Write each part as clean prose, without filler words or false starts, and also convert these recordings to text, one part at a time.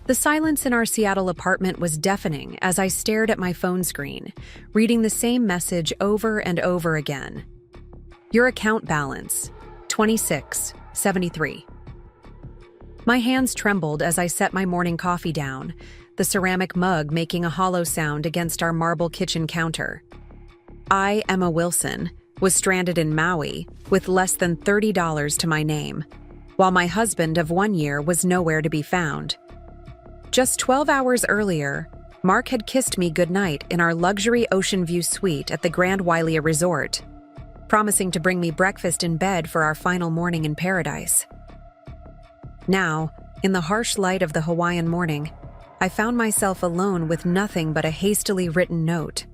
The silence in our Seattle apartment was deafening as I stared at my phone screen, reading the same message over and over again. Your account balance, $26.73. My hands trembled as I set my morning coffee down, the ceramic mug making a hollow sound against our marble kitchen counter. I, Emma Wilson, was stranded in Maui with less than $30 to my name, while my husband of 1 year was nowhere to be found. Just 12 hours earlier, Mark had kissed me goodnight in our luxury ocean view suite at the Grand Wailea Resort, promising to bring me breakfast in bed for our final morning in paradise. Now, in the harsh light of the Hawaiian morning, I found myself alone with nothing but a hastily written note.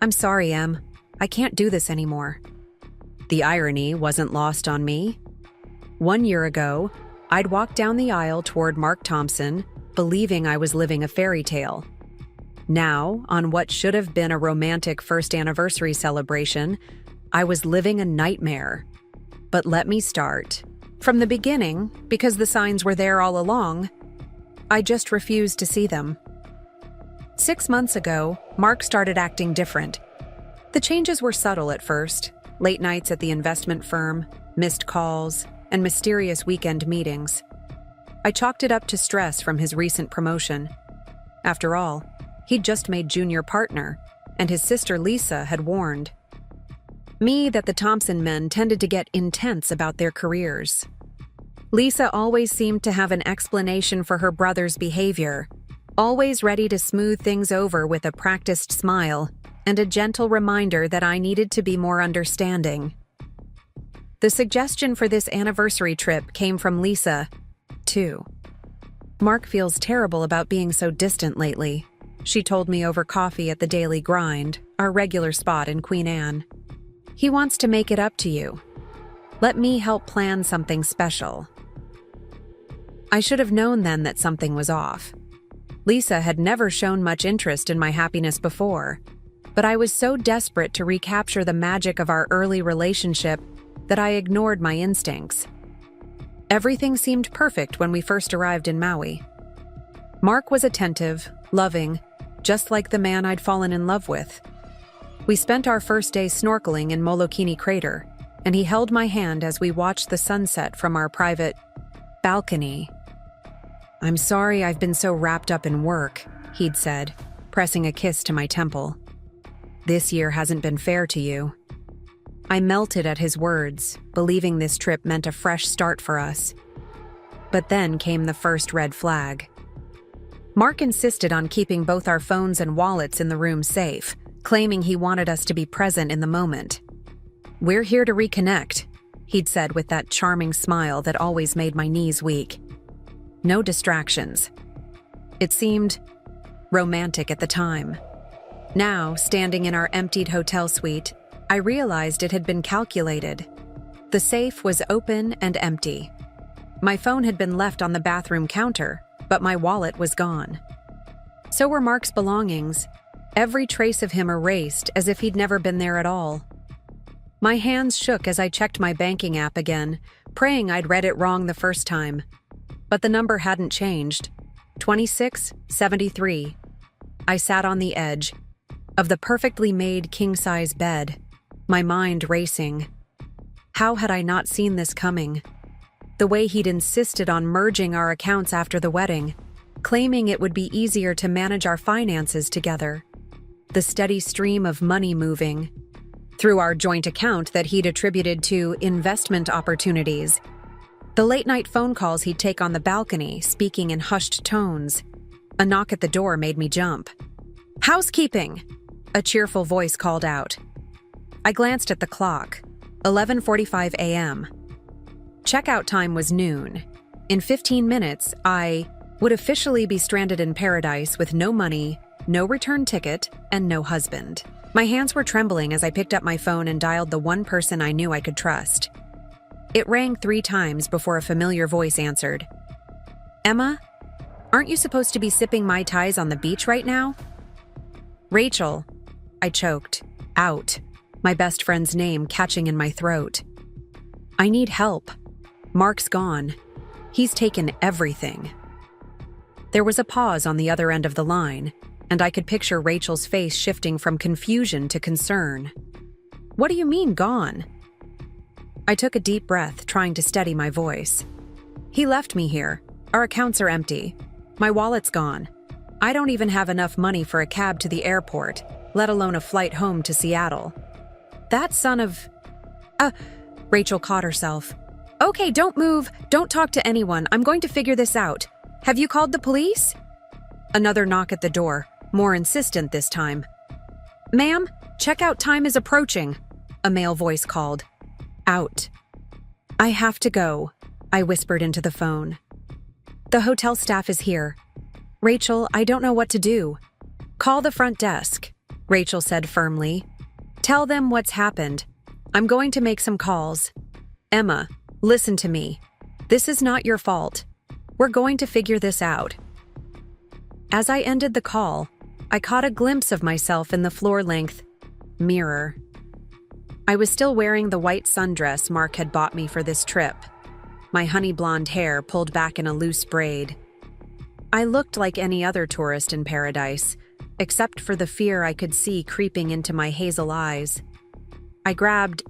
I'm sorry, Em. I can't do this anymore. The irony wasn't lost on me. 1 year ago, I'd walked down the aisle toward Mark Thompson, believing I was living a fairy tale. Now, on what should have been a romantic first anniversary celebration, I was living a nightmare. But let me start. From the beginning, because the signs were there all along, I just refused to see them. 6 months ago, Mark started acting different. The changes were subtle at first: late nights at the investment firm, missed calls, and mysterious weekend meetings. I chalked it up to stress from his recent promotion. After all, he'd just made junior partner, and his sister Lisa had warned me that the Thompson men tended to get intense about their careers. Lisa always seemed to have an explanation for her brother's behavior, always ready to smooth things over with a practiced smile and a gentle reminder that I needed to be more understanding. The suggestion for this anniversary trip came from Lisa, too. Mark feels terrible about being so distant lately, she told me over coffee at the Daily Grind, our regular spot in Queen Anne. He wants to make it up to you. Let me help plan something special. I should have known then that something was off. Lisa had never shown much interest in my happiness before, but I was so desperate to recapture the magic of our early relationship that I ignored my instincts. Everything seemed perfect when we first arrived in Maui. Mark was attentive, loving, just like the man I'd fallen in love with. We spent our first day snorkeling in Molokini Crater, and he held my hand as we watched the sunset from our private balcony. I'm sorry I've been so wrapped up in work, he'd said, pressing a kiss to my temple. This year hasn't been fair to you. I melted at his words, believing this trip meant a fresh start for us. But then came the first red flag. Mark insisted on keeping both our phones and wallets in the room safe, claiming he wanted us to be present in the moment. We're here to reconnect, he'd said with that charming smile that always made my knees weak. No distractions. It seemed romantic at the time. Now, standing in our emptied hotel suite, I realized it had been calculated. The safe was open and empty. My phone had been left on the bathroom counter, but my wallet was gone. So were Mark's belongings, every trace of him erased as if he'd never been there at all. My hands shook as I checked my banking app again, praying I'd read it wrong the first time. But the number hadn't changed. 2673. I sat on the edge of the perfectly made king-size bed, my mind racing. How had I not seen this coming? The way he'd insisted on merging our accounts after the wedding, claiming it would be easier to manage our finances together. The steady stream of money moving through our joint account that he'd attributed to investment opportunities. The late-night phone calls he'd take on the balcony, speaking in hushed tones. A knock at the door made me jump. "Housekeeping!" a cheerful voice called out. I glanced at the clock. 11:45 a.m. Checkout time was noon. In 15 minutes, I would officially be stranded in paradise with no money, no return ticket, and no husband. My hands were trembling as I picked up my phone and dialed the one person I knew I could trust. It rang 3 times before a familiar voice answered. "Emma, aren't you supposed to be sipping Mai Tais on the beach right now?" "Rachel," I choked, out, my best friend's name catching in my throat. "I need help. Mark's gone. He's taken everything." There was a pause on the other end of the line, and I could picture Rachel's face shifting from confusion to concern. "What do you mean, gone?" I took a deep breath, trying to steady my voice. "He left me here. Our accounts are empty. My wallet's gone. I don't even have enough money for a cab to the airport, let alone a flight home to Seattle." "That son of..." Rachel caught herself. "Okay, don't move. Don't talk to anyone. I'm going to figure this out. Have you called the police?" Another knock at the door, more insistent this time. "Ma'am, checkout time is approaching," a male voice called. "Out." "I have to go," I whispered into the phone. "The hotel staff is here. Rachel, I don't know what to do." "Call the front desk," Rachel said firmly. "Tell them what's happened. I'm going to make some calls. Emma, listen to me. This is not your fault. We're going to figure this out." As I ended the call, I caught a glimpse of myself in the floor-length mirror. I was still wearing the white sundress Mark had bought me for this trip, my honey blonde hair pulled back in a loose braid. I looked like any other tourist in paradise, except for the fear I could see creeping into my hazel eyes. I grabbed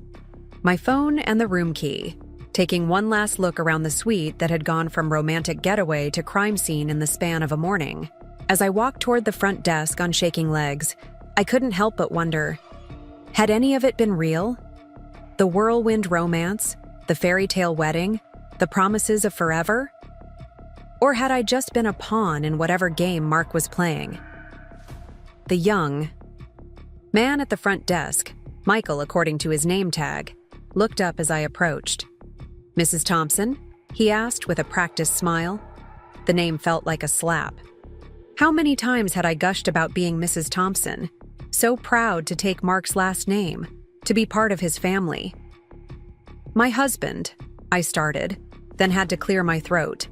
my phone and the room key, taking one last look around the suite that had gone from romantic getaway to crime scene in the span of a morning. As I walked toward the front desk on shaking legs, I couldn't help but wonder, had any of it been real? The whirlwind romance, the fairy tale wedding, the promises of forever? Or had I just been a pawn in whatever game Mark was playing? The young man at the front desk, Michael according to his name tag, looked up as I approached. "Mrs. Thompson?" he asked with a practiced smile. The name felt like a slap. How many times had I gushed about being Mrs. Thompson, so proud to take Mark's last name, to be part of his family? "My husband," I started, then had to clear my throat.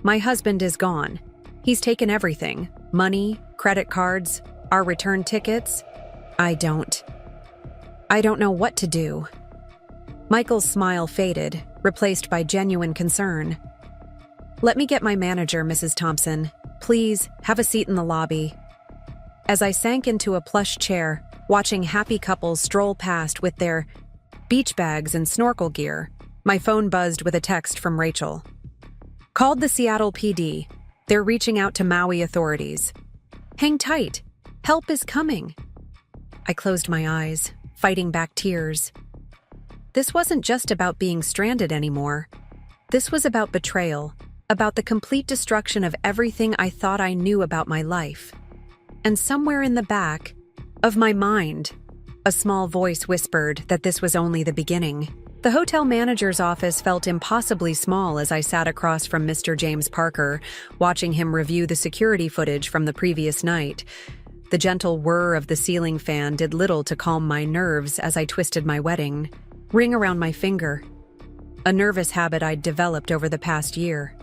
"My husband is gone. He's taken everything, money, credit cards, our return tickets. I don't know what to do." Michael's smile faded, replaced by genuine concern. "Let me get my manager, Mrs. Thompson. Please, have a seat in the lobby." As I sank into a plush chair, watching happy couples stroll past with their beach bags and snorkel gear, my phone buzzed with a text from Rachel. "Called the Seattle PD. They're reaching out to Maui authorities. Hang tight. Help is coming." I closed my eyes, fighting back tears. This wasn't just about being stranded anymore. This was about betrayal, about the complete destruction of everything I thought I knew about my life. And somewhere in the back of my mind, a small voice whispered that this was only the beginning. The hotel manager's office felt impossibly small as I sat across from Mr. James Parker, watching him review the security footage from the previous night. The gentle whir of the ceiling fan did little to calm my nerves as I twisted my wedding ring around my finger, a nervous habit I'd developed over the past year.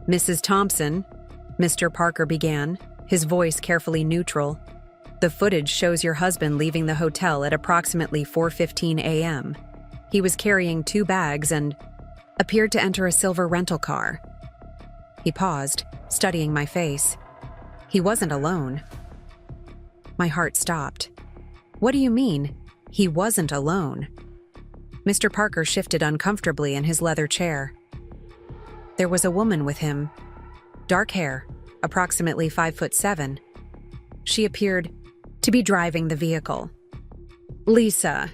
"Mrs. Thompson," Mr. Parker began, his voice carefully neutral, "the footage shows your husband leaving the hotel at approximately 4:15 a.m. He was carrying 2 bags and appeared to enter a silver rental car." He paused, studying my face. He wasn't alone. My heart stopped. "What do you mean, he wasn't alone?" Mr. Parker shifted uncomfortably in his leather chair. "There was a woman with him. Dark hair, approximately 5'7". She appeared to be driving the vehicle. Lisa.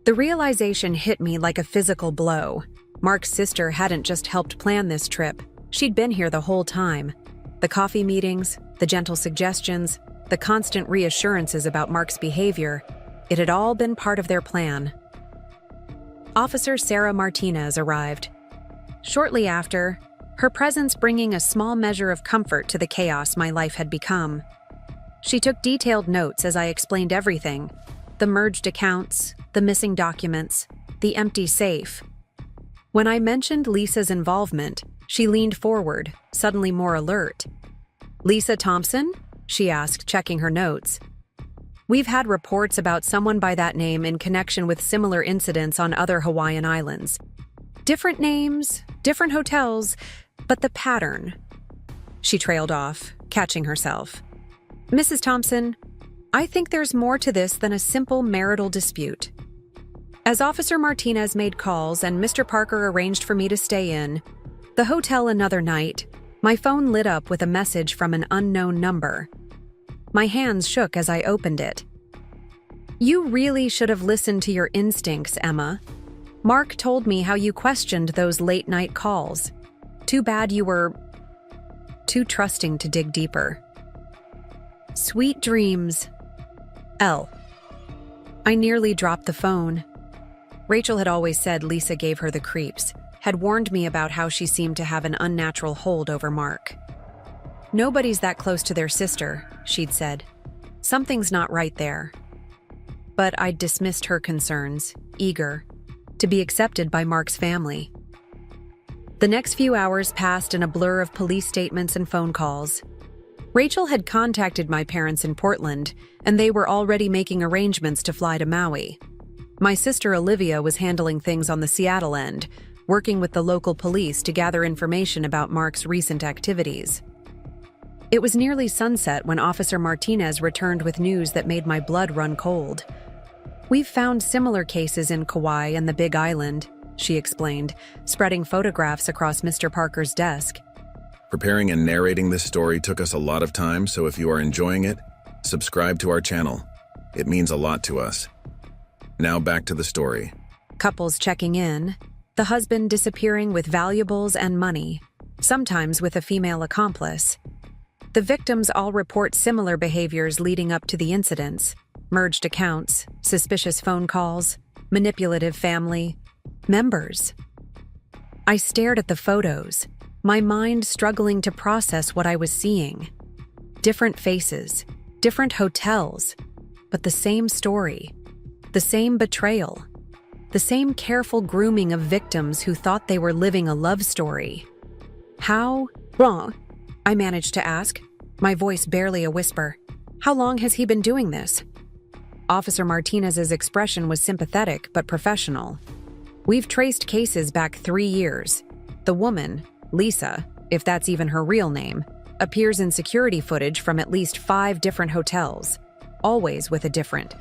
The realization hit me like a physical blow. Mark's sister hadn't just helped plan this trip. She'd been here the whole time. The coffee meetings, the gentle suggestions, the constant reassurances about Mark's behavior, it had all been part of their plan. Officer Sarah Martinez arrived. Shortly after, her presence bringing a small measure of comfort to the chaos my life had become. She took detailed notes as I explained everything: the merged accounts, the missing documents, the empty safe. When I mentioned Lisa's involvement, she leaned forward, suddenly more alert. "Lisa Thompson?" she asked, checking her notes. "We've had reports about someone by that name in connection with similar incidents on other Hawaiian islands. Different names, different hotels, but the pattern." She trailed off, catching herself. Mrs. Thompson, I think there's more to this than a simple marital dispute. As Officer Martinez made calls and Mr. Parker arranged for me to stay in the hotel another night, my phone lit up with a message from an unknown number. My hands shook as I opened it. You really should have listened to your instincts, Emma. Mark told me how you questioned those late-night calls. Too bad you were too trusting to dig deeper. Sweet dreams. L. I nearly dropped the phone. Rachel had always said Lisa gave her the creeps, had warned me about how she seemed to have an unnatural hold over Mark. Nobody's that close to their sister, she'd said. Something's not right there. But I'd dismissed her concerns, eager to be accepted by Mark's family. The next few hours passed in a blur of police statements and phone calls. Rachel had contacted my parents in Portland, and they were already making arrangements to fly to Maui. My sister Olivia was handling things on the Seattle end, working with the local police to gather information about Mark's recent activities. It was nearly sunset when Officer Martinez returned with news that made my blood run cold. We've found similar cases in Kauai and the Big Island, she explained, spreading photographs across Mr. Parker's desk. Preparing and narrating this story took us a lot of time, so if you are enjoying it, subscribe to our channel. It means a lot to us. Now back to the story. Couples checking in, the husband disappearing with valuables and money, sometimes with a female accomplice. The victims all report similar behaviors leading up to the incidents: merged accounts, suspicious phone calls, manipulative family members. I stared at the photos, my mind struggling to process what I was seeing. Different faces, different hotels, but the same story, the same betrayal, the same careful grooming of victims who thought they were living a love story. How wrong? I managed to ask, my voice barely a whisper. How long has he been doing this? Officer Martinez's expression was sympathetic but professional. We've traced cases back 3 years. The woman, Lisa, if that's even her real name, appears in security footage from at least 5 different hotels, always with a different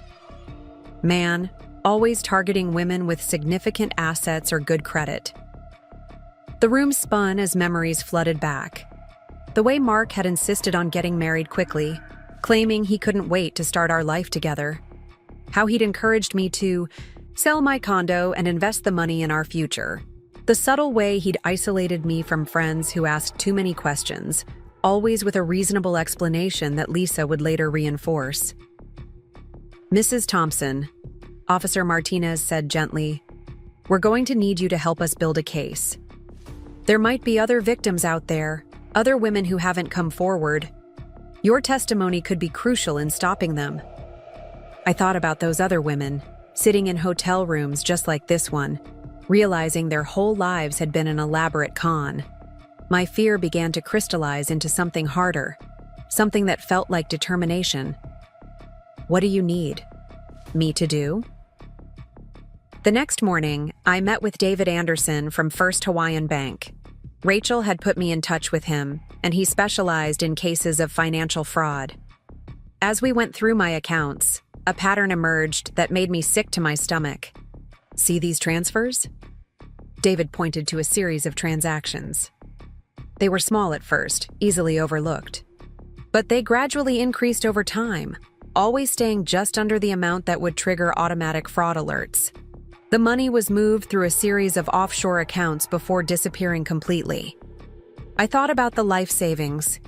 man, always targeting women with significant assets or good credit. The room spun as memories flooded back. The way Mark had insisted on getting married quickly, claiming he couldn't wait to start our life together. How he'd encouraged me to sell my condo and invest the money in our future. The subtle way he'd isolated me from friends who asked too many questions, always with a reasonable explanation that Lisa would later reinforce. Mrs. Thompson, Officer Martinez said gently, we're going to need you to help us build a case. There might be other victims out there, other women who haven't come forward. Your testimony could be crucial in stopping them. I thought about those other women, sitting in hotel rooms just like this one, realizing their whole lives had been an elaborate con. My fear began to crystallize into something harder, something that felt like determination. What do you need me to do? The next morning, I met with David Anderson from First Hawaiian Bank. Rachel had put me in touch with him, and he specialized in cases of financial fraud. As we went through my accounts, a pattern emerged that made me sick to my stomach. See these transfers? David pointed to a series of transactions. They were small at first, easily overlooked. But they gradually increased over time, always staying just under the amount that would trigger automatic fraud alerts. The money was moved through a series of offshore accounts before disappearing completely. I thought about the life savings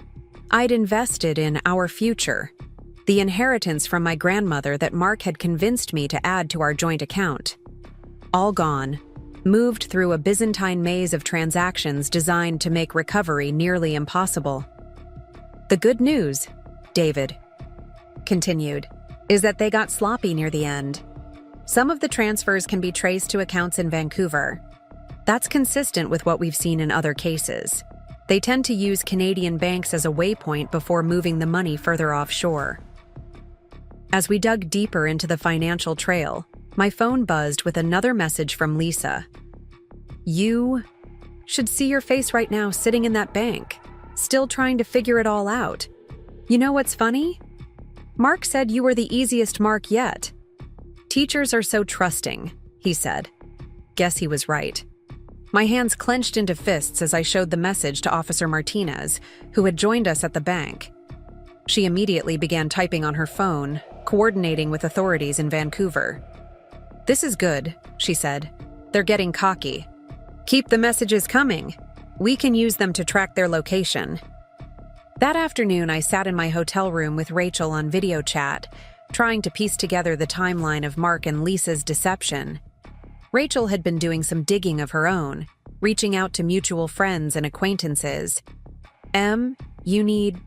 I'd invested in our future, the inheritance from my grandmother that Mark had convinced me to add to our joint account. All gone, moved through a Byzantine maze of transactions designed to make recovery nearly impossible. The good news, David continued, is that they got sloppy near the end. Some of the transfers can be traced to accounts in Vancouver. That's consistent with what we've seen in other cases. They tend to use Canadian banks as a waypoint before moving the money further offshore. As we dug deeper into the financial trail, my phone buzzed with another message from Lisa. You should see your face right now sitting in that bank. still trying to figure it all out. You know what's funny? Mark said you were the easiest Mark yet. Teachers are so trusting, he said. Guess he was right. My hands clenched into fists as I showed the message to Officer Martinez, who had joined us at the bank. She immediately began typing on her phone, coordinating with authorities in Vancouver. "This is good," she said. "They're getting cocky. Keep the messages coming. We can use them to track their location." That afternoon, I sat in my hotel room with Rachel on video chat, trying to piece together the timeline of Mark and Lisa's deception. Rachel had been doing some digging of her own, reaching out to mutual friends and acquaintances. You need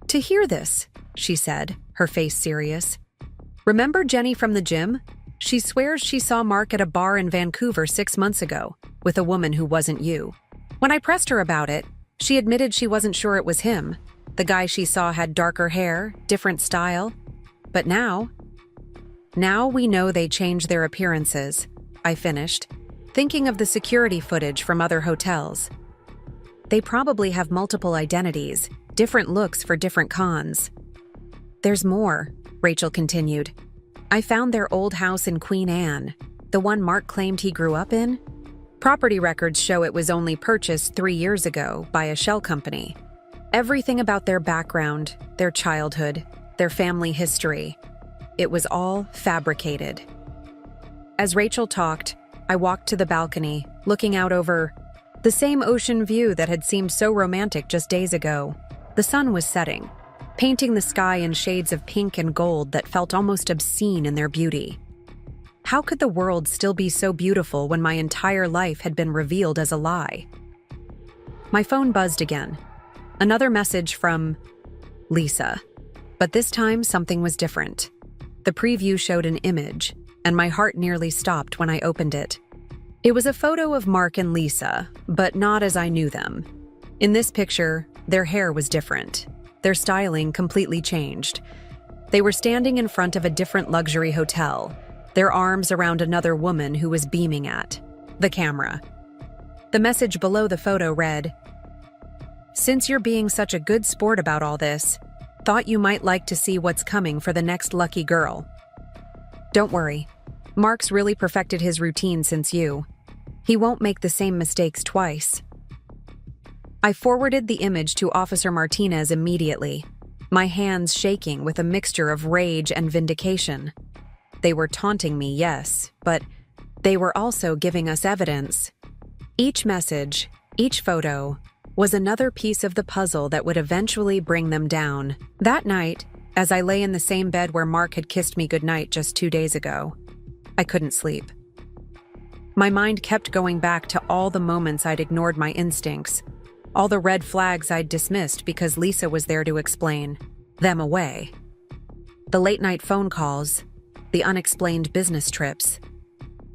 to hear this," she said, her face serious. "Remember Jenny from the gym? She swears she saw Mark at a bar in Vancouver 6 months ago, with a woman who wasn't you. When I pressed her about it, she admitted she wasn't sure it was him. The guy she saw had darker hair, different style. But now we know they changed their appearances," I finished, thinking of the security footage from other hotels. "They probably have multiple identities, different looks for different cons." "There's more," Rachel continued. "I found their old house in Queen Anne, the one Mark claimed he grew up in. Property records show it was only purchased 3 years ago by a shell company. Everything about their background, their childhood, their family history, it was all fabricated." As Rachel talked, I walked to the balcony, looking out over the same ocean view that had seemed so romantic just days ago. The sun was setting, painting the sky in shades of pink and gold that felt almost obscene in their beauty. How could the world still be so beautiful when my entire life had been revealed as a lie? My phone buzzed again. Another message from Lisa. But this time, something was different. The preview showed an image, and my heart nearly stopped when I opened it. It was a photo of Mark and Lisa, but not as I knew them. In this picture, their hair was different. Their styling completely changed. They were standing in front of a different luxury hotel, their arms around another woman who was beaming at the camera. The message below the photo read, "Since you're being such a good sport about all this, thought you might like to see what's coming for the next lucky girl. Don't worry, Mark's really perfected his routine since you. He won't make the same mistakes twice." I forwarded the image to Officer Martinez immediately, my hands shaking with a mixture of rage and vindication. They were taunting me, yes, but they were also giving us evidence. Each message, each photo, was another piece of the puzzle that would eventually bring them down. That night, as I lay in the same bed where Mark had kissed me goodnight just 2 days ago, I couldn't sleep. My mind kept going back to all the moments I'd ignored my instincts, all the red flags I'd dismissed because Lisa was there to explain them away. The late-night phone calls, the unexplained business trips,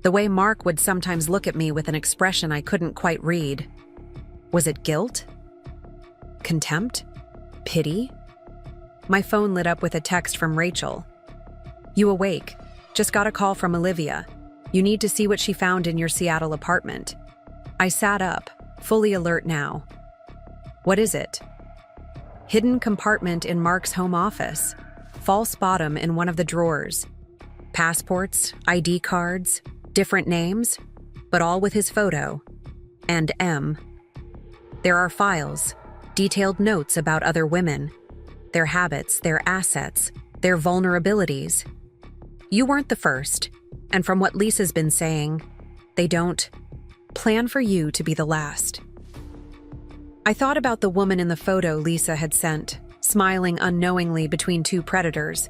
the way Mark would sometimes look at me with an expression I couldn't quite read. Was it guilt? Contempt? Pity? My phone lit up with a text from Rachel. "You awake? Just got a call from Olivia. You need to see what she found in your Seattle apartment." I sat up, fully alert now. "What is it?" "Hidden compartment in Mark's home office. False bottom in one of the drawers. Passports, ID cards, different names, but all with his photo. And M. There are files, detailed notes about other women, their habits, their assets, their vulnerabilities. You weren't the first, and from what Lisa's been saying, they don't plan for you to be the last." I thought about the woman in the photo Lisa had sent, smiling unknowingly between 2 predators.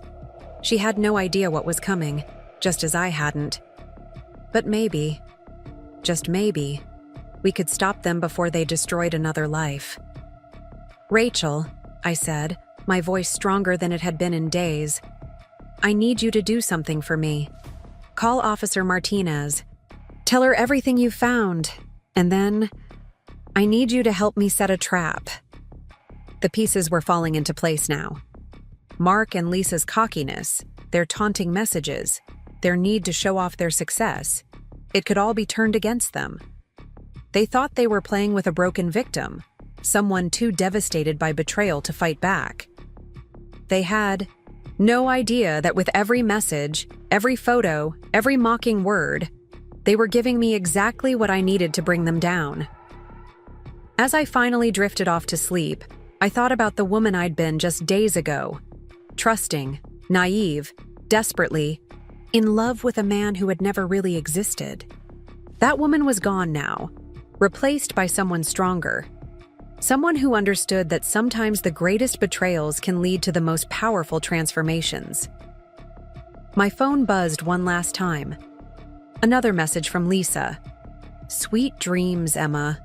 She had no idea what was coming, just as I hadn't. But maybe, just maybe, we could stop them before they destroyed another life. "Rachel," I said, my voice stronger than it had been in days, "I need you to do something for me. Call Officer Martinez. Tell her everything you found, and then I need you to help me set a trap." The pieces were falling into place now. Mark and Lisa's cockiness, their taunting messages, their need to show off their success, it could all be turned against them. They thought they were playing with a broken victim, someone too devastated by betrayal to fight back. They had no idea that with every message, every photo, every mocking word, they were giving me exactly what I needed to bring them down. As I finally drifted off to sleep, I thought about the woman I'd been just days ago. Trusting, naive, desperately, in love with a man who had never really existed. That woman was gone now, replaced by someone stronger. Someone who understood that sometimes the greatest betrayals can lead to the most powerful transformations. My phone buzzed one last time. Another message from Lisa. "Sweet dreams, Emma.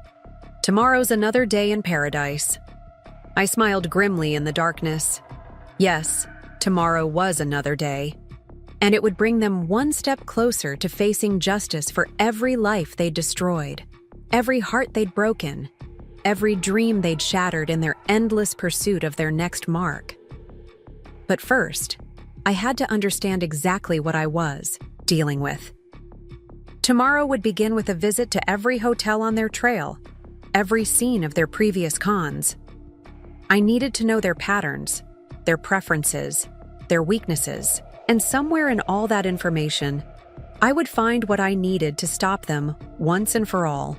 Tomorrow's another day in paradise." I smiled grimly in the darkness. Yes, tomorrow was another day. And it would bring them one step closer to facing justice for every life they'd destroyed, every heart they'd broken, every dream they'd shattered in their endless pursuit of their next mark. But first, I had to understand exactly what I was dealing with. Tomorrow would begin with a visit to every hotel on their trail, every scene of their previous cons. I needed to know their patterns, their preferences, their weaknesses, and somewhere in all that information, I would find what I needed to stop them once and for all.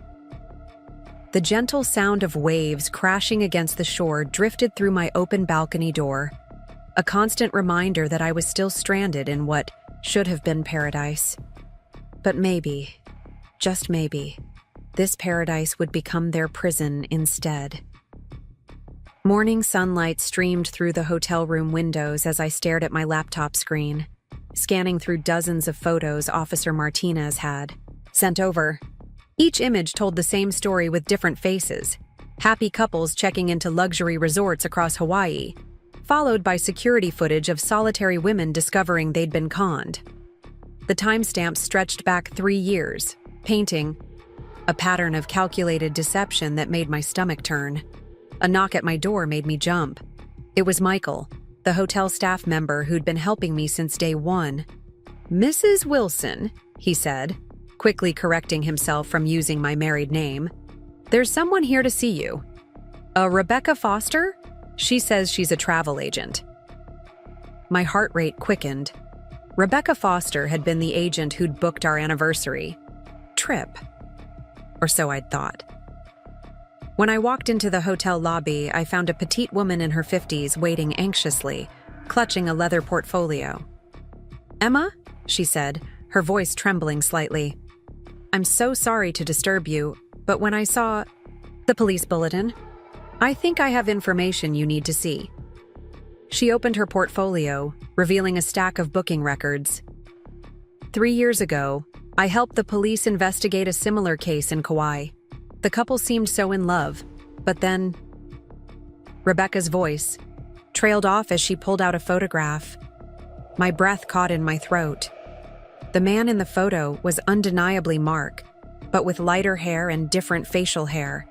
The gentle sound of waves crashing against the shore drifted through my open balcony door, a constant reminder that I was still stranded in what should have been paradise. But maybe, just maybe, this paradise would become their prison instead. Morning sunlight streamed through the hotel room windows as I stared at my laptop screen, scanning through dozens of photos Officer Martinez had sent over. Each image told the same story with different faces: happy couples checking into luxury resorts across Hawaii, followed by security footage of solitary women discovering they'd been conned. The timestamps stretched back 3 years, painting a pattern of calculated deception that made my stomach turn. A knock at my door made me jump. It was Michael, the hotel staff member who'd been helping me since day one. "Mrs. Wilson," he said, quickly correcting himself from using my married name. "There's someone here to see you." "Rebecca Foster? She says she's a travel agent." My heart rate quickened. Rebecca Foster had been the agent who'd booked our anniversary trip. Or so I'd thought. When I walked into the hotel lobby, I found a petite woman in her 50s waiting anxiously, clutching a leather portfolio. "Emma?" she said, her voice trembling slightly. "I'm so sorry to disturb you, but when I saw the police bulletin, I think I have information you need to see." She opened her portfolio, revealing a stack of booking records. 3 years ago, I helped the police investigate a similar case in Kauai. The couple seemed so in love, but then Rebecca's voice trailed off as she pulled out a photograph. My breath caught in my throat. The man in the photo was undeniably Mark, but with lighter hair and different facial hair.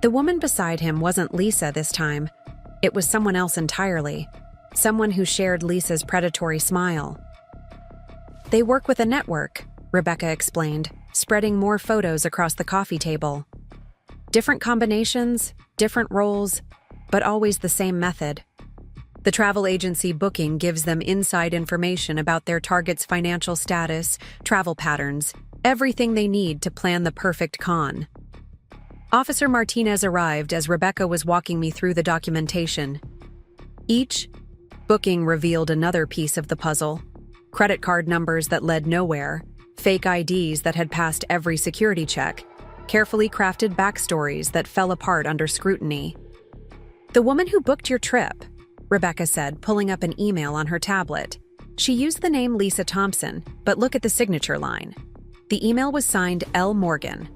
The woman beside him wasn't Lisa this time. It was someone else entirely, someone who shared Lisa's predatory smile. "They work with a network," Rebecca explained, spreading more photos across the coffee table. "Different combinations, different roles, but always the same method. The travel agency booking gives them inside information about their target's financial status, travel patterns, everything they need to plan the perfect con." Officer Martinez arrived as Rebecca was walking me through the documentation. Each booking revealed another piece of the puzzle: credit card numbers that led nowhere, fake IDs that had passed every security check, carefully crafted backstories that fell apart under scrutiny. "The woman who booked your trip," Rebecca said, pulling up an email on her tablet. She used the name Lisa Thompson, but look at the signature line. The email was signed L. Morgan.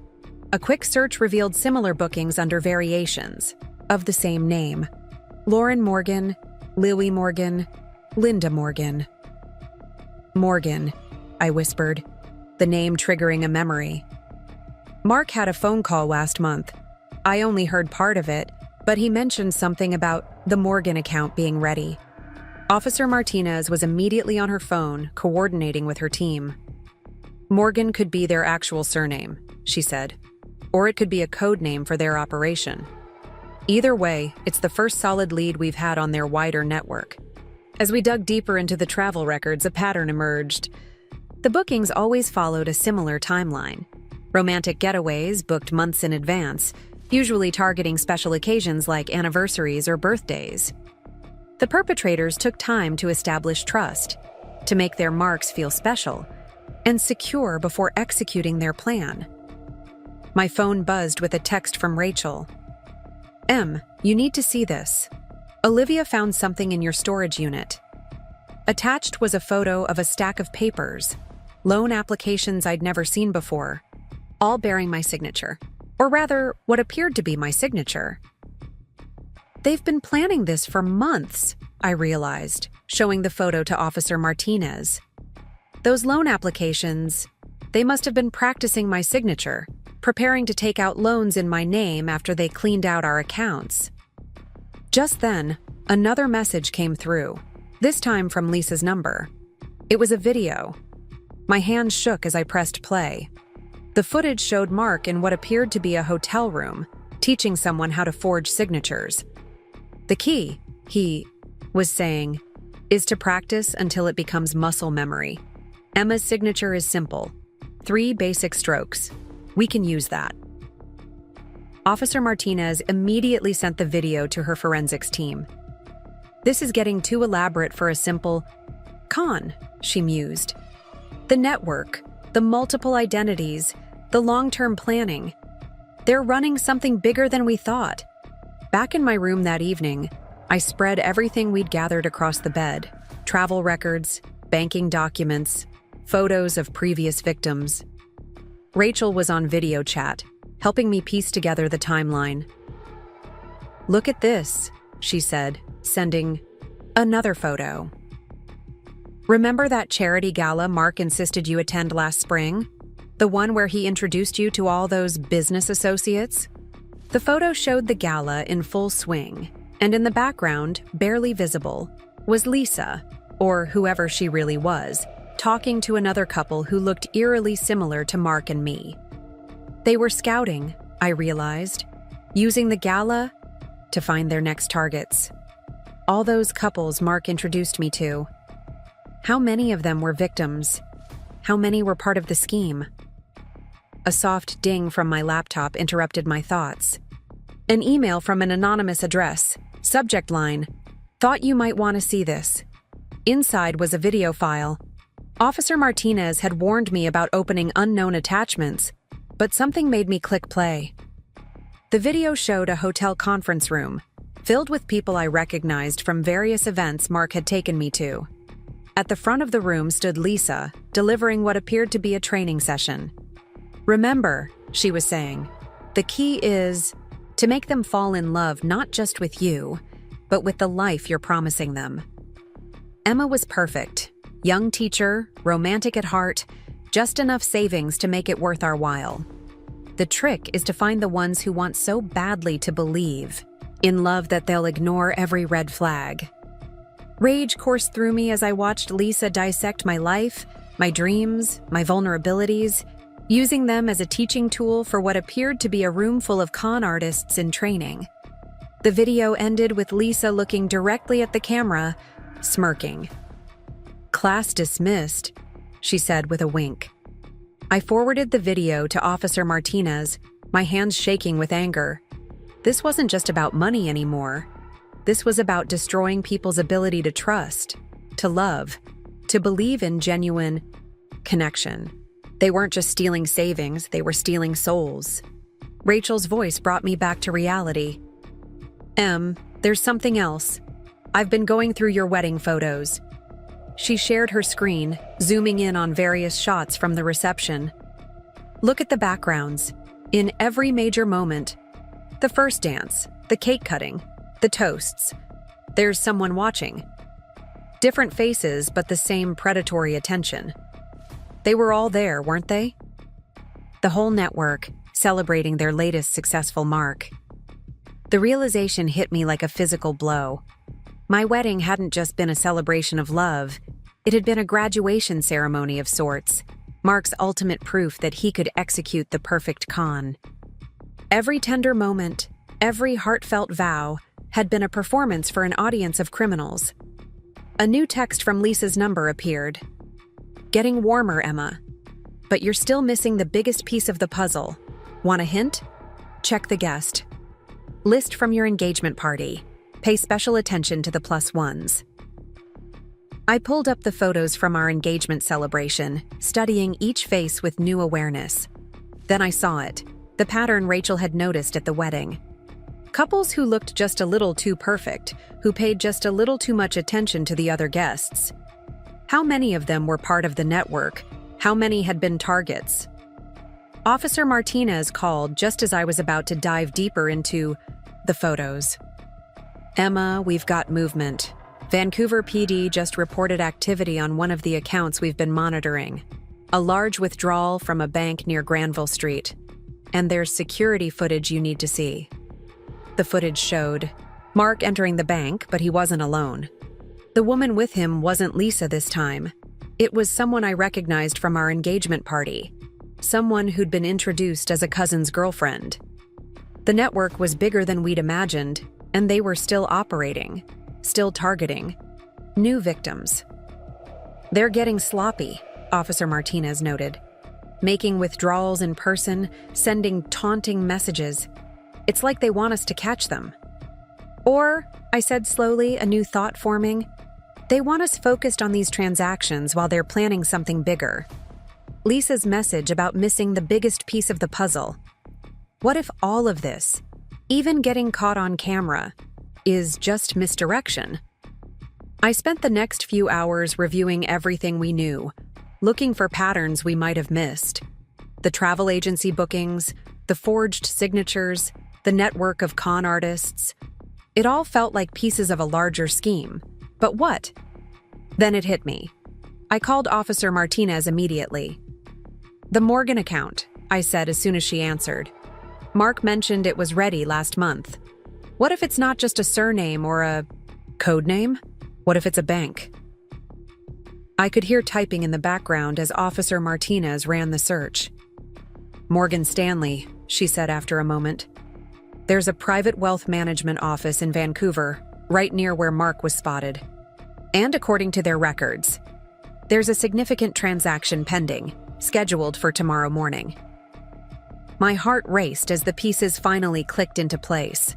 A quick search revealed similar bookings under variations of the same name: Lauren Morgan, Lily Morgan, Linda Morgan. "Morgan," I whispered, the name triggering a memory. "Mark had a phone call last month. I only heard part of it, but he mentioned something about the Morgan account being ready." Officer Martinez was immediately on her phone, coordinating with her team. "Morgan could be their actual surname," she said, "or it could be a code name for their operation. Either way, it's the first solid lead we've had on their wider network. As we dug deeper into the travel records, a pattern emerged. The bookings always followed a similar timeline. Romantic getaways booked months in advance, usually targeting special occasions like anniversaries or birthdays. The perpetrators took time to establish trust, to make their marks feel special and secure before executing their plan. My phone buzzed with a text from Rachel. "Em, you need to see this. Olivia found something in your storage unit." Attached was a photo of a stack of papers, loan applications I'd never seen before, all bearing my signature, or rather, what appeared to be my signature. They've been planning this for months, I realized, showing the photo to Officer Martinez. Those loan applications, they must have been practicing my signature, preparing to take out loans in my name after they cleaned out our accounts. Just then, another message came through, this time from Lisa's number. It was a video. My hands shook as I pressed play. The footage showed Mark in what appeared to be a hotel room, teaching someone how to forge signatures. The key, he was saying, is to practice until it becomes muscle memory. Emma's signature is simple. 3 basic strokes. We can use that. Officer Martinez immediately sent the video to her forensics team. "This is getting too elaborate for a simple con," she mused. "The network, the multiple identities, the long-term planning. They're running something bigger than we thought." Back in my room that evening, I spread everything we'd gathered across the bed: travel records, banking documents, photos of previous victims. Rachel was on video chat, helping me piece together the timeline. "Look at this," she said, sending another photo. "Remember that charity gala Mark insisted you attend last spring? The one where he introduced you to all those business associates?" The photo showed the gala in full swing, and in the background, barely visible, was Lisa, or whoever she really was, talking to another couple who looked eerily similar to Mark and me. They were scouting, I realized, using the gala to find their next targets. All those couples Mark introduced me to. How many of them were victims? How many were part of the scheme? A soft ding from my laptop interrupted my thoughts. An email from an anonymous address. Subject line: "Thought you might want to see this." Inside was a video file. Officer Martinez had warned me about opening unknown attachments, but something made me click play. The video showed a hotel conference room, filled with people I recognized from various events Mark had taken me to. At the front of the room stood Lisa, delivering what appeared to be a training session. "Remember," she was saying, "the key is to make them fall in love not just with you, but with the life you're promising them." Emma was perfect. Young teacher, romantic at heart, just enough savings to make it worth our while. The trick is to find the ones who want so badly to believe in love that they'll ignore every red flag. Rage coursed through me as I watched Lisa dissect my life, my dreams, my vulnerabilities, using them as a teaching tool for what appeared to be a room full of con artists in training. The video ended with Lisa looking directly at the camera, smirking. "Class dismissed," she said with a wink. I forwarded the video to Officer Martinez, my hands shaking with anger. This wasn't just about money anymore. This was about destroying people's ability to trust, to love, to believe in genuine connection. They weren't just stealing savings, they were stealing souls. Rachel's voice brought me back to reality. "Em, there's something else. I've been going through your wedding photos." She shared her screen, zooming in on various shots from the reception. "Look at the backgrounds. In every major moment. The first dance, the cake cutting, the toasts. There's someone watching. Different faces, but the same predatory attention. They were all there, weren't they?" The whole network, celebrating their latest successful mark. The realization hit me like a physical blow. My wedding hadn't just been a celebration of love, it had been a graduation ceremony of sorts, Mark's ultimate proof that he could execute the perfect con. Every tender moment, Every heartfelt vow had been a performance for an audience of criminals. A new text from Lisa's number appeared. "Getting warmer, Emma. But you're still missing the biggest piece of the puzzle. Want a hint? Check the guest. List from your engagement party. Pay special attention to the plus ones." I pulled up the photos from our engagement celebration, studying each face with new awareness. Then I saw it, the pattern Rachel had noticed at the wedding. Couples who looked just a little too perfect, who paid just a little too much attention to the other guests. How many of them were part of the network? How many had been targets? Officer Martinez called just as I was about to dive deeper into the photos. "Emma, we've got movement. Vancouver PD just reported activity on one of the accounts we've been monitoring. A large withdrawal from a bank near Granville Street. And there's security footage you need to see." The footage showed Mark entering the bank, but he wasn't alone. The woman with him wasn't Lisa this time. It was someone I recognized from our engagement party. Someone who'd been introduced as a cousin's girlfriend. The network was bigger than we'd imagined, and they were still operating, still targeting new victims. "They're getting sloppy," Officer Martinez noted. "Making withdrawals in person, sending taunting messages. It's like they want us to catch them. Or," I said slowly, a new thought forming, "they want us focused on these transactions while they're planning something bigger. Lisa's message about missing the biggest piece of the puzzle. What if all of this, even getting caught on camera, is just misdirection?" I spent the next few hours reviewing everything we knew, looking for patterns we might have missed. The travel agency bookings, the forged signatures, the network of con artists. It all felt like pieces of a larger scheme. But what? Then it hit me. I called Officer Martinez immediately. "The Morgan account," I said as soon as she answered. "Mark mentioned it was ready last month. What if it's not just a surname or a code name? What if it's a bank?" I could hear typing in the background as Officer Martinez ran the search. "Morgan Stanley," she said after a moment. "There's a private wealth management office in Vancouver, right near where Mark was spotted. And according to their records, there's a significant transaction pending, scheduled for tomorrow morning." My heart raced as the pieces finally clicked into place.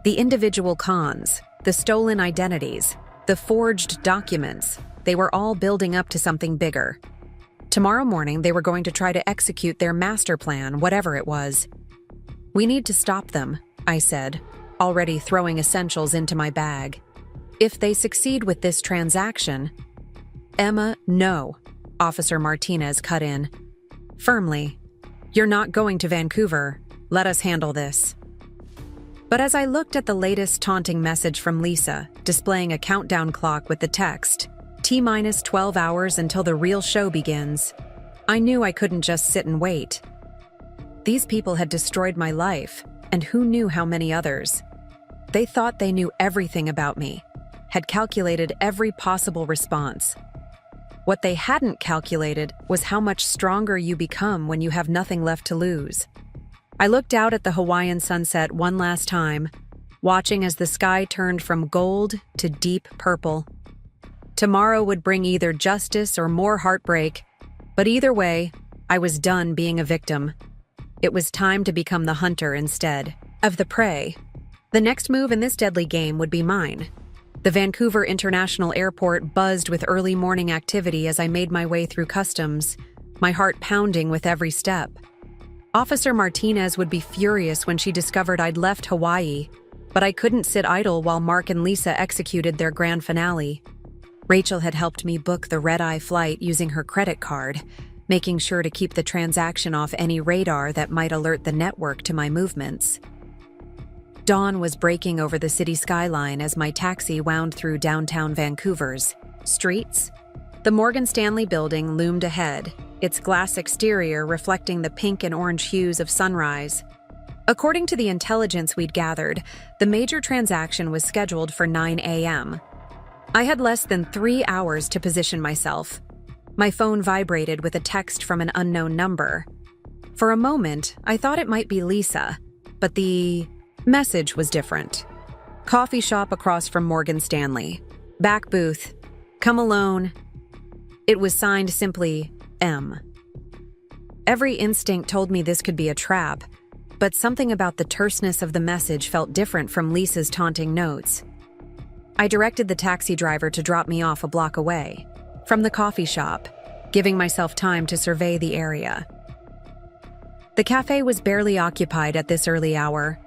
The individual cons, the stolen identities, the forged documents, they were all building up to something bigger. Tomorrow morning, they were going to try to execute their master plan, whatever it was. "We need to stop them," I said, already throwing essentials into my bag. "If they succeed with this transaction—" "Emma, no," Officer Martinez cut in. Firmly. "You're not going to Vancouver. Let us handle this." But as I looked at the latest taunting message from Lisa, displaying a countdown clock with the text, T-minus 12 hours until the real show begins, I knew I couldn't just sit and wait. These people had destroyed my life, and who knew how many others. They thought they knew everything about me, had calculated every possible response. What they hadn't calculated was how much stronger you become when you have nothing left to lose. I looked out at the Hawaiian sunset one last time, watching as the sky turned from gold to deep purple. Tomorrow would bring either justice or more heartbreak, but either way, I was done being a victim. It was time to become the hunter instead of the prey. The next move in this deadly game would be mine. The Vancouver International Airport buzzed with early morning activity as I made my way through customs, my heart pounding with every step. Officer Martinez would be furious when she discovered I'd left Hawaii, but I couldn't sit idle while Mark and Lisa executed their grand finale. Rachel had helped me book the red-eye flight using her credit card, making sure to keep the transaction off any radar that might alert the network to my movements. Dawn was breaking over the city skyline as my taxi wound through downtown Vancouver's streets. The Morgan Stanley building loomed ahead, its glass exterior reflecting the pink and orange hues of sunrise. According to the intelligence we'd gathered, the major transaction was scheduled for 9 a.m. I had less than 3 hours to position myself. My phone vibrated with a text from an unknown number. For a moment, I thought it might be Lisa, but the Message was different. Coffee shop across from Morgan Stanley. Back booth. Come alone. It was signed simply M. Every instinct told me this could be a trap, but something about the terseness of the message felt different from Lisa's taunting notes. I directed the taxi driver to drop me off a block away from the coffee shop, giving myself time to survey the area. The cafe was barely occupied at this early hour.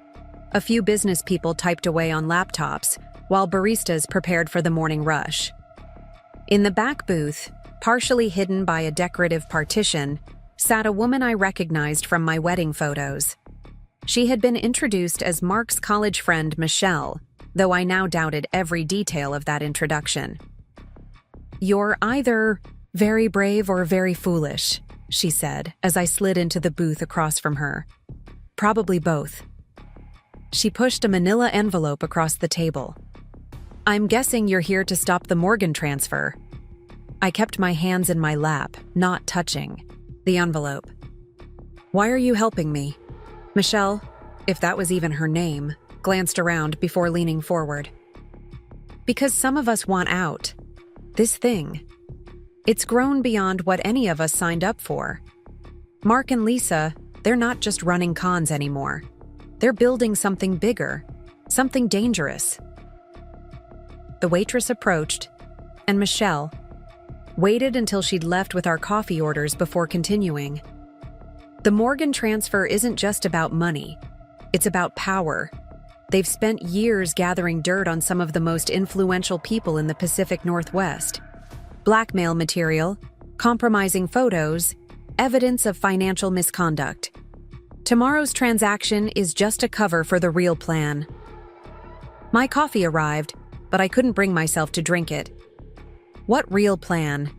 A few business people typed away on laptops, while baristas prepared for the morning rush. In the back booth, partially hidden by a decorative partition, sat a woman I recognized from my wedding photos. She had been introduced as Mark's college friend Michelle, though I now doubted every detail of that introduction. "You're either very brave or very foolish," she said as I slid into the booth across from her. "Probably both." She pushed a manila envelope across the table. "I'm guessing you're here to stop the Morgan transfer." I kept my hands in my lap, not touching the envelope. "Why are you helping me?" Michelle, if that was even her name, glanced around before leaning forward. "Because some of us want out. This thing. It's grown beyond what any of us signed up for. Mark and Lisa, they're not just running cons anymore. They're building something bigger, something dangerous." The waitress approached, and Michelle waited until she'd left with our coffee orders before continuing. "The Morgan transfer isn't just about money. It's about power. They've spent years gathering dirt on some of the most influential people in the Pacific Northwest. Blackmail material, compromising photos, evidence of financial misconduct. Tomorrow's transaction is just a cover for the real plan." My coffee arrived, but I couldn't bring myself to drink it. What real plan?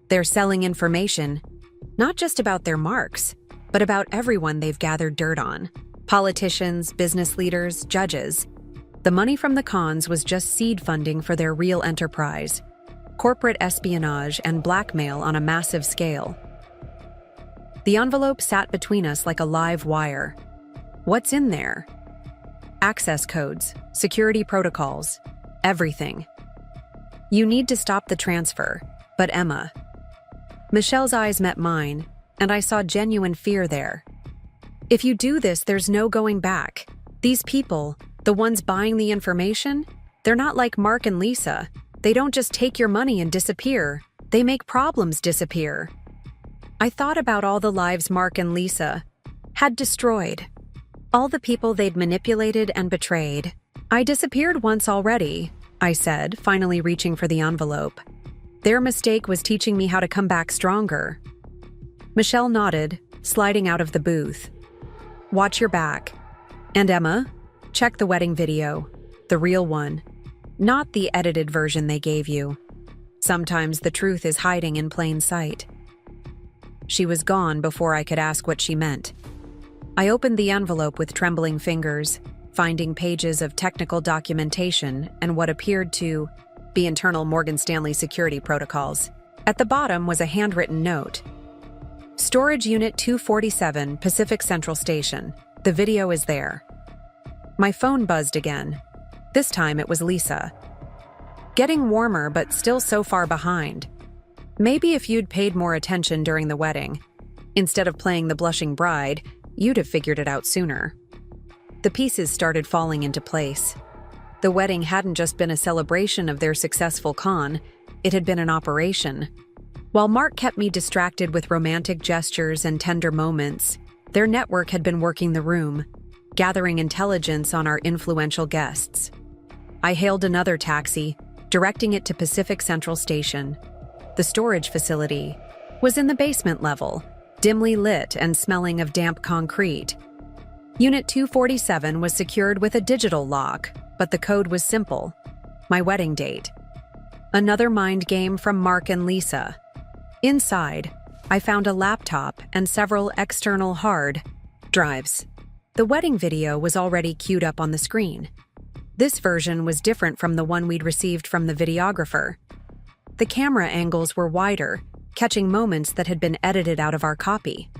They're selling information, not just about their marks, but about everyone they've gathered dirt on. Politicians, business leaders, judges. The money from the cons was just seed funding for their real enterprise. Corporate espionage and blackmail on a massive scale. The envelope sat between us like a live wire. What's in there? Access codes, security protocols, everything. "You need to stop the transfer, but Emma." Michelle's eyes met mine, and I saw genuine fear there. "If you do this, there's no going back. These people, the ones buying the information, they're not like Mark and Lisa. They don't just take your money and disappear. They make problems disappear." I thought about all the lives Mark and Lisa had destroyed. All the people they'd manipulated and betrayed. "I disappeared once already," I said, finally reaching for the envelope. "Their mistake was teaching me how to come back stronger." Michelle nodded, sliding out of the booth. "Watch your back. And Emma, check the wedding video. The real one. Not the edited version they gave you. Sometimes the truth is hiding in plain sight." She was gone before I could ask what she meant. I opened the envelope with trembling fingers, finding pages of technical documentation and what appeared to be internal Morgan Stanley security protocols. At the bottom was a handwritten note. "Storage Unit 247, Pacific Central Station. The video is there." My phone buzzed again. This time it was Lisa. "Getting warmer, but still so far behind. Maybe if you'd paid more attention during the wedding, instead of playing the blushing bride, you'd have figured it out sooner." The pieces started falling into place. The wedding hadn't just been a celebration of their successful con, it had been an operation. While Mark kept me distracted with romantic gestures and tender moments, their network had been working the room, gathering intelligence on our influential guests. I hailed another taxi, directing it to Pacific Central Station. The storage facility was in the basement level, dimly lit and smelling of damp concrete. Unit 247 was secured with a digital lock, but the code was simple: my wedding date. Another mind game from Mark and Lisa. Inside, I found a laptop and several external hard drives. The wedding video was already queued up on the screen. This version was different from the one we'd received from the videographer. The camera angles were wider, catching moments that had been edited out of our copy.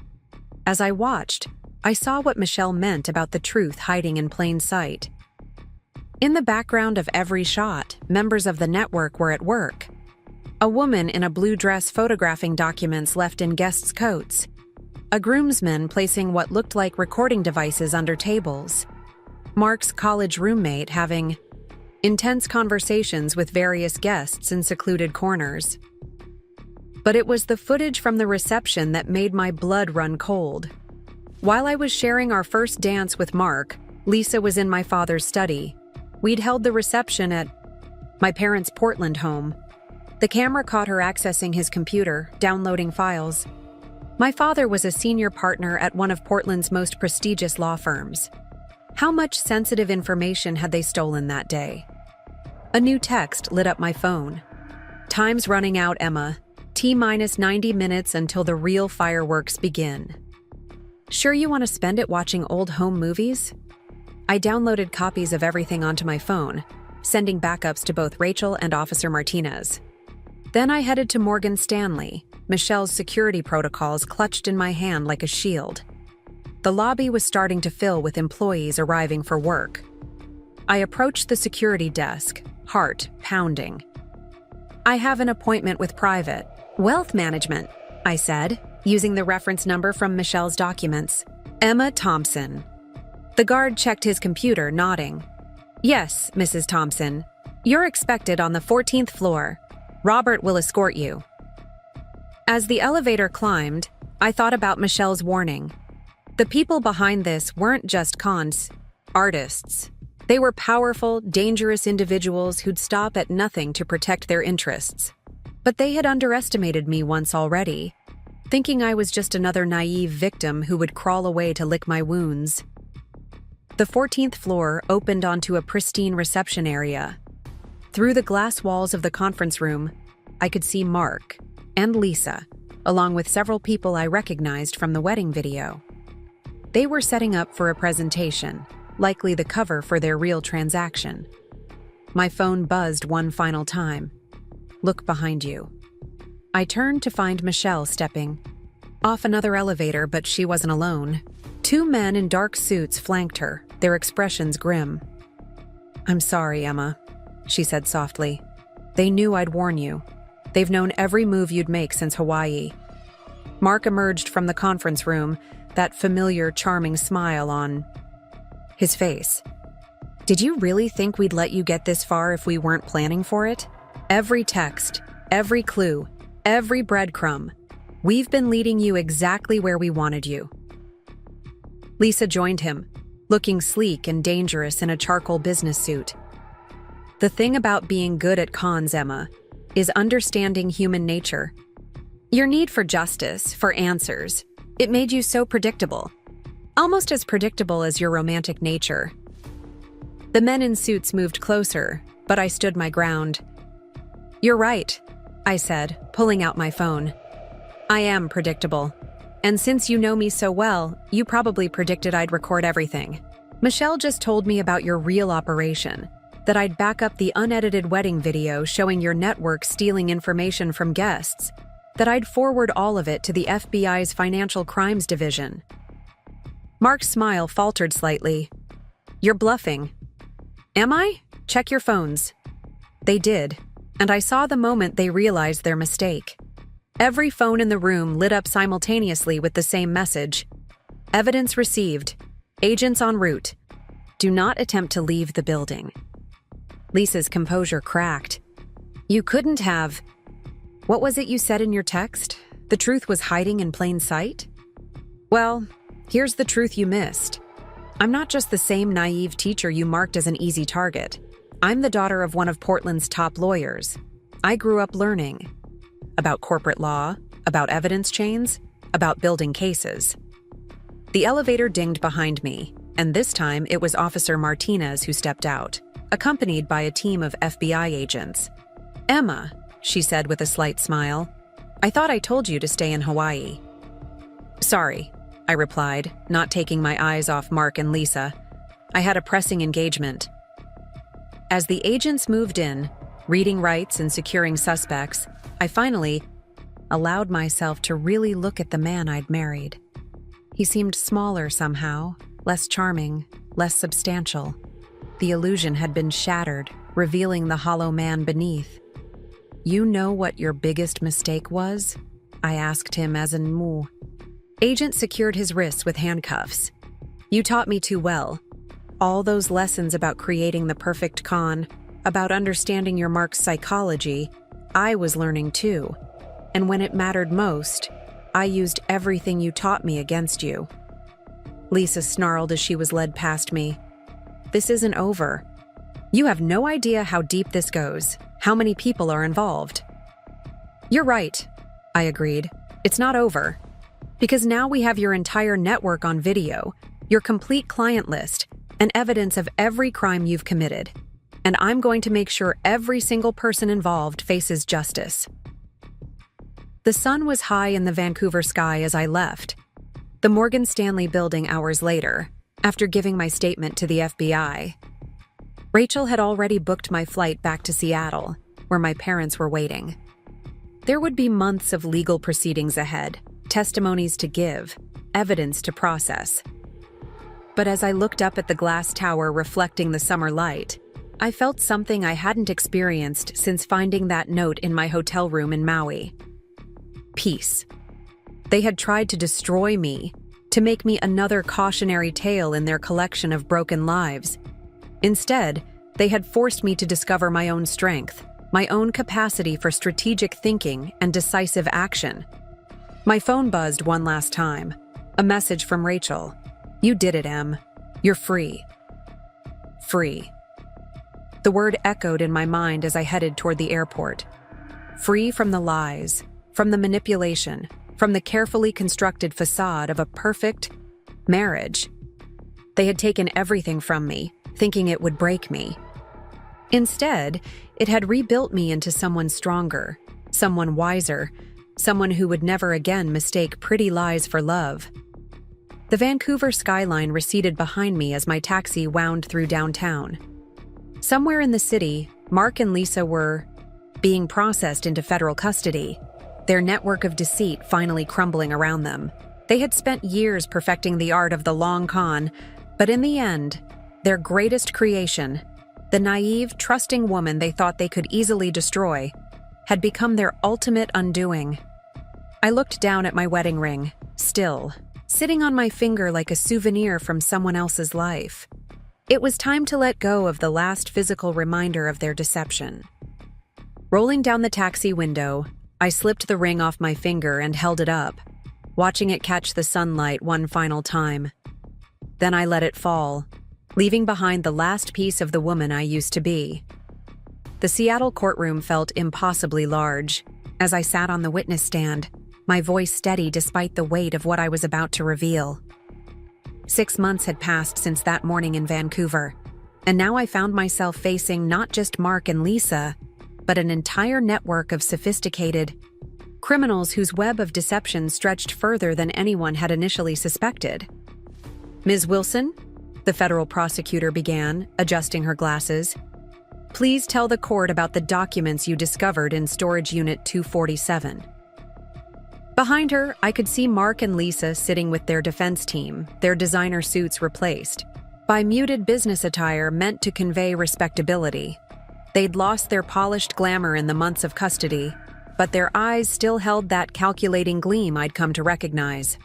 As I watched, I saw what Michelle meant about the truth hiding in plain sight. In the background of every shot, members of the network were at work. A woman in a blue dress photographing documents left in guests' coats. A groomsman placing what looked like recording devices under tables. Mark's college roommate having intense conversations with various guests in secluded corners. But it was the footage from the reception that made my blood run cold. While I was sharing our first dance with Mark, Lisa was in my father's study. We'd held the reception at my parents' Portland home. The camera caught her accessing his computer, downloading files. My father was a senior partner at one of Portland's most prestigious law firms. How much sensitive information had they stolen that day? A new text lit up my phone. "Time's running out, Emma. T-minus 90 minutes until the real fireworks begin. Sure you want to spend it watching old home movies?" I downloaded copies of everything onto my phone, sending backups to both Rachel and Officer Martinez. Then I headed to Morgan Stanley, Michelle's security protocols clutched in my hand like a shield. The lobby was starting to fill with employees arriving for work. I approached the security desk, heart pounding. "I have an appointment with Private Wealth Management," I said, using the reference number from Michelle's documents. "Emma Thompson." The guard checked his computer, nodding. "Yes, Mrs. Thompson. You're expected on the 14th floor. Robert will escort you." As the elevator climbed, I thought about Michelle's warning. The people behind this weren't just artists. They were powerful, dangerous individuals who'd stop at nothing to protect their interests. But they had underestimated me once already, thinking I was just another naive victim who would crawl away to lick my wounds. The 14th floor opened onto a pristine reception area. Through the glass walls of the conference room, I could see Mark and Lisa, along with several people I recognized from the wedding video. They were setting up for a presentation, likely the cover for their real transaction. My phone buzzed one final time. "Look behind you." I turned to find Michelle stepping off another elevator, but she wasn't alone. Two men in dark suits flanked her, their expressions grim. "I'm sorry, Emma," she said softly. "They knew I'd warn you. They've known every move you'd make since Hawaii." Mark emerged from the conference room, that familiar, charming smile on his face. "Did you really think we'd let you get this far if we weren't planning for it? Every text, every clue, every breadcrumb. We've been leading you exactly where we wanted you." Lisa joined him, looking sleek and dangerous in a charcoal business suit. "The thing about being good at cons, Emma, is understanding human nature. Your need for justice, for answers, it made you so predictable. Almost as predictable as your romantic nature." The men in suits moved closer, but I stood my ground. "You're right," I said, pulling out my phone. "I am predictable. And since you know me so well, you probably predicted I'd record everything. Michelle just told me about your real operation, that I'd back up the unedited wedding video showing your network stealing information from guests, that I'd forward all of it to the FBI's Financial Crimes Division." Mark's smile faltered slightly. "You're bluffing." "Am I? Check your phones." They did, and I saw the moment they realized their mistake. Every phone in the room lit up simultaneously with the same message. "Evidence received. Agents en route. Do not attempt to leave the building." Lisa's composure cracked. "You couldn't have... What was it you said in your text? The truth was hiding in plain sight?" "Well, here's the truth you missed. I'm not just the same naive teacher you marked as an easy target. I'm the daughter of one of Portland's top lawyers. I grew up learning about corporate law, about evidence chains, about building cases." The elevator dinged behind me, and this time it was Officer Martinez who stepped out, accompanied by a team of FBI agents. "Emma," she said with a slight smile, "I thought I told you to stay in Hawaii." "Sorry," I replied, not taking my eyes off Mark and Lisa. "I had a pressing engagement." As the agents moved in, reading rights and securing suspects, I finally allowed myself to really look at the man I'd married. He seemed smaller somehow, less charming, less substantial. The illusion had been shattered, revealing the hollow man beneath. "You know what your biggest mistake was?" I asked him as in moo. Agent secured his wrists with handcuffs. "You taught me too well. All those lessons about creating the perfect con, about understanding your mark's psychology, I was learning too. And when it mattered most, I used everything you taught me against you." Lisa snarled as she was led past me. "This isn't over. You have no idea how deep this goes, how many people are involved." "You're right," I agreed. "It's not over. Because now we have your entire network on video, your complete client list, and evidence of every crime you've committed. And I'm going to make sure every single person involved faces justice." The sun was high in the Vancouver sky as I left. The Morgan Stanley building hours later, after giving my statement to the FBI. Rachel had already booked my flight back to Seattle, where my parents were waiting. There would be months of legal proceedings ahead, testimonies to give, evidence to process. But as I looked up at the glass tower reflecting the summer light, I felt something I hadn't experienced since finding that note in my hotel room in Maui. Peace. They had tried to destroy me, to make me another cautionary tale in their collection of broken lives. Instead, they had forced me to discover my own strength, my own capacity for strategic thinking and decisive action. My phone buzzed one last time. A message from Rachel. "You did it, Em. You're free." Free. The word echoed in my mind as I headed toward the airport. Free from the lies, from the manipulation, from the carefully constructed facade of a perfect marriage. They had taken everything from me, thinking it would break me. Instead, it had rebuilt me into someone stronger, someone wiser, someone who would never again mistake pretty lies for love. The Vancouver skyline receded behind me as my taxi wound through downtown. Somewhere in the city, Mark and Lisa were being processed into federal custody, their network of deceit finally crumbling around them. They had spent years perfecting the art of the long con, but in the end, their greatest creation, the naive, trusting woman they thought they could easily destroy, had become their ultimate undoing. I looked down at my wedding ring, still, sitting on my finger like a souvenir from someone else's life. It was time to let go of the last physical reminder of their deception. Rolling down the taxi window, I slipped the ring off my finger and held it up, watching it catch the sunlight one final time. Then I let it fall, leaving behind the last piece of the woman I used to be. The Seattle courtroom felt impossibly large. As I sat on the witness stand, my voice steady despite the weight of what I was about to reveal. 6 months had passed since that morning in Vancouver, and now I found myself facing not just Mark and Lisa, but an entire network of sophisticated criminals whose web of deception stretched further than anyone had initially suspected. "Ms. Wilson?" the federal prosecutor began, adjusting her glasses. "Please tell the court about the documents you discovered in Storage Unit 247. Behind her, I could see Mark and Lisa sitting with their defense team, their designer suits replaced by muted business attire meant to convey respectability. They'd lost their polished glamour in the months of custody, but their eyes still held that calculating gleam I'd come to recognize.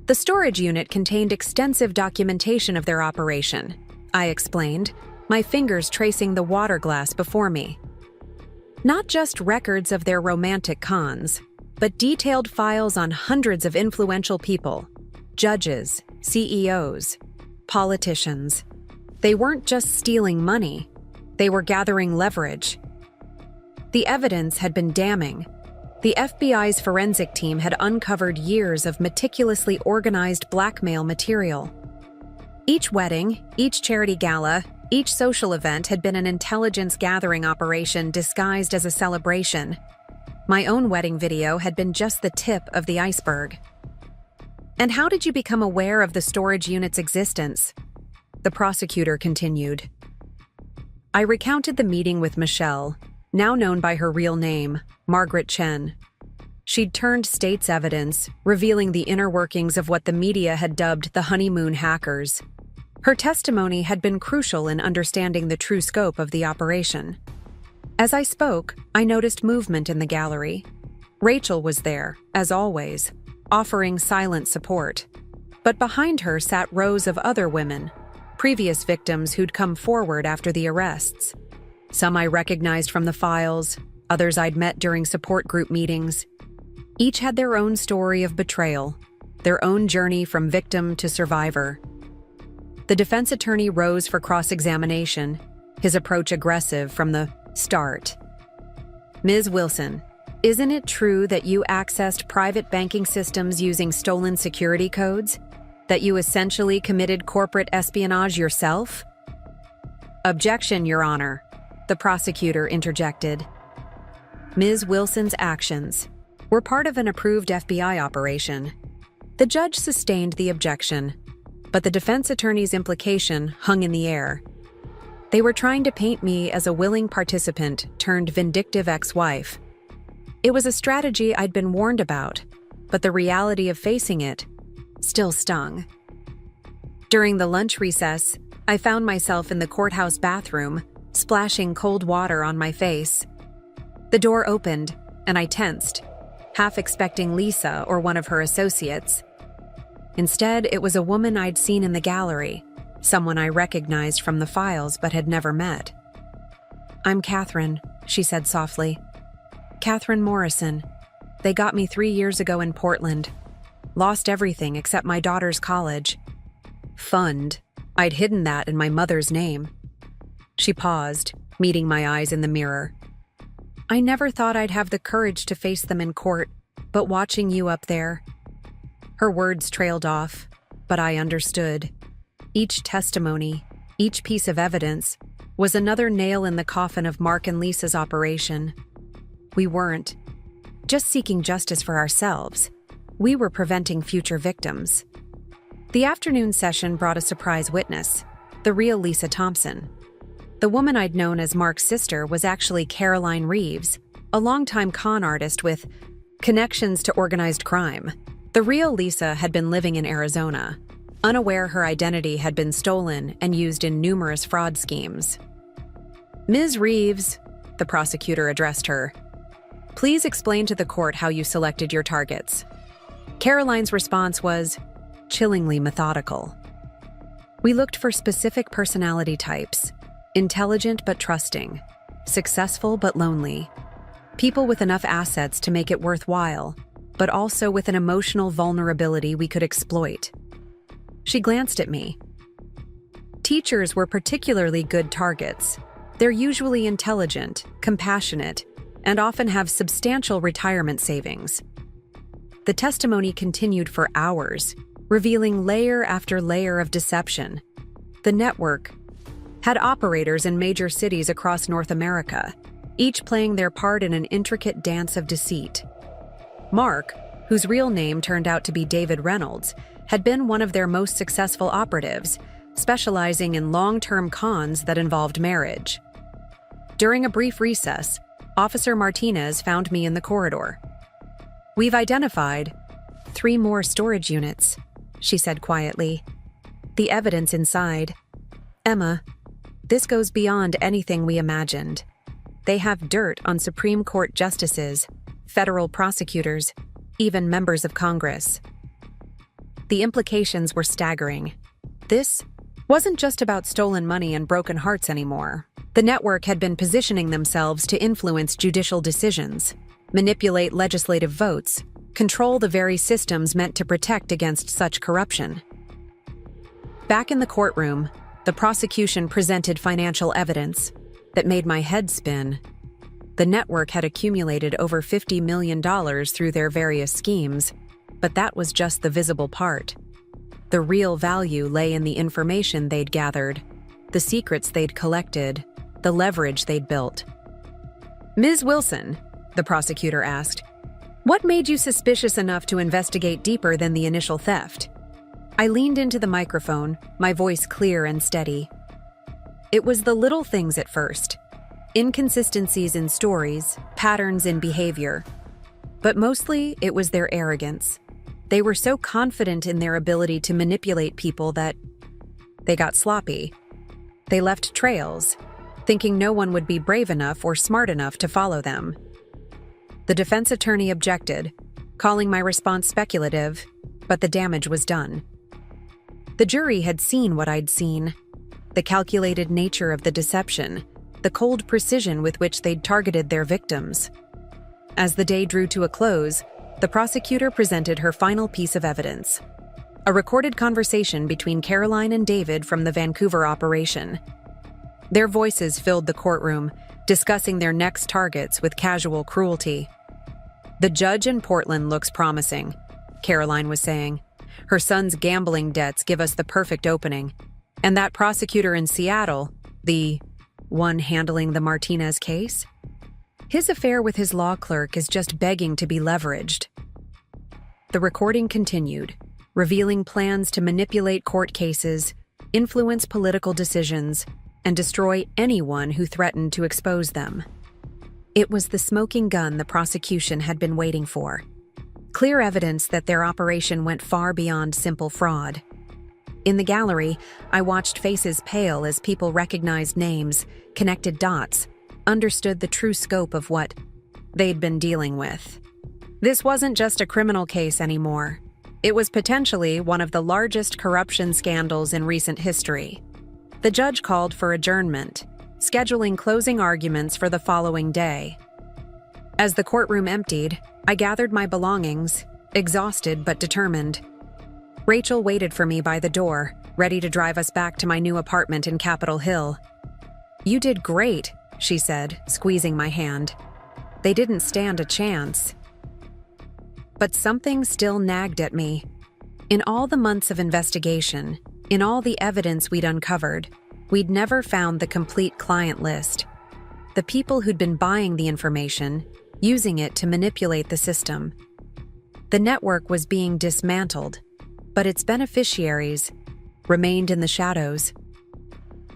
The storage unit contained extensive documentation of their operation, I explained, my fingers tracing the water glass before me. Not just records of their romantic cons, but detailed files on hundreds of influential people, judges, CEOs, politicians. They weren't just stealing money, they were gathering leverage. The evidence had been damning. The FBI's forensic team had uncovered years of meticulously organized blackmail material. Each wedding, each charity gala, each social event had been an intelligence gathering operation disguised as a celebration. My own wedding video had been just the tip of the iceberg. "And how did you become aware of the storage unit's existence?" the prosecutor continued. I recounted the meeting with Michelle, now known by her real name, Margaret Chen. She'd turned state's evidence, revealing the inner workings of what the media had dubbed the honeymoon hackers. Her testimony had been crucial in understanding the true scope of the operation. As I spoke, I noticed movement in the gallery. Rachel was there, as always, offering silent support. But behind her sat rows of other women, previous victims who'd come forward after the arrests. Some I recognized from the files, others I'd met during support group meetings. Each had their own story of betrayal, their own journey from victim to survivor. The defense attorney rose for cross-examination, his approach aggressive from the start. Ms. Wilson, isn't it true that you accessed private banking systems using stolen security codes? That you essentially committed corporate espionage yourself? Objection, Your Honor, the prosecutor interjected. Ms. Wilson's actions were part of an approved FBI operation. The judge sustained the objection, but the defense attorney's implication hung in the air. They were trying to paint me as a willing participant turned vindictive ex-wife. It was a strategy I'd been warned about, but the reality of facing it still stung. During the lunch recess, I found myself in the courthouse bathroom, splashing cold water on my face. The door opened, and I tensed, half expecting Lisa or one of her associates. Instead, it was a woman I'd seen in the gallery, someone I recognized from the files but had never met. I'm Catherine, she said softly. Catherine Morrison. They got me 3 years ago in Portland. Lost everything except my daughter's college. Fund. I'd hidden that in my mother's name. She paused, meeting my eyes in the mirror. I never thought I'd have the courage to face them in court, but watching you up there. Her words trailed off, but I understood. Each testimony, each piece of evidence, was another nail in the coffin of Mark and Lisa's operation. We weren't just seeking justice for ourselves. We were preventing future victims. The afternoon session brought a surprise witness, the real Lisa Thompson. The woman I'd known as Mark's sister was actually Caroline Reeves, a longtime con artist with connections to organized crime. The real Lisa had been living in Arizona, unaware her identity had been stolen and used in numerous fraud schemes. Ms. Reeves, the prosecutor addressed her, please explain to the court how you selected your targets. Caroline's response was chillingly methodical. We looked for specific personality types, intelligent but trusting, successful but lonely, people with enough assets to make it worthwhile, but also with an emotional vulnerability we could exploit. She glanced at me. Teachers were particularly good targets. They're usually intelligent, compassionate, and often have substantial retirement savings. The testimony continued for hours, revealing layer after layer of deception. The network had operators in major cities across North America, each playing their part in an intricate dance of deceit. Mark, whose real name turned out to be David Reynolds, had been one of their most successful operatives, specializing in long-term cons that involved marriage. During a brief recess, Officer Martinez found me in the corridor. We've identified 3 more storage units, she said quietly. The evidence inside. Emma, this goes beyond anything we imagined. They have dirt on Supreme Court justices, federal prosecutors, even members of Congress. The implications were staggering. This wasn't just about stolen money and broken hearts anymore. The network had been positioning themselves to influence judicial decisions, manipulate legislative votes, control the very systems meant to protect against such corruption. Back in the courtroom, the prosecution presented financial evidence that made my head spin. The network had accumulated over $50 million through their various schemes, but that was just the visible part. The real value lay in the information they'd gathered, the secrets they'd collected, the leverage they'd built. Ms. Wilson, the prosecutor asked, what made you suspicious enough to investigate deeper than the initial theft? I leaned into the microphone, my voice clear and steady. It was the little things at first. Inconsistencies in stories, patterns in behavior. But mostly, it was their arrogance. They were so confident in their ability to manipulate people that they got sloppy. They left trails, thinking no one would be brave enough or smart enough to follow them. The defense attorney objected, calling my response speculative, but the damage was done. The jury had seen what I'd seen: the calculated nature of the deception, the cold precision with which they'd targeted their victims. As the day drew to a close, the prosecutor presented her final piece of evidence: a recorded conversation between Caroline and David from the Vancouver operation. Their voices filled the courtroom, discussing their next targets with casual cruelty. "The judge in Portland looks promising," Caroline was saying. "Her son's gambling debts give us the perfect opening. And that prosecutor in Seattle, the one handling the Martinez case? His affair with his law clerk is just begging to be leveraged." The recording continued, revealing plans to manipulate court cases, influence political decisions, and destroy anyone who threatened to expose them. It was the smoking gun the prosecution had been waiting for. Clear evidence that their operation went far beyond simple fraud. In the gallery, I watched faces pale as people recognized names, connected dots, understood the true scope of what they'd been dealing with. This wasn't just a criminal case anymore. It was potentially one of the largest corruption scandals in recent history. The judge called for adjournment, scheduling closing arguments for the following day. As the courtroom emptied, I gathered my belongings, exhausted but determined. Rachel waited for me by the door, ready to drive us back to my new apartment in Capitol Hill. "You did great," she said, squeezing my hand. "They didn't stand a chance." But something still nagged at me. In all the months of investigation, in all the evidence we'd uncovered, we'd never found the complete client list. The people who'd been buying the information, using it to manipulate the system. The network was being dismantled, but its beneficiaries remained in the shadows.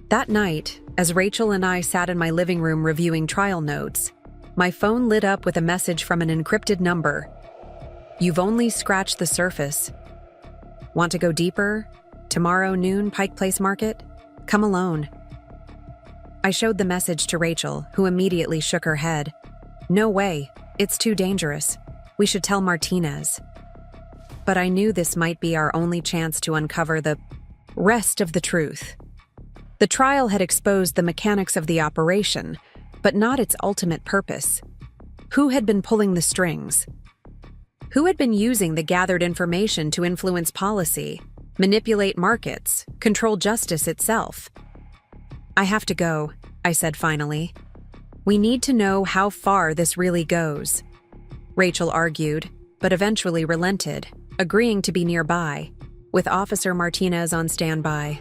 That night, as Rachel and I sat in my living room reviewing trial notes, my phone lit up with a message from an encrypted number. "You've only scratched the surface. Want to go deeper? Tomorrow noon, Pike Place Market? Come alone." I showed the message to Rachel, who immediately shook her head. "No way. It's too dangerous. We should tell Martinez." But I knew this might be our only chance to uncover the rest of the truth. The trial had exposed the mechanics of the operation, but not its ultimate purpose. Who had been pulling the strings? Who had been using the gathered information to influence policy, manipulate markets, control justice itself? "I have to go," I said finally. "We need to know how far this really goes." Rachel argued, but eventually relented, agreeing to be nearby, with Officer Martinez on standby.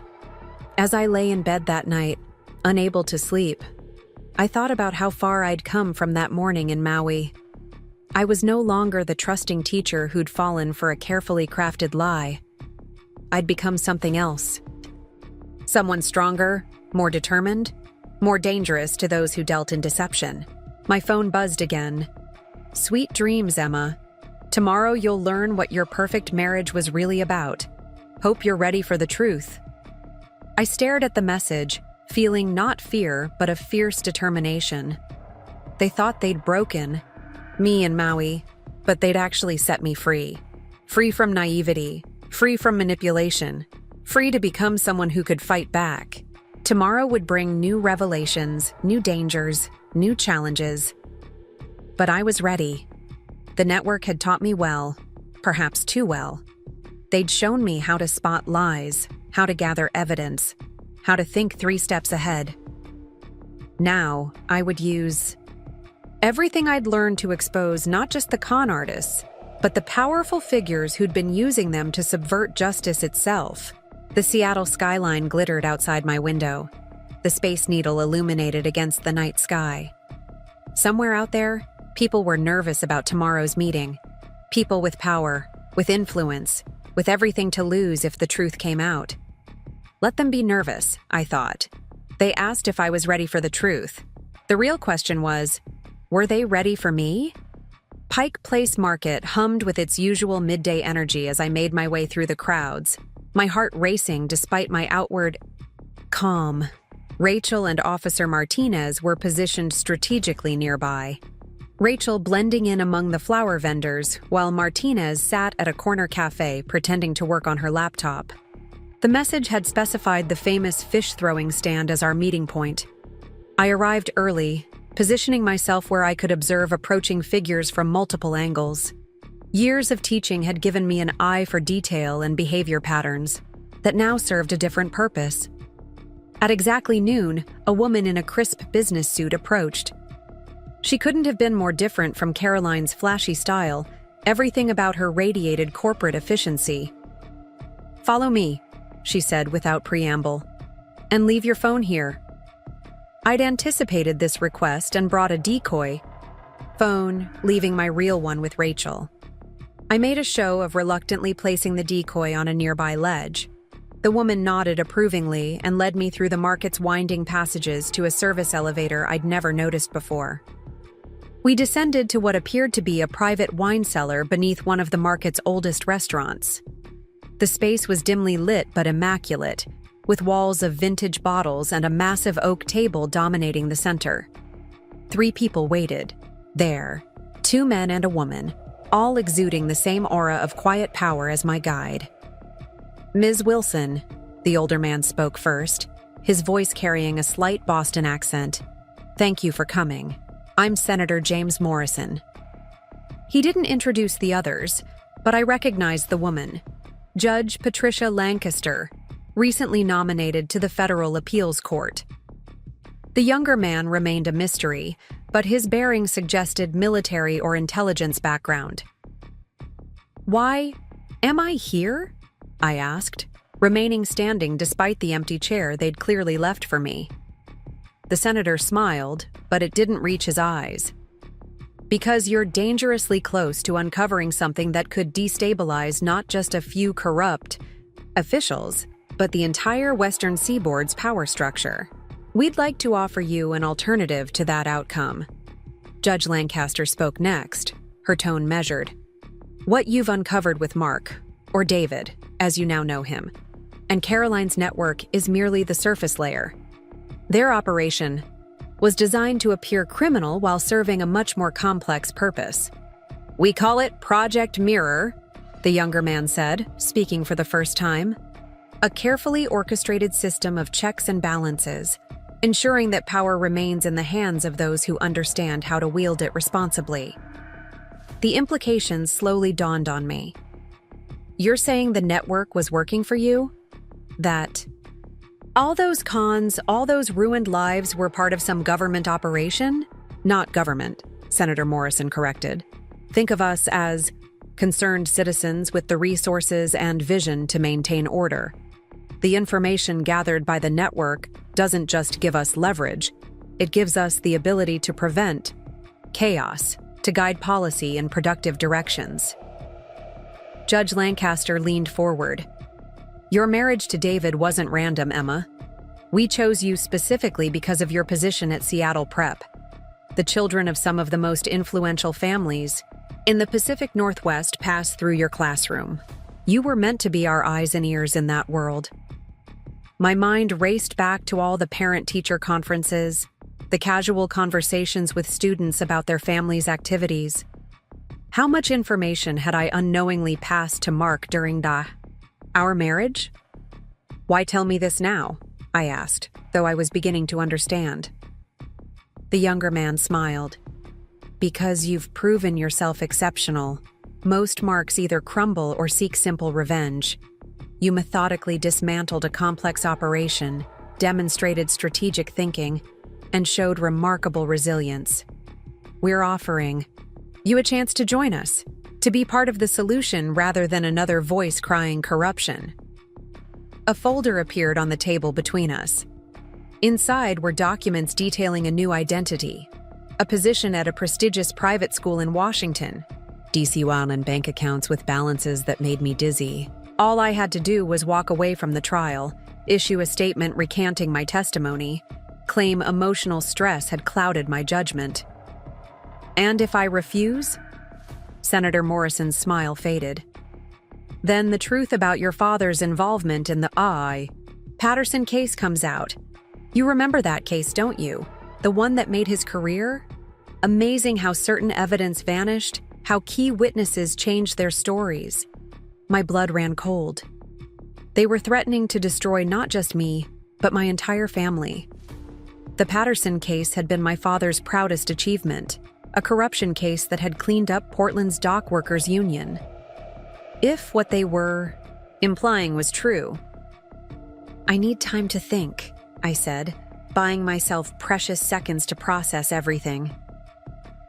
As I lay in bed that night, unable to sleep, I thought about how far I'd come from that morning in Maui. I was no longer the trusting teacher who'd fallen for a carefully crafted lie. I'd become something else. Someone stronger, more determined, more dangerous to those who dealt in deception. My phone buzzed again. "Sweet dreams, Emma. Tomorrow you'll learn what your perfect marriage was really about. Hope you're ready for the truth." I stared at the message, feeling not fear, but a fierce determination. They thought they'd broken me and Maui, but they'd actually set me free. Free from naivety, free from manipulation, free to become someone who could fight back. Tomorrow would bring new revelations, new dangers, new challenges. But I was ready. The network had taught me well, perhaps too well. They'd shown me how to spot lies, how to gather evidence, how to think 3 steps ahead. Now, I would use everything I'd learned to expose not just the con artists, but the powerful figures who'd been using them to subvert justice itself. The Seattle skyline glittered outside my window. The Space Needle illuminated against the night sky. Somewhere out there, people were nervous about tomorrow's meeting. People with power, with influence, with everything to lose if the truth came out. Let them be nervous, I thought. They asked if I was ready for the truth. The real question was, were they ready for me? Pike Place Market hummed with its usual midday energy as I made my way through the crowds, my heart racing despite my outward calm. Rachel and Officer Martinez were positioned strategically nearby. Rachel blending in among the flower vendors, while Martinez sat at a corner cafe pretending to work on her laptop. The message had specified the famous fish-throwing stand as our meeting point. I arrived early, positioning myself where I could observe approaching figures from multiple angles. Years of teaching had given me an eye for detail and behavior patterns that now served a different purpose. At exactly noon, a woman in a crisp business suit approached. She couldn't have been more different from Caroline's flashy style. Everything about her radiated corporate efficiency. "Follow me," she said without preamble, "and leave your phone here." I'd anticipated this request and brought a decoy phone, leaving my real one with Rachel. I made a show of reluctantly placing the decoy on a nearby ledge. The woman nodded approvingly and led me through the market's winding passages to a service elevator I'd never noticed before. We descended to what appeared to be a private wine cellar beneath one of the market's oldest restaurants. The space was dimly lit but immaculate, with walls of vintage bottles and a massive oak table dominating the center. 3 people waited, there, 2 men and a woman, all exuding the same aura of quiet power as my guide. "Ms. Wilson," the older man spoke first, his voice carrying a slight Boston accent. "Thank you for coming. I'm Senator James Morrison." He didn't introduce the others, but I recognized the woman, Judge Patricia Lancaster, recently nominated to the Federal Appeals Court. The younger man remained a mystery, but his bearing suggested military or intelligence background. "Why am I here?" I asked, remaining standing despite the empty chair they'd clearly left for me. The senator smiled, but it didn't reach his eyes. "Because you're dangerously close to uncovering something that could destabilize not just a few corrupt officials, but the entire Western Seaboard's power structure. We'd like to offer you an alternative to that outcome." Judge Lancaster spoke next, her tone measured. "What you've uncovered with Mark, or David, as you now know him, and Caroline's network is merely the surface layer. Their operation was designed to appear criminal while serving a much more complex purpose. We call it Project Mirror," the younger man said, speaking for the first time. "A carefully orchestrated system of checks and balances, ensuring that power remains in the hands of those who understand how to wield it responsibly." The implications slowly dawned on me. "You're saying the network was working for you? That all those cons, all those ruined lives were part of some government operation?" "Not government," Senator Morrison corrected. "Think of us as concerned citizens with the resources and vision to maintain order. The information gathered by the network doesn't just give us leverage, it gives us the ability to prevent chaos, to guide policy in productive directions." Judge Lancaster leaned forward. "Your marriage to David wasn't random, Emma. We chose you specifically because of your position at Seattle Prep, the children of some of the most influential families in the Pacific Northwest pass through your classroom. You were meant to be our eyes and ears in that world." My mind raced back to all the parent-teacher conferences, the casual conversations with students about their families' activities. How much information had I unknowingly passed to Mark during our marriage? "Why tell me this now?" I asked, though I was beginning to understand. The younger man smiled. "Because you've proven yourself exceptional. Most Marks either crumble or seek simple revenge. You methodically dismantled a complex operation, demonstrated strategic thinking, and showed remarkable resilience. We're offering you a chance to join us, to be part of the solution rather than another voice crying corruption." A folder appeared on the table between us. Inside were documents detailing a new identity, a position at a prestigious private school in Washington, DC-1 and bank accounts with balances that made me dizzy. All I had to do was walk away from the trial, issue a statement recanting my testimony, claim emotional stress had clouded my judgment. And if I refuse? Senator Morrison's smile faded. Then the truth about your father's involvement in the Patterson case comes out. You remember that case, don't you? The one that made his career? Amazing how certain evidence vanished, how key witnesses changed their stories. My blood ran cold. They were threatening to destroy not just me, but my entire family. The Patterson case had been my father's proudest achievement, a corruption case that had cleaned up Portland's dock workers' union. If what they were implying was true. I need time to think, I said, buying myself precious seconds to process everything.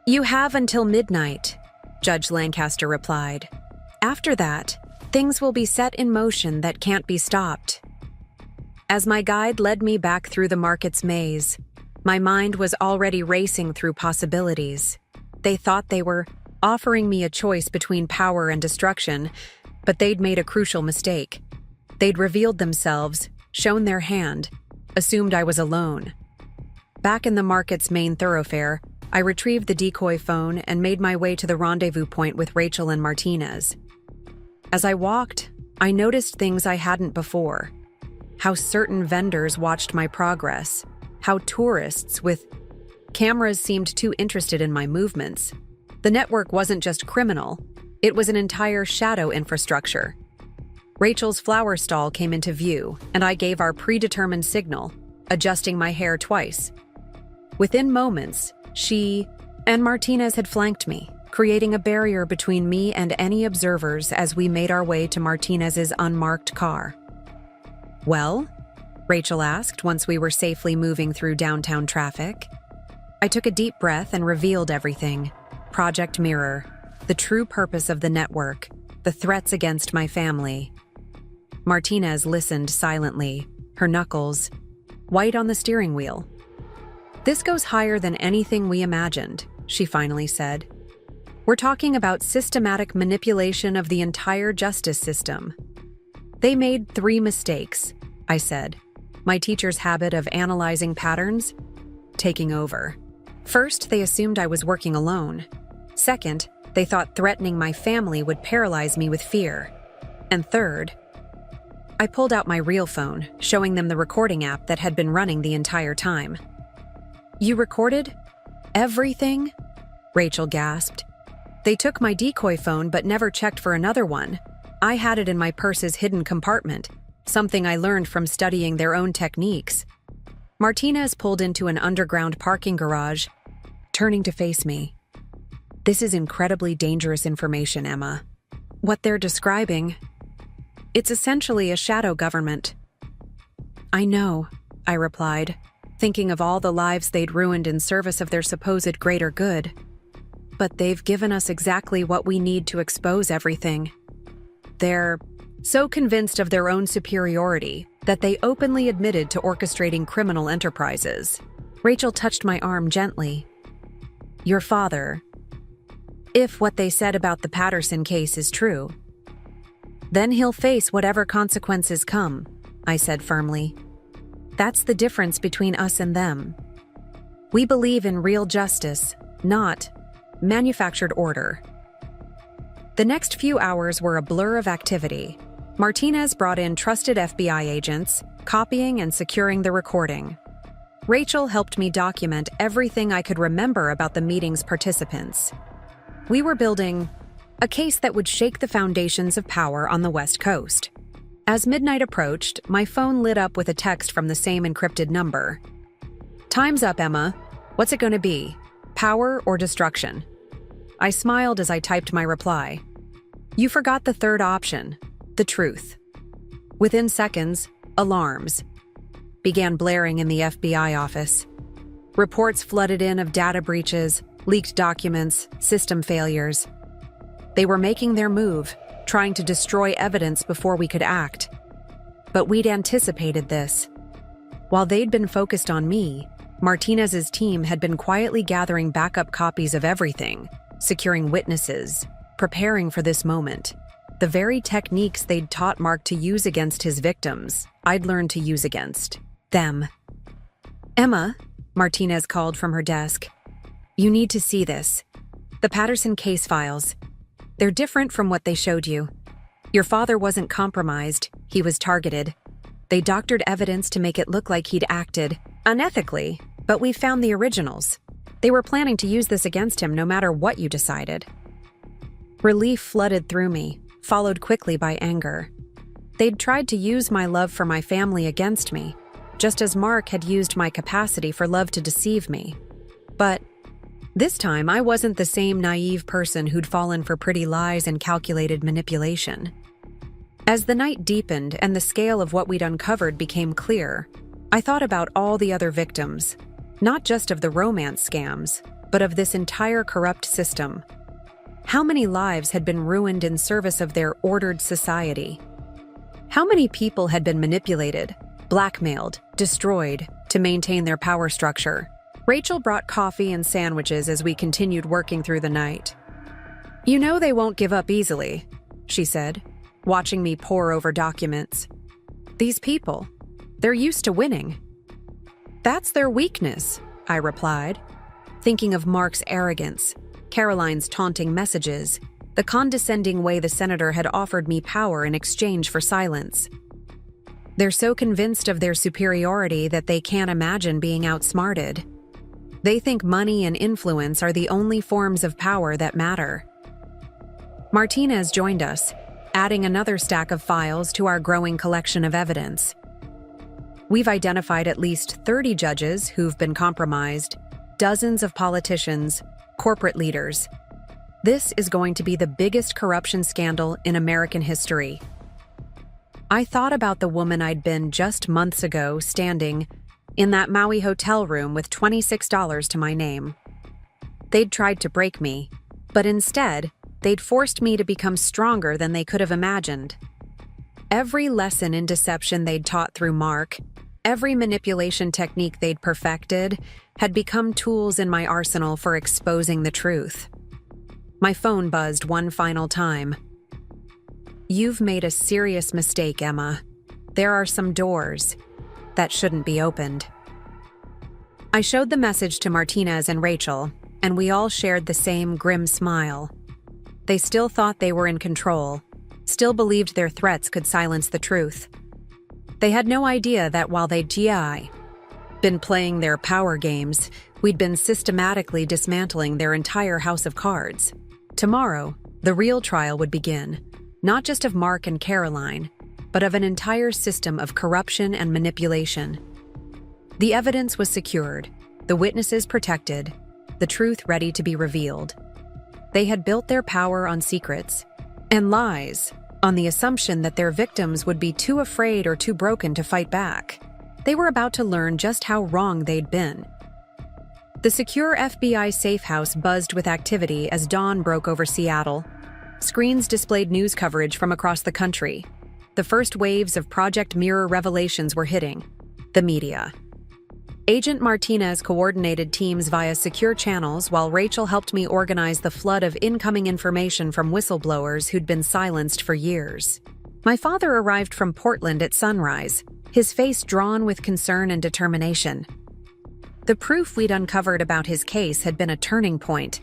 You have until midnight, Judge Lancaster replied. After that, things will be set in motion that can't be stopped. As my guide led me back through the market's maze, my mind was already racing through possibilities. They thought they were offering me a choice between power and destruction, but they'd made a crucial mistake. They'd revealed themselves, shown their hand, assumed I was alone. Back in the market's main thoroughfare, I retrieved the decoy phone and made my way to the rendezvous point with Rachel and Martinez. As I walked, I noticed things I hadn't before. How certain vendors watched my progress, how tourists with cameras seemed too interested in my movements. The network wasn't just criminal, it was an entire shadow infrastructure. Rachel's flower stall came into view, and I gave our predetermined signal, adjusting my hair twice. Within moments, she and Martinez had flanked me, creating a barrier between me and any observers as we made our way to Martinez's unmarked car. Well? Rachel asked once we were safely moving through downtown traffic. I took a deep breath and revealed everything. Project Mirror, the true purpose of the network, the threats against my family. Martinez listened silently, her knuckles white on the steering wheel. This goes higher than anything we imagined, she finally said. We're talking about systematic manipulation of the entire justice system. They made 3 mistakes, I said. My teacher's habit of analyzing patterns taking over. First, they assumed I was working alone. Second, they thought threatening my family would paralyze me with fear. And third, I pulled out my real phone, showing them the recording app that had been running the entire time. You recorded? Everything? Rachel gasped. They took my decoy phone but never checked for another one. I had it in my purse's hidden compartment, something I learned from studying their own techniques. Martinez pulled into an underground parking garage, turning to face me. This is incredibly dangerous information, Emma. What they're describing, it's essentially a shadow government. I know, I replied, thinking of all the lives they'd ruined in service of their supposed greater good. But they've given us exactly what we need to expose everything. They're so convinced of their own superiority that they openly admitted to orchestrating criminal enterprises. Rachel touched my arm gently. Your father, if what they said about the Patterson case is true, then he'll face whatever consequences come, I said firmly. That's the difference between us and them. We believe in real justice, not manufactured order. The next few hours were a blur of activity. Martinez brought in trusted FBI agents, copying and securing the recording. Rachel helped me document everything I could remember about the meeting's participants. We were building a case that would shake the foundations of power on the West Coast. As midnight approached, my phone lit up with a text from the same encrypted number. Time's up, Emma. What's it going to be? Power or destruction? I smiled as I typed my reply. You forgot the third option, the truth. Within seconds, alarms began blaring in the FBI office. Reports flooded in of data breaches, leaked documents, system failures. They were making their move, trying to destroy evidence before we could act. But we'd anticipated this. While they'd been focused on me, Martinez's team had been quietly gathering backup copies of everything, securing witnesses, preparing for this moment. The very techniques they'd taught Mark to use against his victims, I'd learned to use against them. Emma, Martinez called from her desk. You need to see this. The Patterson case files. They're different from what they showed you. Your father wasn't compromised, he was targeted. They doctored evidence to make it look like he'd acted unethically, but we found the originals. They were planning to use this against him no matter what you decided. Relief flooded through me, followed quickly by anger. They'd tried to use my love for my family against me, just as Mark had used my capacity for love to deceive me. But this time, I wasn't the same naive person who'd fallen for pretty lies and calculated manipulation. As the night deepened and the scale of what we'd uncovered became clear, I thought about all the other victims, not just of the romance scams, but of this entire corrupt system. How many lives had been ruined in service of their ordered society? How many people had been manipulated, blackmailed, destroyed to maintain their power structure? Rachel brought coffee and sandwiches as we continued working through the night. "You know they won't give up easily," she said, watching me pore over documents. "These people, they're used to winning." "That's their weakness," I replied, thinking of Mark's arrogance, Caroline's taunting messages, the condescending way the senator had offered me power in exchange for silence. They're so convinced of their superiority that they can't imagine being outsmarted. They think money and influence are the only forms of power that matter. Martinez joined us, adding another stack of files to our growing collection of evidence. We've identified at least 30 judges who've been compromised, dozens of politicians, corporate leaders. This is going to be the biggest corruption scandal in American history. I thought about the woman I'd been just months ago standing in that Maui hotel room with $26 to my name. They'd tried to break me, but instead, they'd forced me to become stronger than they could have imagined. Every lesson in deception they'd taught through Mark, every manipulation technique they'd perfected, had become tools in my arsenal for exposing the truth. My phone buzzed one final time. "You've made a serious mistake, Emma. There are some doors that shouldn't be opened." I showed the message to Martinez and Rachel, and we all shared the same grim smile. They still thought they were in control, still believed their threats could silence the truth. They had no idea that while they'd been playing their power games, we'd been systematically dismantling their entire house of cards. Tomorrow, the real trial would begin, not just of Mark and Caroline, but of an entire system of corruption and manipulation. The evidence was secured, the witnesses protected, the truth ready to be revealed. They had built their power on secrets and lies, on the assumption that their victims would be too afraid or too broken to fight back. They were about to learn just how wrong they'd been. The secure FBI safe house buzzed with activity as dawn broke over Seattle. Screens displayed news coverage from across the country. The first waves of Project Mirror revelations were hitting the media. Agent Martinez coordinated teams via secure channels while Rachel helped me organize the flood of incoming information from whistleblowers who'd been silenced for years. My father arrived from Portland at sunrise, his face drawn with concern and determination. The proof we'd uncovered about his case had been a turning point,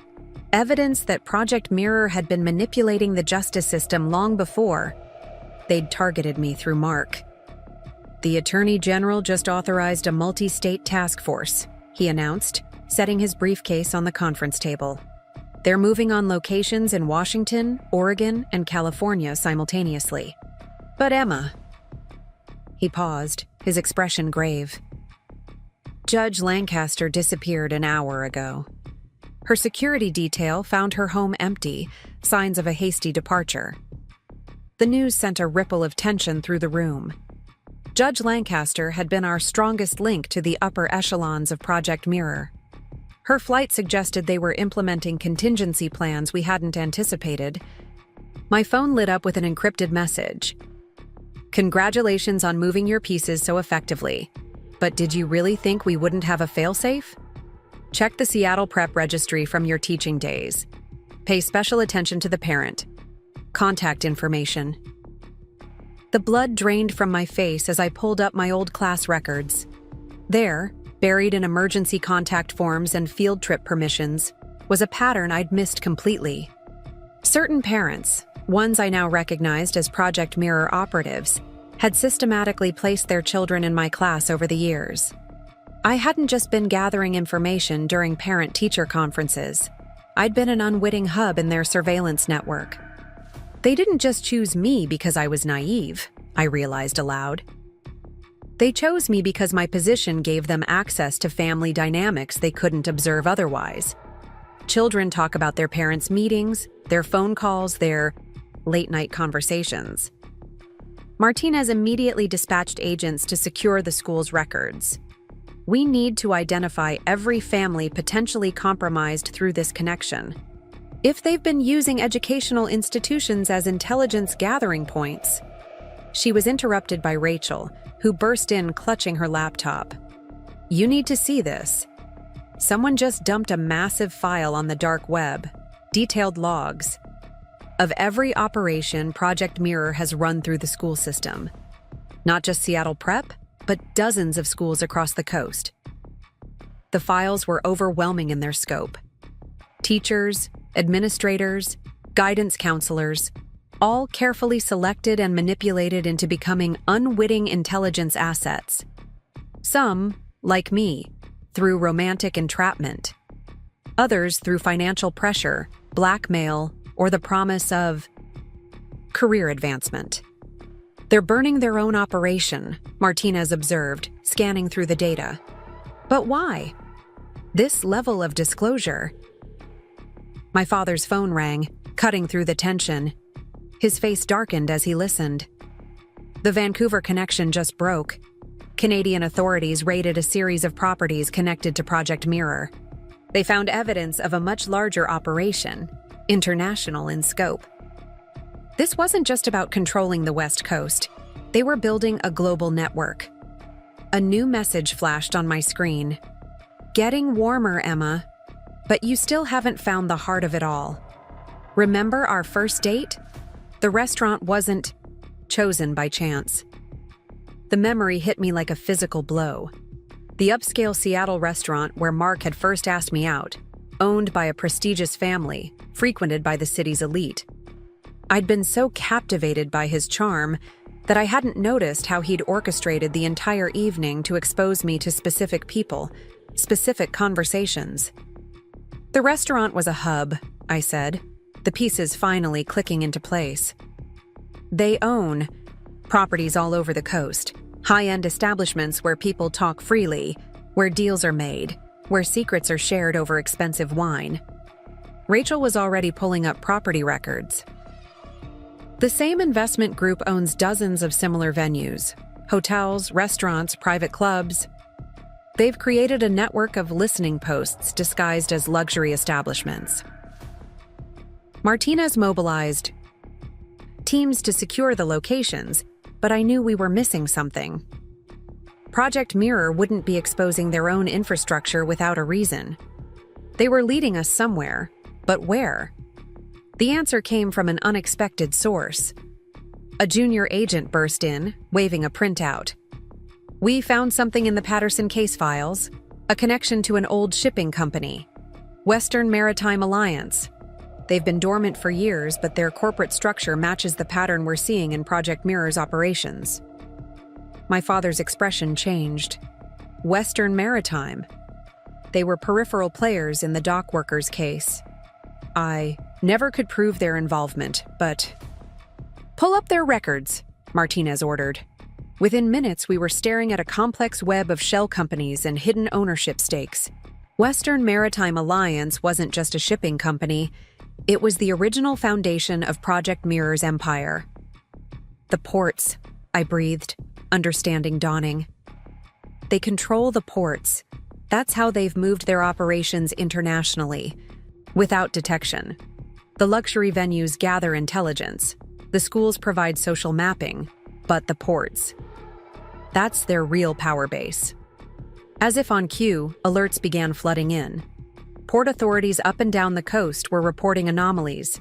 evidence that Project Mirror had been manipulating the justice system long before they'd targeted me through Mark. "The Attorney General just authorized a multi-state task force," he announced, setting his briefcase on the conference table. "They're moving on locations in Washington, Oregon, and California simultaneously." "But Emma..." He paused, his expression grave. "Judge Lancaster disappeared an hour ago. Her security detail found her home empty, signs of a hasty departure." The news sent a ripple of tension through the room. Judge Lancaster had been our strongest link to the upper echelons of Project Mirror. Her flight suggested they were implementing contingency plans we hadn't anticipated. My phone lit up with an encrypted message. "Congratulations on moving your pieces so effectively. But did you really think we wouldn't have a failsafe? Check the Seattle Prep Registry from your teaching days. Pay special attention to the parent. Contact information." The blood drained from my face as I pulled up my old class records. There, buried in emergency contact forms and field trip permissions, was a pattern I'd missed completely. Certain parents, ones I now recognized as Project Mirror operatives, had systematically placed their children in my class over the years. I hadn't just been gathering information during parent-teacher conferences. I'd been an unwitting hub in their surveillance network. They didn't just choose me because I was naive, I realized aloud. They chose me because my position gave them access to family dynamics they couldn't observe otherwise. Children talk about their parents' meetings, their phone calls, their late-night conversations. Martinez immediately dispatched agents to secure the school's records. We need to identify every family potentially compromised through this connection. If they've been using educational institutions as intelligence gathering points. She was interrupted by Rachel, who burst in clutching her laptop. You need to see this. Someone just dumped a massive file on the dark web, detailed logs, of every operation Project Mirror has run through the school system. Not just Seattle Prep, but dozens of schools across the coast. The files were overwhelming in their scope. Teachers, administrators, guidance counselors, all carefully selected and manipulated into becoming unwitting intelligence assets. Some, like me, through romantic entrapment. Others through financial pressure, blackmail, or the promise of career advancement. They're burning their own operation, Martinez observed, scanning through the data. But why? This level of disclosure. My father's phone rang, cutting through the tension. His face darkened as he listened. The Vancouver connection just broke. Canadian authorities raided a series of properties connected to Project Mirror. They found evidence of a much larger operation, international in scope. This wasn't just about controlling the West Coast. They were building a global network. A new message flashed on my screen. Getting warmer, Emma, but you still haven't found the heart of it all. Remember our first date? The restaurant wasn't chosen by chance. The memory hit me like a physical blow. The upscale Seattle restaurant where Mark had first asked me out, owned by a prestigious family, frequented by the city's elite. I'd been so captivated by his charm that I hadn't noticed how he'd orchestrated the entire evening to expose me to specific people, specific conversations. The restaurant was a hub, I said, the pieces finally clicking into place. They own properties all over the coast, high-end establishments where people talk freely, where deals are made, where secrets are shared over expensive wine. Rachel was already pulling up property records. The same investment group owns dozens of similar venues, hotels, restaurants, private clubs. They've created a network of listening posts disguised as luxury establishments. Martinez mobilized teams to secure the locations, but I knew we were missing something. Project Mirror wouldn't be exposing their own infrastructure without a reason. They were leading us somewhere, but where? The answer came from an unexpected source. A junior agent burst in, waving a printout. We found something in the Patterson case files, a connection to an old shipping company, Western Maritime Alliance. They've been dormant for years, but their corporate structure matches the pattern we're seeing in Project Mirror's operations. My father's expression changed. Western Maritime. They were peripheral players in the dock workers case. I never could prove their involvement, but... Pull up their records, Martinez ordered. Within minutes, we were staring at a complex web of shell companies and hidden ownership stakes. Western Maritime Alliance wasn't just a shipping company. It was the original foundation of Project Mirror's empire. The ports, I breathed, understanding dawning. They control the ports. That's how they've moved their operations internationally, without detection. The luxury venues gather intelligence. The schools provide social mapping, but the ports. That's their real power base. As if on cue, alerts began flooding in. Port authorities up and down the coast were reporting anomalies.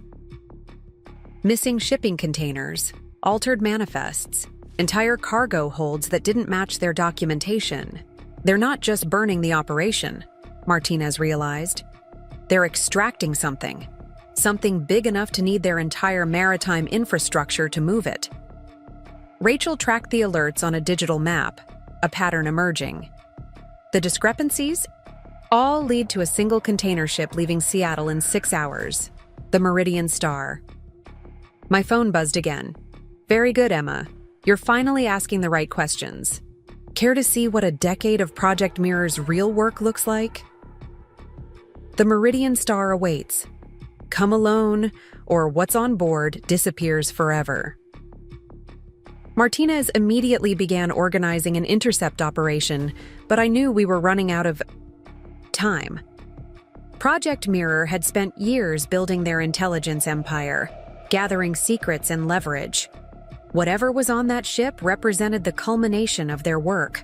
Missing shipping containers, altered manifests, entire cargo holds that didn't match their documentation. They're not just burning the operation, Martinez realized. They're extracting something. something big enough to need their entire maritime infrastructure to move it. Rachel tracked the alerts on a digital map, a pattern emerging. The discrepancies all lead to a single container ship leaving Seattle in 6 hours, the Meridian Star. My phone buzzed again. Very good, Emma. You're finally asking the right questions. Care to see what a decade of Project Mirror's real work looks like? The Meridian Star awaits. Come alone, or what's on board disappears forever. Martinez immediately began organizing an intercept operation, but I knew we were running out of time. Project Mirror had spent years building their intelligence empire, gathering secrets and leverage. Whatever was on that ship represented the culmination of their work.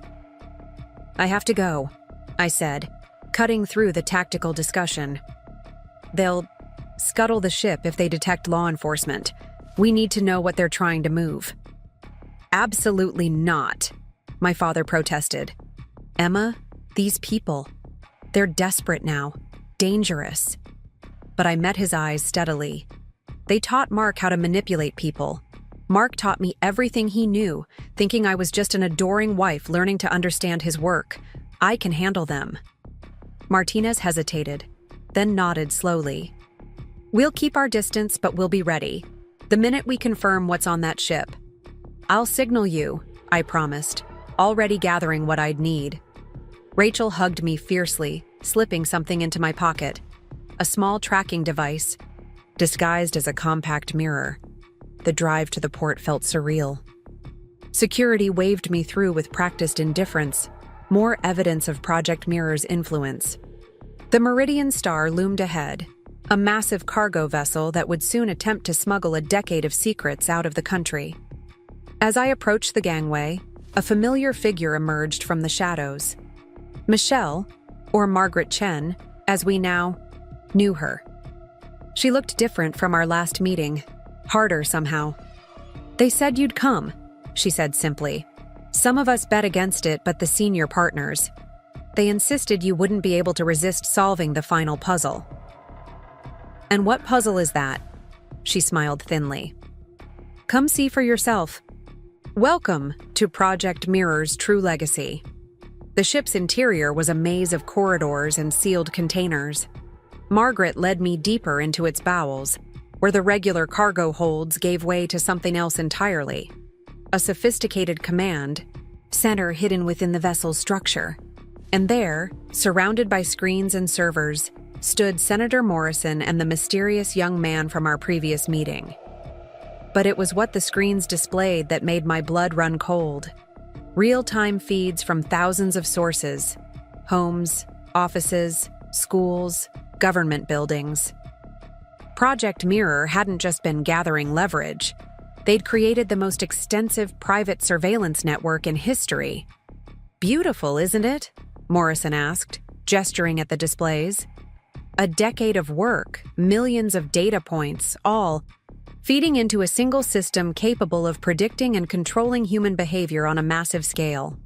I have to go, I said, cutting through the tactical discussion. They'll scuttle the ship if they detect law enforcement. We need to know what they're trying to move. Absolutely not, my father protested. Emma, these people, they're desperate now, dangerous. But I met his eyes steadily. They taught Mark how to manipulate people. Mark taught me everything he knew, thinking I was just an adoring wife learning to understand his work. I can handle them. Martinez hesitated, then nodded slowly. We'll keep our distance, but we'll be ready. The minute we confirm what's on that ship. I'll signal you, I promised, already gathering what I'd need. Rachel hugged me fiercely, slipping something into my pocket. A small tracking device, disguised as a compact mirror. The drive to the port felt surreal. Security waved me through with practiced indifference, more evidence of Project Mirror's influence. The Meridian Star loomed ahead, a massive cargo vessel that would soon attempt to smuggle a decade of secrets out of the country. As I approached the gangway, a familiar figure emerged from the shadows. Michelle, or Margaret Chen, as we now knew her. She looked different from our last meeting, harder somehow. They said you'd come, she said simply. Some of us bet against it, but the senior partners. They insisted you wouldn't be able to resist solving the final puzzle. And what puzzle is that? She smiled thinly. Come see for yourself. Welcome to Project Mirror's true legacy. The ship's interior was a maze of corridors and sealed containers. Margaret led me deeper into its bowels, where the regular cargo holds gave way to something else entirely. A sophisticated command center hidden within the vessel's structure. And there, surrounded by screens and servers, stood Senator Morrison and the mysterious young man from our previous meeting. But it was what the screens displayed that made my blood run cold. Real-time feeds from thousands of sources: homes, offices, schools, government buildings. Project Mirror hadn't just been gathering leverage. They'd created the most extensive private surveillance network in history. Beautiful, isn't it? Morrison asked, gesturing at the displays. A decade of work, millions of data points, all feeding into a single system capable of predicting and controlling human behavior on a massive scale.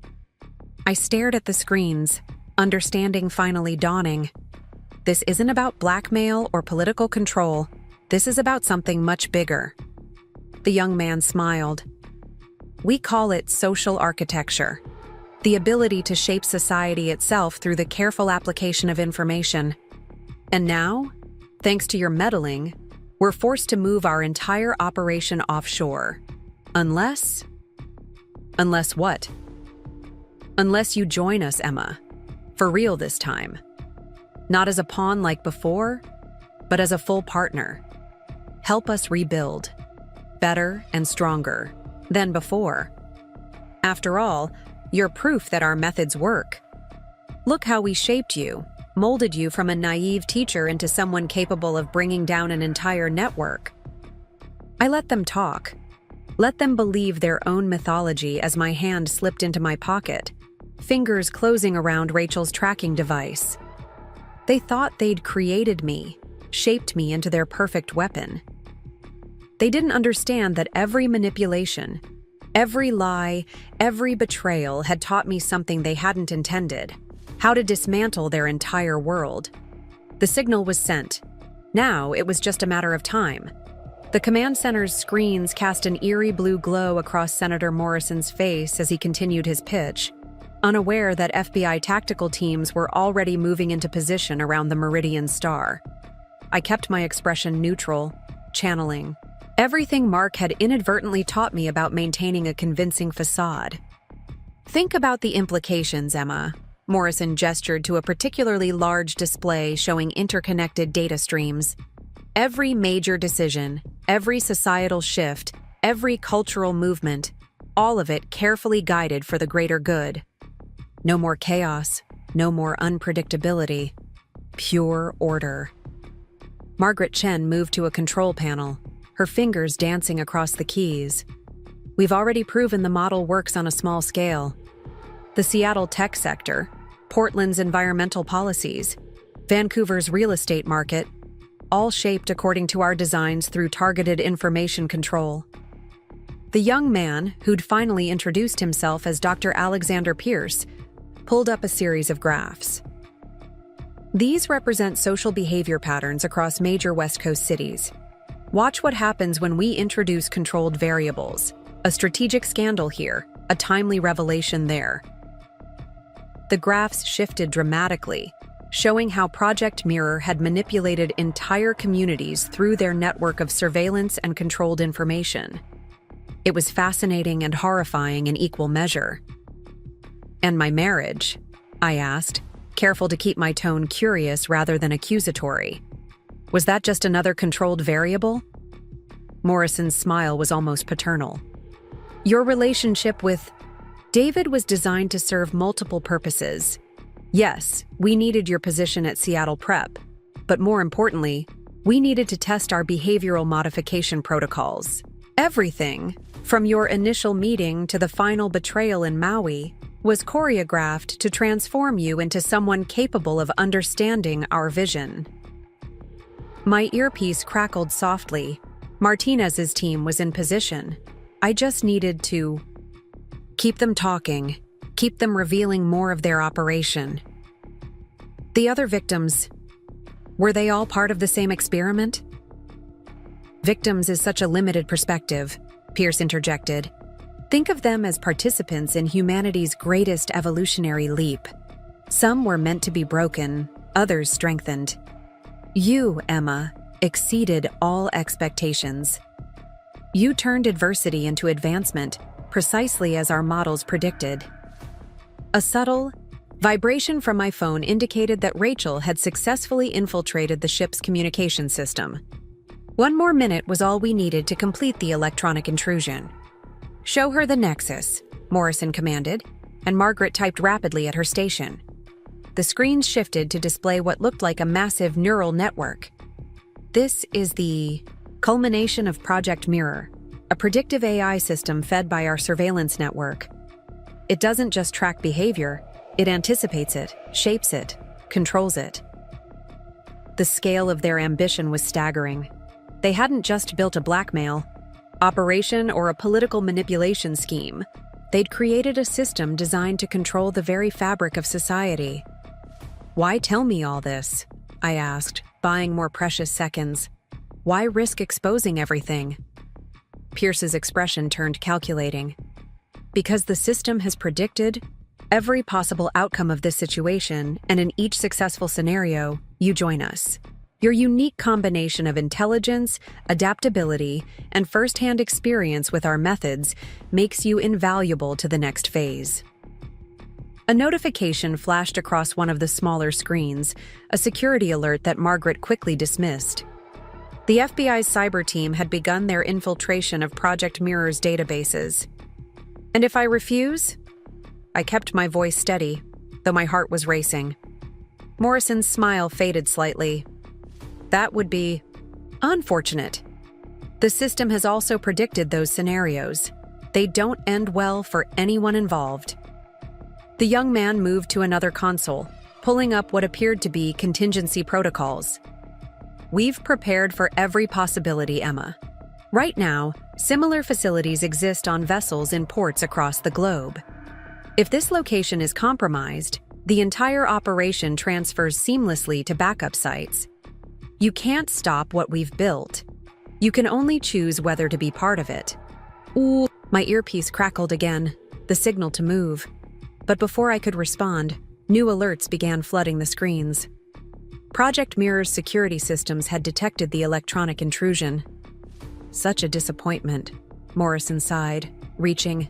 I stared at the screens, understanding finally dawning. This isn't about blackmail or political control. This is about something much bigger. The young man smiled. We call it social architecture, the ability to shape society itself through the careful application of information. And now, thanks to your meddling, we're forced to move our entire operation offshore. Unless what? Unless you join us, Emma. For real this time. Not as a pawn like before, but as a full partner. Help us rebuild, better and stronger than before. After all, you're proof that our methods work. Look how we shaped you, molded you from a naive teacher into someone capable of bringing down an entire network. I let them talk. Let them believe their own mythology as my hand slipped into my pocket, fingers closing around Rachel's tracking device. They thought they'd created me, shaped me into their perfect weapon. They didn't understand that every manipulation, every lie, every betrayal had taught me something they hadn't intended: how to dismantle their entire world. The signal was sent. Now it was just a matter of time. The command center's screens cast an eerie blue glow across Senator Morrison's face as he continued his pitch, unaware that FBI tactical teams were already moving into position around the Meridian Star. I kept my expression neutral, channeling everything Mark had inadvertently taught me about maintaining a convincing facade. "Think about the implications, Emma." Morrison gestured to a particularly large display showing interconnected data streams. "Every major decision, every societal shift, every cultural movement, all of it carefully guided for the greater good. No more chaos, no more unpredictability. Pure order." Margaret Chen moved to a control panel, her fingers dancing across the keys. "We've already proven the model works on a small scale. The Seattle tech sector, Portland's environmental policies, Vancouver's real estate market, all shaped according to our designs through targeted information control." The young man, who'd finally introduced himself as Dr. Alexander Pierce, pulled up a series of graphs. "These represent social behavior patterns across major West Coast cities. Watch what happens when we introduce controlled variables. A strategic scandal here, a timely revelation there." The graphs shifted dramatically, showing how Project Mirror had manipulated entire communities through their network of surveillance and controlled information. It was fascinating and horrifying in equal measure. "And my marriage?" I asked, careful to keep my tone curious rather than accusatory. "Was that just another controlled variable?" Morrison's smile was almost paternal. "Your relationship with David was designed to serve multiple purposes. Yes, we needed your position at Seattle Prep, but more importantly, we needed to test our behavioral modification protocols. Everything, from your initial meeting to the final betrayal in Maui, was choreographed to transform you into someone capable of understanding our vision." My earpiece crackled softly. Martinez's team was in position. I just needed to keep them talking, keep them revealing more of their operation. "The other victims, were they all part of the same experiment?" "Victims is such a limited perspective," Pierce interjected. "Think of them as participants in humanity's greatest evolutionary leap. Some were meant to be broken, others strengthened. You, Emma, exceeded all expectations. You turned adversity into advancement, precisely as our models predicted." A subtle vibration from my phone indicated that Rachel had successfully infiltrated the ship's communication system. One more minute was all we needed to complete the electronic intrusion. "Show her the Nexus," Morrison commanded, and Margaret typed rapidly at her station. The screens shifted to display what looked like a massive neural network. "This is the culmination of Project Mirror, a predictive AI system fed by our surveillance network. It doesn't just track behavior, it anticipates it, shapes it, controls it." The scale of their ambition was staggering. They hadn't just built a blackmail operation or a political manipulation scheme. They'd created a system designed to control the very fabric of society. "Why tell me all this?" I asked, buying more precious seconds. "Why risk exposing everything?" Pierce's expression turned calculating. "Because the system has predicted every possible outcome of this situation, and in each successful scenario, you join us. Your unique combination of intelligence, adaptability, and first-hand experience with our methods makes you invaluable to the next phase." A notification flashed across one of the smaller screens, a security alert that Margaret quickly dismissed. The FBI's cyber team had begun their infiltration of Project Mirror's databases. "And if I refuse?" I kept my voice steady, though my heart was racing. Morrison's smile faded slightly. "That would be unfortunate. The system has also predicted those scenarios. They don't end well for anyone involved." The young man moved to another console, pulling up what appeared to be contingency protocols. "We've prepared for every possibility, Emma. Right now, similar facilities exist on vessels in ports across the globe. If this location is compromised, the entire operation transfers seamlessly to backup sites. You can't stop what we've built. You can only choose whether to be part of it. Ooh, my earpiece crackled again, the signal to move. But before I could respond, new alerts began flooding the screens. Project Mirror's security systems had detected the electronic intrusion. Such a disappointment, Morrison sighed, reaching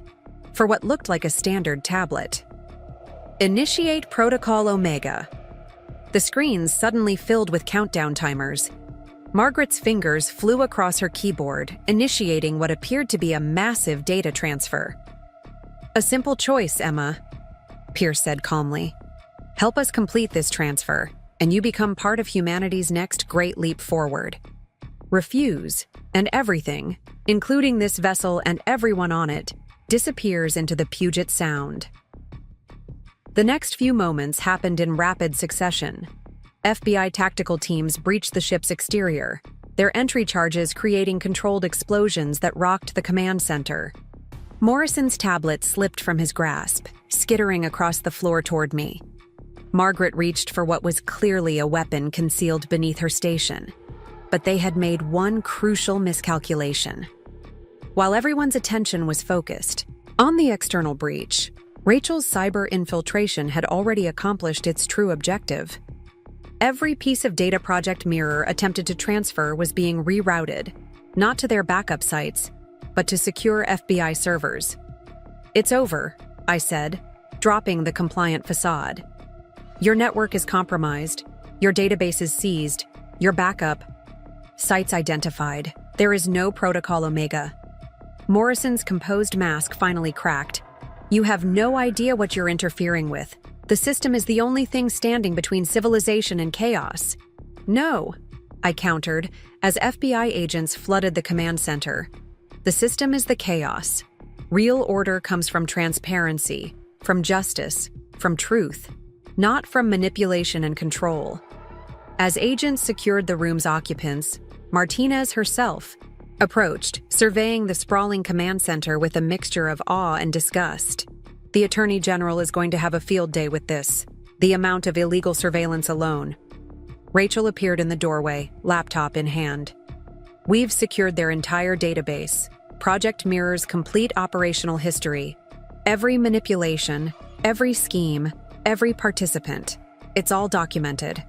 for what looked like a standard tablet. Initiate Protocol Omega. The screens suddenly filled with countdown timers. Margaret's fingers flew across her keyboard, initiating what appeared to be a massive data transfer. A simple choice, Emma, Pierce said calmly. Help us complete this transfer, and you become part of humanity's next great leap forward. Refuse, and everything, including this vessel and everyone on it, disappears into the Puget Sound. The next few moments happened in rapid succession. FBI tactical teams breached the ship's exterior, their entry charges creating controlled explosions that rocked the command center. Morrison's tablet slipped from his grasp, skittering across the floor toward me. Margaret reached for what was clearly a weapon concealed beneath her station. But they had made one crucial miscalculation. While everyone's attention was focused on the external breach, Rachel's cyber infiltration had already accomplished its true objective. Every piece of data Project Mirror attempted to transfer was being rerouted, not to their backup sites, but to secure FBI servers. It's over, I said, dropping the compliant facade. Your network is compromised, your database is seized, your backup sites identified. There is no Protocol Omega. Morrison's composed mask finally cracked. You have no idea what you're interfering with. The system is the only thing standing between civilization and chaos. No, I countered, as FBI agents flooded the command center. The system is the chaos. Real order comes from transparency, from justice, from truth, not from manipulation and control. As agents secured the room's occupants, Martinez herself approached, surveying the sprawling command center with a mixture of awe and disgust. The Attorney General is going to have a field day with this. The amount of illegal surveillance alone. Rachel appeared in the doorway, laptop in hand. We've secured their entire database, Project Mirror's complete operational history. Every manipulation, every scheme, every participant. It's all documented.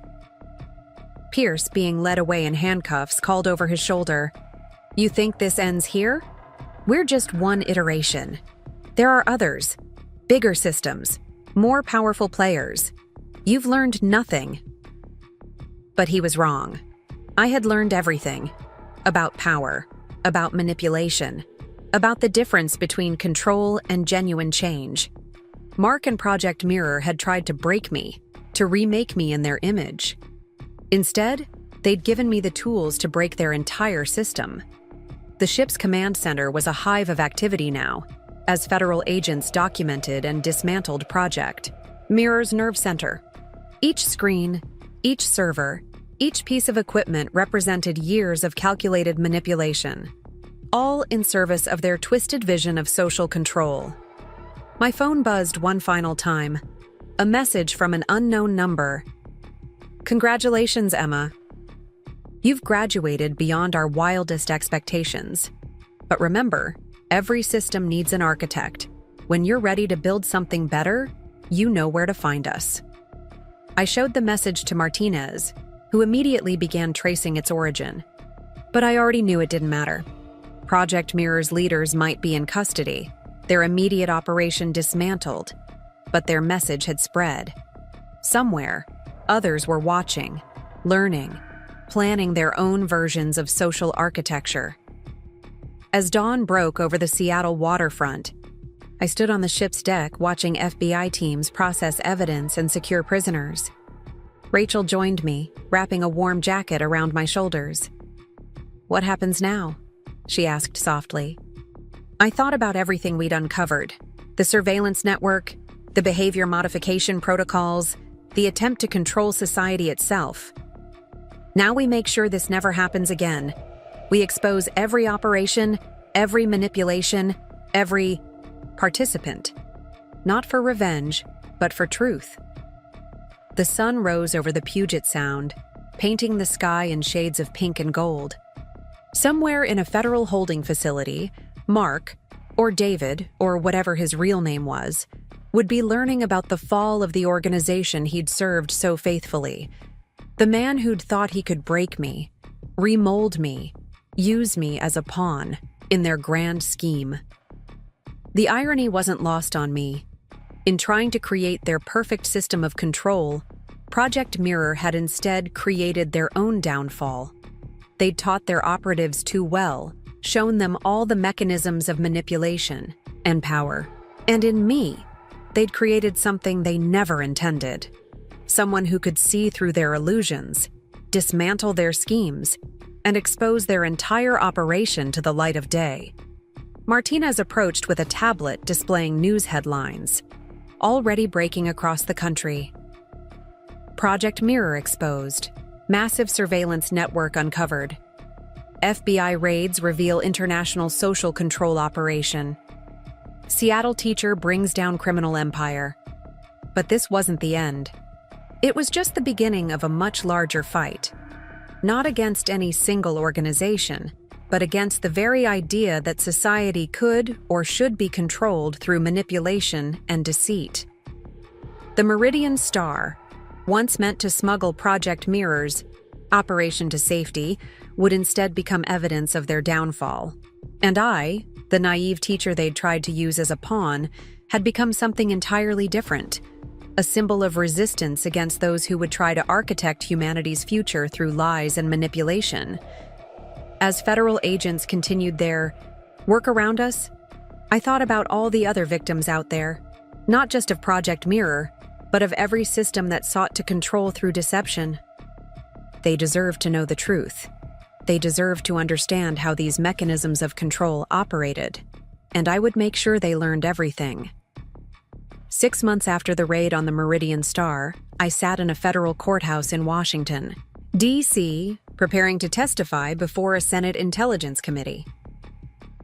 Pierce, being led away in handcuffs, called over his shoulder, "You think this ends here? We're just one iteration. There are others, bigger systems, more powerful players. You've learned nothing." But he was wrong. I had learned everything. About power, about manipulation, about the difference between control and genuine change. Mark and Project Mirror had tried to break me, to remake me in their image. Instead, they'd given me the tools to break their entire system. The ship's command center was a hive of activity now, as federal agents documented and dismantled Project Mirror's nerve center. Each screen, each server, each piece of equipment represented years of calculated manipulation, all in service of their twisted vision of social control. My phone buzzed one final time, a message from an unknown number. "Congratulations, Emma. You've graduated beyond our wildest expectations. But remember, every system needs an architect. When you're ready to build something better, you know where to find us." I showed the message to Martinez, who immediately began tracing its origin. But I already knew it didn't matter. Project Mirror's leaders might be in custody, their immediate operation dismantled, but their message had spread. Somewhere, others were watching, learning, planning their own versions of social architecture. As dawn broke over the Seattle waterfront, I stood on the ship's deck watching FBI teams process evidence and secure prisoners. Rachel joined me, wrapping a warm jacket around my shoulders. "What happens now?" she asked softly. I thought about everything we'd uncovered: the surveillance network, the behavior modification protocols, the attempt to control society itself. Now we make sure this never happens again. We expose every operation, every manipulation, every participant. Not for revenge, but for truth. The sun rose over the Puget Sound, painting the sky in shades of pink and gold. Somewhere in a federal holding facility, Mark, or David, or whatever his real name was, would be learning about the fall of the organization he'd served so faithfully. The man who'd thought he could break me, remold me, use me as a pawn in their grand scheme. The irony wasn't lost on me. In trying to create their perfect system of control, Project Mirror had instead created their own downfall. They'd taught their operatives too well, shown them all the mechanisms of manipulation and power. And in me, they'd created something they never intended. Someone who could see through their illusions, dismantle their schemes, and expose their entire operation to the light of day. Martinez approached with a tablet displaying news headlines, already breaking across the country. Project Mirror exposed. Massive surveillance network uncovered. FBI raids reveal international social control operation. Seattle teacher brings down criminal empire. But this wasn't the end. It was just the beginning of a much larger fight. Not against any single organization, but against the very idea that society could or should be controlled through manipulation and deceit. The Meridian Star, once meant to smuggle Project Mirror's operation to safety, would instead become evidence of their downfall. And I, the naive teacher they'd tried to use as a pawn, had become something entirely different, a symbol of resistance against those who would try to architect humanity's future through lies and manipulation. As federal agents continued their work around us, I thought about all the other victims out there, not just of Project Mirror, but of every system that sought to control through deception. They deserved to know the truth. They deserved to understand how these mechanisms of control operated, and I would make sure they learned everything. 6 months after the raid on the Meridian Star, I sat in a federal courthouse in Washington, D.C., preparing to testify before a Senate Intelligence Committee.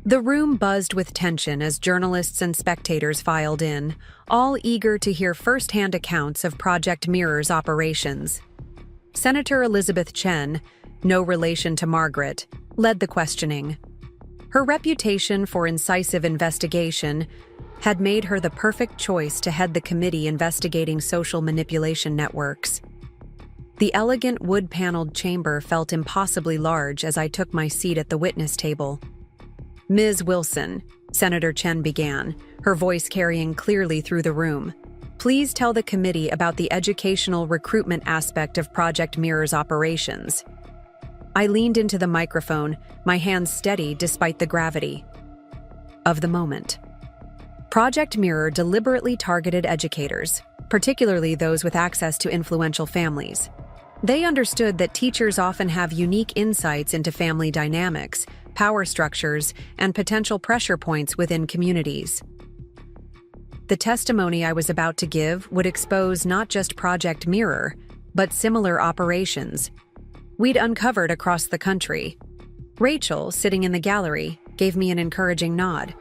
The room buzzed with tension as journalists and spectators filed in, all eager to hear first-hand accounts of Project Mirror's operations. Senator Elizabeth Chen, no relation to Margaret, led the questioning. Her reputation for incisive investigation had made her the perfect choice to head the committee investigating social manipulation networks. The elegant wood-paneled chamber felt impossibly large as I took my seat at the witness table. Ms. Wilson, Senator Chen began, her voice carrying clearly through the room. Please tell the committee about the educational recruitment aspect of Project Mirror's operations. I leaned into the microphone, my hands steady despite the gravity of the moment. Project Mirror deliberately targeted educators, particularly those with access to influential families. They understood that teachers often have unique insights into family dynamics, power structures, and potential pressure points within communities. The testimony I was about to give would expose not just Project Mirror, but similar operations we'd uncovered across the country. Rachel, sitting in the gallery, gave me an encouraging nod.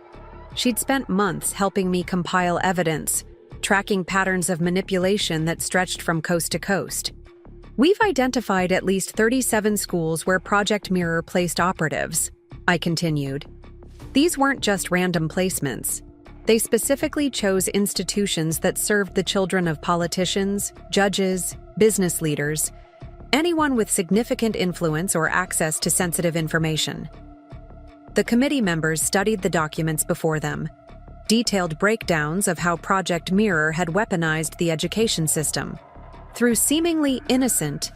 She'd spent months helping me compile evidence, tracking patterns of manipulation that stretched from coast to coast. We've identified at least 37 schools where Project Mirror placed operatives, I continued. These weren't just random placements. They specifically chose institutions that served the children of politicians, judges, business leaders, anyone with significant influence or access to sensitive information. The committee members studied the documents before them, detailed breakdowns of how Project Mirror had weaponized the education system. Through seemingly innocent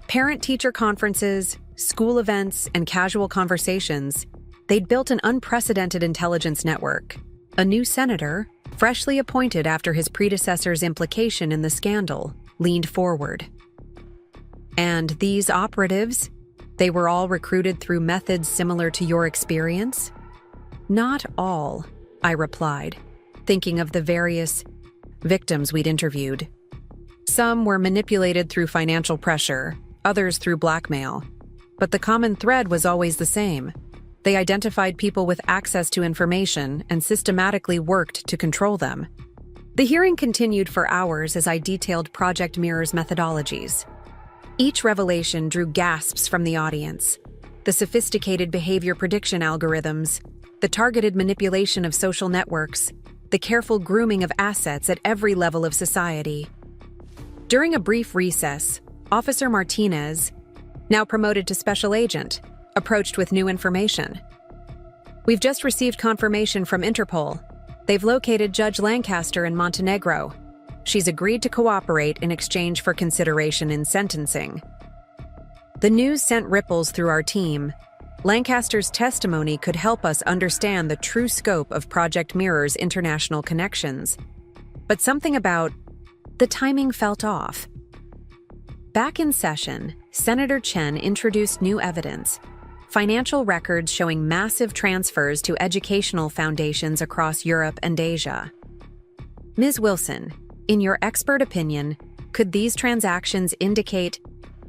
parent-teacher conferences, school events, and casual conversations, they'd built an unprecedented intelligence network. A new senator, freshly appointed after his predecessor's implication in the scandal, leaned forward. And these operatives, they were all recruited through methods similar to your experience? Not all, I replied, thinking of the various victims we'd interviewed. Some were manipulated through financial pressure, others through blackmail. But the common thread was always the same. They identified people with access to information and systematically worked to control them. The hearing continued for hours as I detailed Project Mirror's methodologies. Each revelation drew gasps from the audience. The sophisticated behavior prediction algorithms, the targeted manipulation of social networks, the careful grooming of assets at every level of society. During a brief recess, Officer Martinez, now promoted to special agent, approached with new information. "We've just received confirmation from Interpol. They've located Judge Lancaster in Montenegro. She's agreed to cooperate in exchange for consideration in sentencing." The news sent ripples through our team. Lancaster's testimony could help us understand the true scope of Project Mirror's international connections. But something about the timing felt off. Back in session, Senator Chen introduced new evidence: financial records showing massive transfers to educational foundations across Europe and Asia. Ms. Wilson, in your expert opinion, could these transactions indicate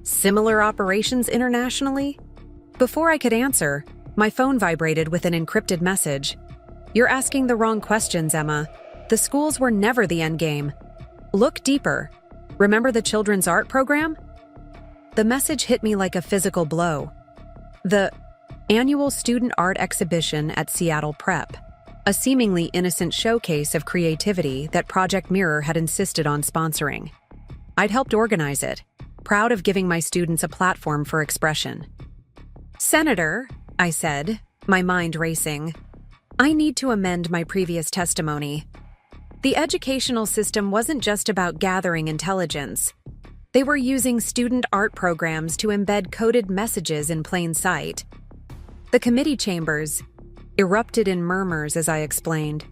similar operations internationally? Before I could answer, my phone vibrated with an encrypted message. "You're asking the wrong questions, Emma. The schools were never the endgame. Look deeper. Remember the children's art program?" The message hit me like a physical blow. The annual student art exhibition at Seattle Prep, a seemingly innocent showcase of creativity that Project Mirror had insisted on sponsoring. I'd helped organize it, proud of giving my students a platform for expression. "Senator," I said, my mind racing, "I need to amend my previous testimony. The educational system wasn't just about gathering intelligence. They were using student art programs to embed coded messages in plain sight." The committee chambers erupted in murmurs as I explained.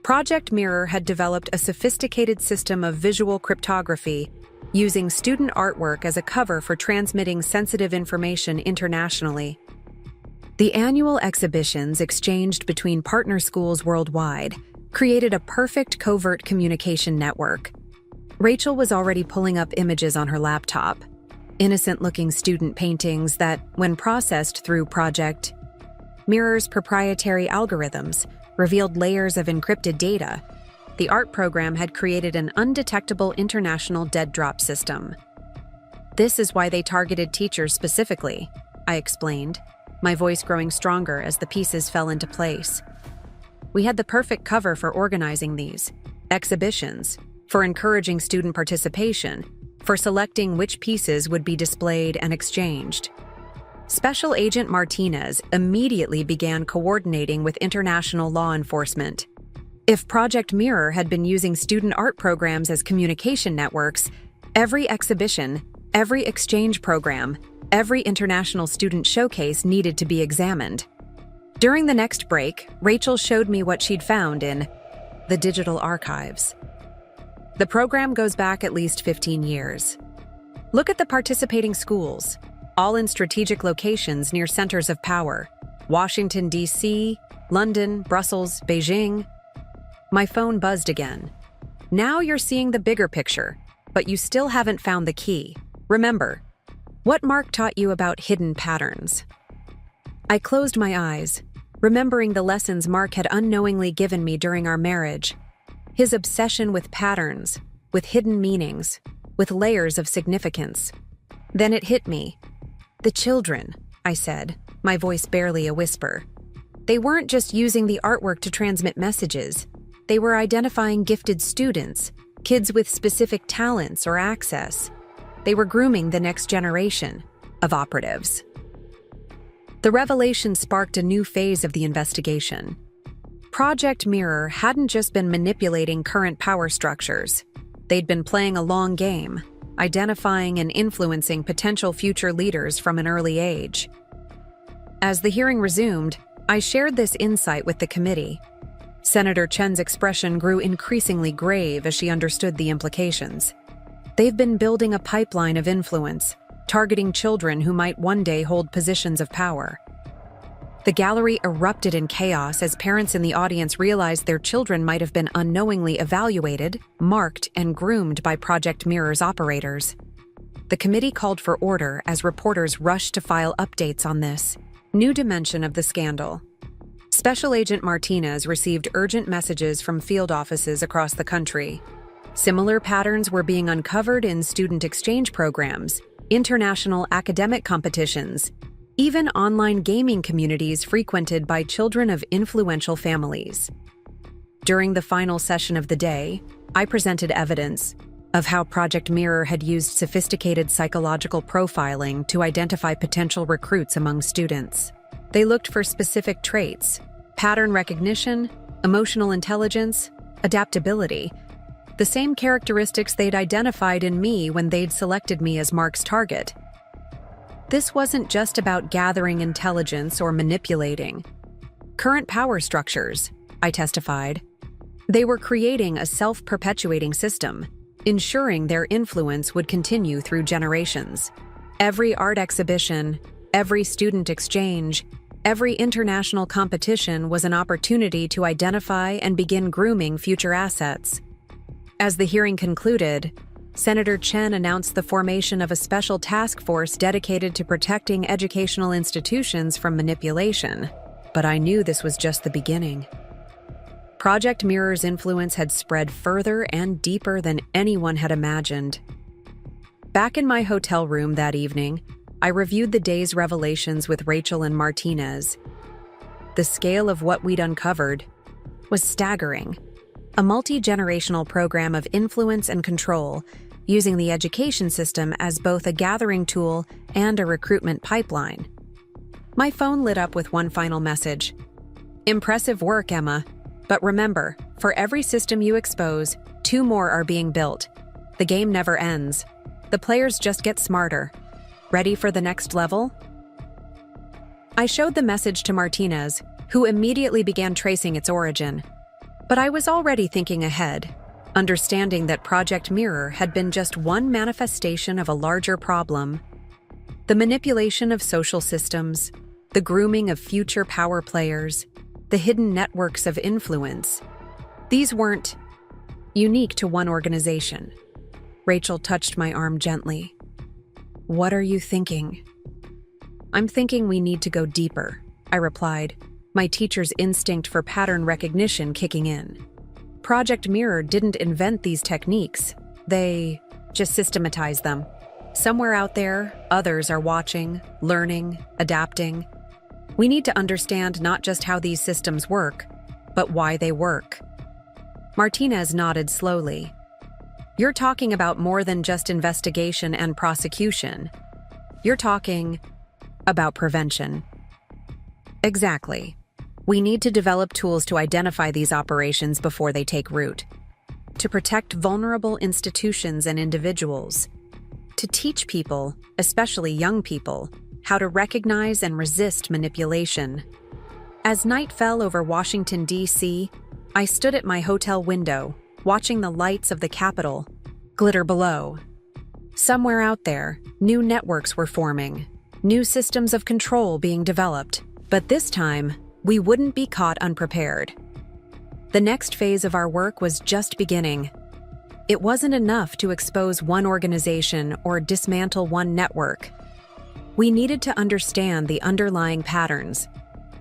Project Mirror had developed a sophisticated system of visual cryptography, using student artwork as a cover for transmitting sensitive information internationally. The annual exhibitions exchanged between partner schools worldwide created a perfect covert communication network. Rachel was already pulling up images on her laptop, innocent-looking student paintings that, when processed through Project Mirror's proprietary algorithms, revealed layers of encrypted data. The art program had created an undetectable international dead drop system. "This is why they targeted teachers specifically," I explained, my voice growing stronger as the pieces fell into place. "We had the perfect cover for organizing these exhibitions, for encouraging student participation, for selecting which pieces would be displayed and exchanged." Special Agent Martinez immediately began coordinating with international law enforcement. If Project Mirror had been using student art programs as communication networks, every exhibition, every exchange program, every international student showcase needed to be examined. During the next break, Rachel showed me what she'd found in the digital archives. The program goes back at least 15 years. Look at the participating schools, all in strategic locations near centers of power: Washington, D.C., London, Brussels, Beijing. My phone buzzed again. "Now you're seeing the bigger picture, but you still haven't found the key. Remember, what Mark taught you about hidden patterns." I closed my eyes, remembering the lessons Mark had unknowingly given me during our marriage. His obsession with patterns, with hidden meanings, with layers of significance. Then it hit me. "The children," I said, my voice barely a whisper. "They weren't just using the artwork to transmit messages. They were identifying gifted students, kids with specific talents or access. They were grooming the next generation of operatives." The revelation sparked a new phase of the investigation. Project Mirror hadn't just been manipulating current power structures. They'd been playing a long game, identifying and influencing potential future leaders from an early age. As the hearing resumed, I shared this insight with the committee. Senator Chen's expression grew increasingly grave as she understood the implications. They've been building a pipeline of influence, targeting children who might one day hold positions of power. The gallery erupted in chaos as parents in the audience realized their children might have been unknowingly evaluated, marked, and groomed by Project Mirror's operators. The committee called for order as reporters rushed to file updates on this new dimension of the scandal. Special Agent Martinez received urgent messages from field offices across the country. Similar patterns were being uncovered in student exchange programs, international academic competitions, even online gaming communities frequented by children of influential families. During the final session of the day, I presented evidence of how Project Mirror had used sophisticated psychological profiling to identify potential recruits among students. They looked for specific traits: pattern recognition, emotional intelligence, adaptability, the same characteristics they'd identified in me when they'd selected me as Mark's target. This wasn't just about gathering intelligence or manipulating current power structures, I testified. They were creating a self-perpetuating system, ensuring their influence would continue through generations. Every art exhibition, every student exchange, every international competition was an opportunity to identify and begin grooming future assets. As the hearing concluded, Senator Chen announced the formation of a special task force dedicated to protecting educational institutions from manipulation. But I knew this was just the beginning. Project Mirror's influence had spread further and deeper than anyone had imagined. Back in my hotel room that evening, I reviewed the day's revelations with Rachel and Martinez. The scale of what we'd uncovered was staggering. A multi-generational program of influence and control, using the education system as both a gathering tool and a recruitment pipeline. My phone lit up with one final message. "Impressive work, Emma. But remember, for every system you expose, 2 more are being built. The game never ends. The players just get smarter. Ready for the next level?" I showed the message to Martinez, who immediately began tracing its origin. But I was already thinking ahead, understanding that Project Mirror had been just one manifestation of a larger problem: the manipulation of social systems, the grooming of future power players, the hidden networks of influence. These weren't unique to one organization. Rachel touched my arm gently. "What are you thinking?" "I'm thinking we need to go deeper," I replied, my teacher's instinct for pattern recognition kicking in. Project Mirror didn't invent these techniques. They just systematized them. Somewhere out there, others are watching, learning, adapting. We need to understand not just how these systems work, but why they work. Martinez nodded slowly. "You're talking about more than just investigation and prosecution. You're talking about prevention." "Exactly. We need to develop tools to identify these operations before they take root, to protect vulnerable institutions and individuals, to teach people, especially young people, how to recognize and resist manipulation." As night fell over Washington, D.C., I stood at my hotel window, watching the lights of the Capitol glitter below. Somewhere out there, new networks were forming, new systems of control being developed, but this time, we wouldn't be caught unprepared. The next phase of our work was just beginning. It wasn't enough to expose one organization or dismantle one network. We needed to understand the underlying patterns,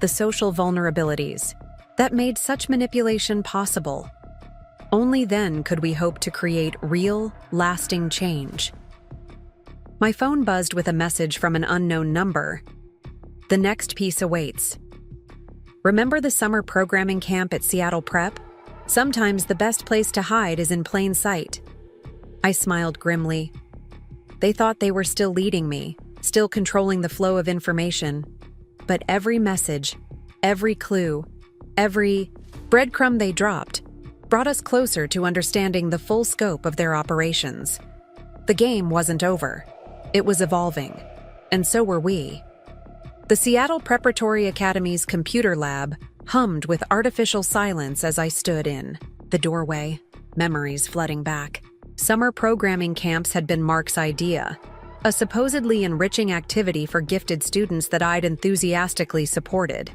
the social vulnerabilities, that made such manipulation possible. Only then could we hope to create real, lasting change. My phone buzzed with a message from an unknown number. "The next piece awaits. Remember the summer programming camp at Seattle Prep? Sometimes the best place to hide is in plain sight." I smiled grimly. They thought they were still leading me, still controlling the flow of information. But every message, every clue, every breadcrumb they dropped brought us closer to understanding the full scope of their operations. The game wasn't over. It was evolving, and so were we. The Seattle Preparatory Academy's computer lab hummed with artificial silence as I stood in the doorway, memories flooding back. Summer programming camps had been Mark's idea, a supposedly enriching activity for gifted students that I'd enthusiastically supported.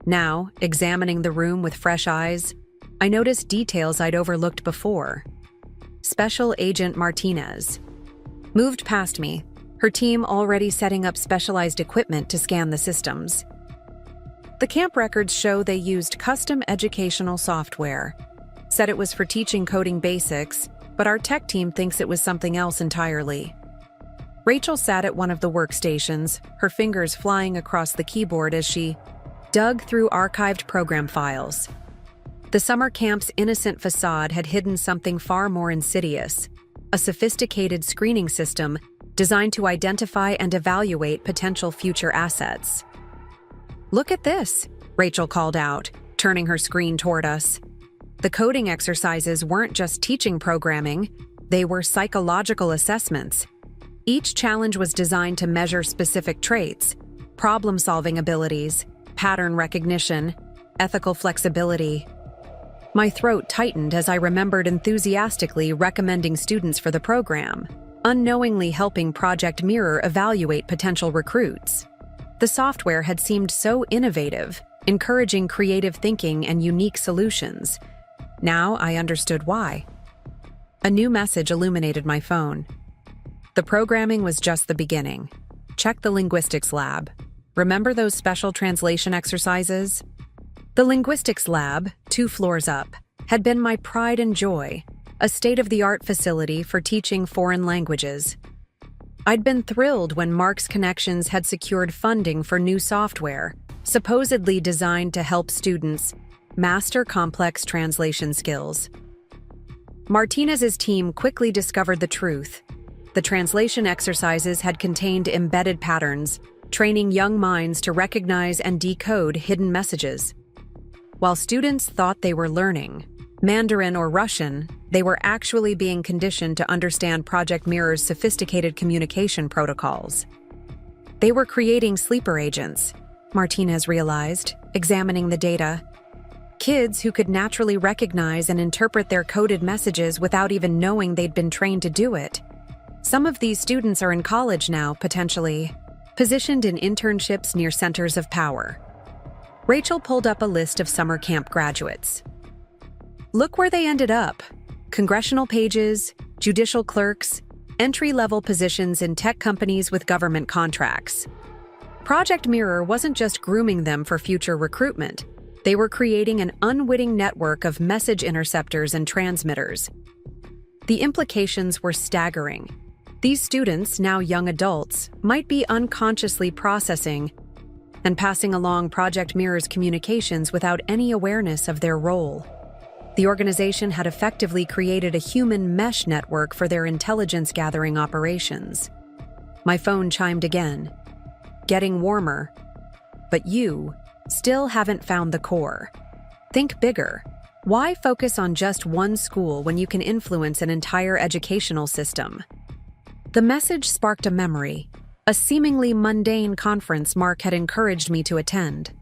Now, examining the room with fresh eyes, I noticed details I'd overlooked before. Special Agent Martinez moved past me, her team already setting up specialized equipment to scan the systems. The camp records show they used custom educational software. Said it was for teaching coding basics, but our tech team thinks it was something else entirely. Rachel sat at one of the workstations, her fingers flying across the keyboard as she dug through archived program files. The summer camp's innocent facade had hidden something far more insidious, a sophisticated screening system designed to identify and evaluate potential future assets. "Look at this," Rachel called out, turning her screen toward us. The coding exercises weren't just teaching programming, they were psychological assessments. Each challenge was designed to measure specific traits, problem-solving abilities, pattern recognition, ethical flexibility. My throat tightened as I remembered enthusiastically recommending students for the program, unknowingly helping Project Mirror evaluate potential recruits. The software had seemed so innovative, encouraging creative thinking and unique solutions. Now I understood why. A new message illuminated my phone. The programming was just the beginning. Check the linguistics lab. Remember those special translation exercises? The linguistics lab, 2 floors up, had been my pride and joy, a state-of-the-art facility for teaching foreign languages. I'd been thrilled when Marks Connections had secured funding for new software, supposedly designed to help students master complex translation skills. Martinez's team quickly discovered the truth. The translation exercises had contained embedded patterns, training young minds to recognize and decode hidden messages. While students thought they were learning Mandarin or Russian, they were actually being conditioned to understand Project Mirror's sophisticated communication protocols. They were creating sleeper agents, Martinez realized, examining the data. Kids who could naturally recognize and interpret their coded messages without even knowing they'd been trained to do it. Some of these students are in college now, potentially, positioned in internships near centers of power. Rachel pulled up a list of summer camp graduates. Look where they ended up. Congressional pages, judicial clerks, entry-level positions in tech companies with government contracts. Project Mirror wasn't just grooming them for future recruitment. They were creating an unwitting network of message interceptors and transmitters. The implications were staggering. These students, now young adults, might be unconsciously processing and passing along Project Mirror's communications without any awareness of their role. The organization had effectively created a human mesh network for their intelligence-gathering operations. My phone chimed again, getting warmer. But you still haven't found the core. Think bigger. Why focus on just one school when you can influence an entire educational system? The message sparked a memory, a seemingly mundane conference Mark had encouraged me to attend,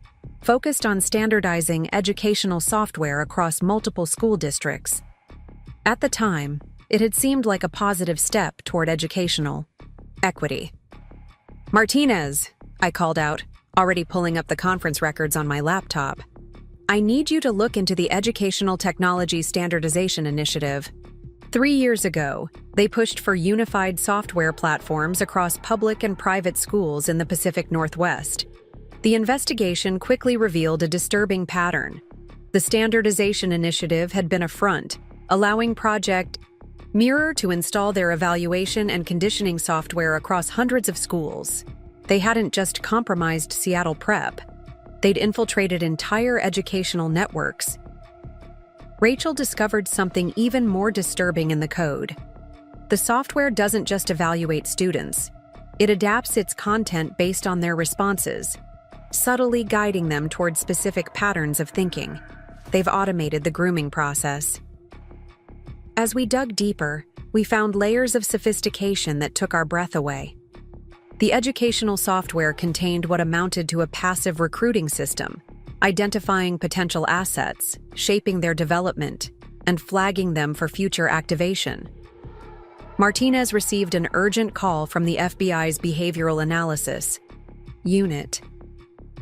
focused on standardizing educational software across multiple school districts. At the time, it had seemed like a positive step toward educational equity. "Martinez," I called out, already pulling up the conference records on my laptop. "I need you to look into the Educational Technology Standardization Initiative. 3 years ago, they pushed for unified software platforms across public and private schools in the Pacific Northwest. The investigation quickly revealed a disturbing pattern. The Standardization Initiative had been a front, allowing Project Mirror to install their evaluation and conditioning software across hundreds of schools. They hadn't just compromised Seattle Prep. They'd infiltrated entire educational networks. Rachel discovered something even more disturbing in the code. The software doesn't just evaluate students. It adapts its content based on their responses, subtly guiding them toward specific patterns of thinking. They've automated the grooming process. As we dug deeper, we found layers of sophistication that took our breath away. The educational software contained what amounted to a passive recruiting system, identifying potential assets, shaping their development, and flagging them for future activation. Martinez received an urgent call from the FBI's Behavioral Analysis Unit.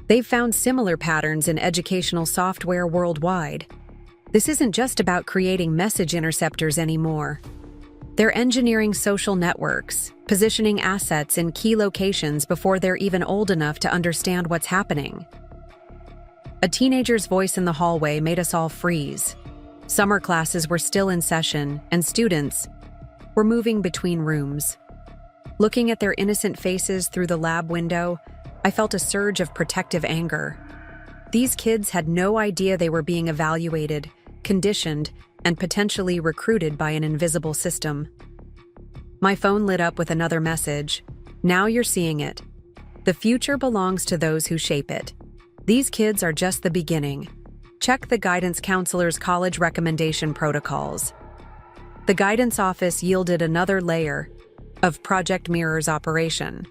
They've found similar patterns in educational software worldwide. This isn't just about creating message interceptors anymore. They're engineering social networks, positioning assets in key locations before they're even old enough to understand what's happening. A teenager's voice in the hallway made us all freeze. Summer classes were still in session, and students were moving between rooms. Looking at their innocent faces through the lab window, I felt a surge of protective anger. These kids had no idea they were being evaluated, conditioned, and potentially recruited by an invisible system. My phone lit up with another message. Now you're seeing it. The future belongs to those who shape it. These kids are just the beginning. Check the guidance counselor's college recommendation protocols. The guidance office yielded another layer of Project Mirror's operation.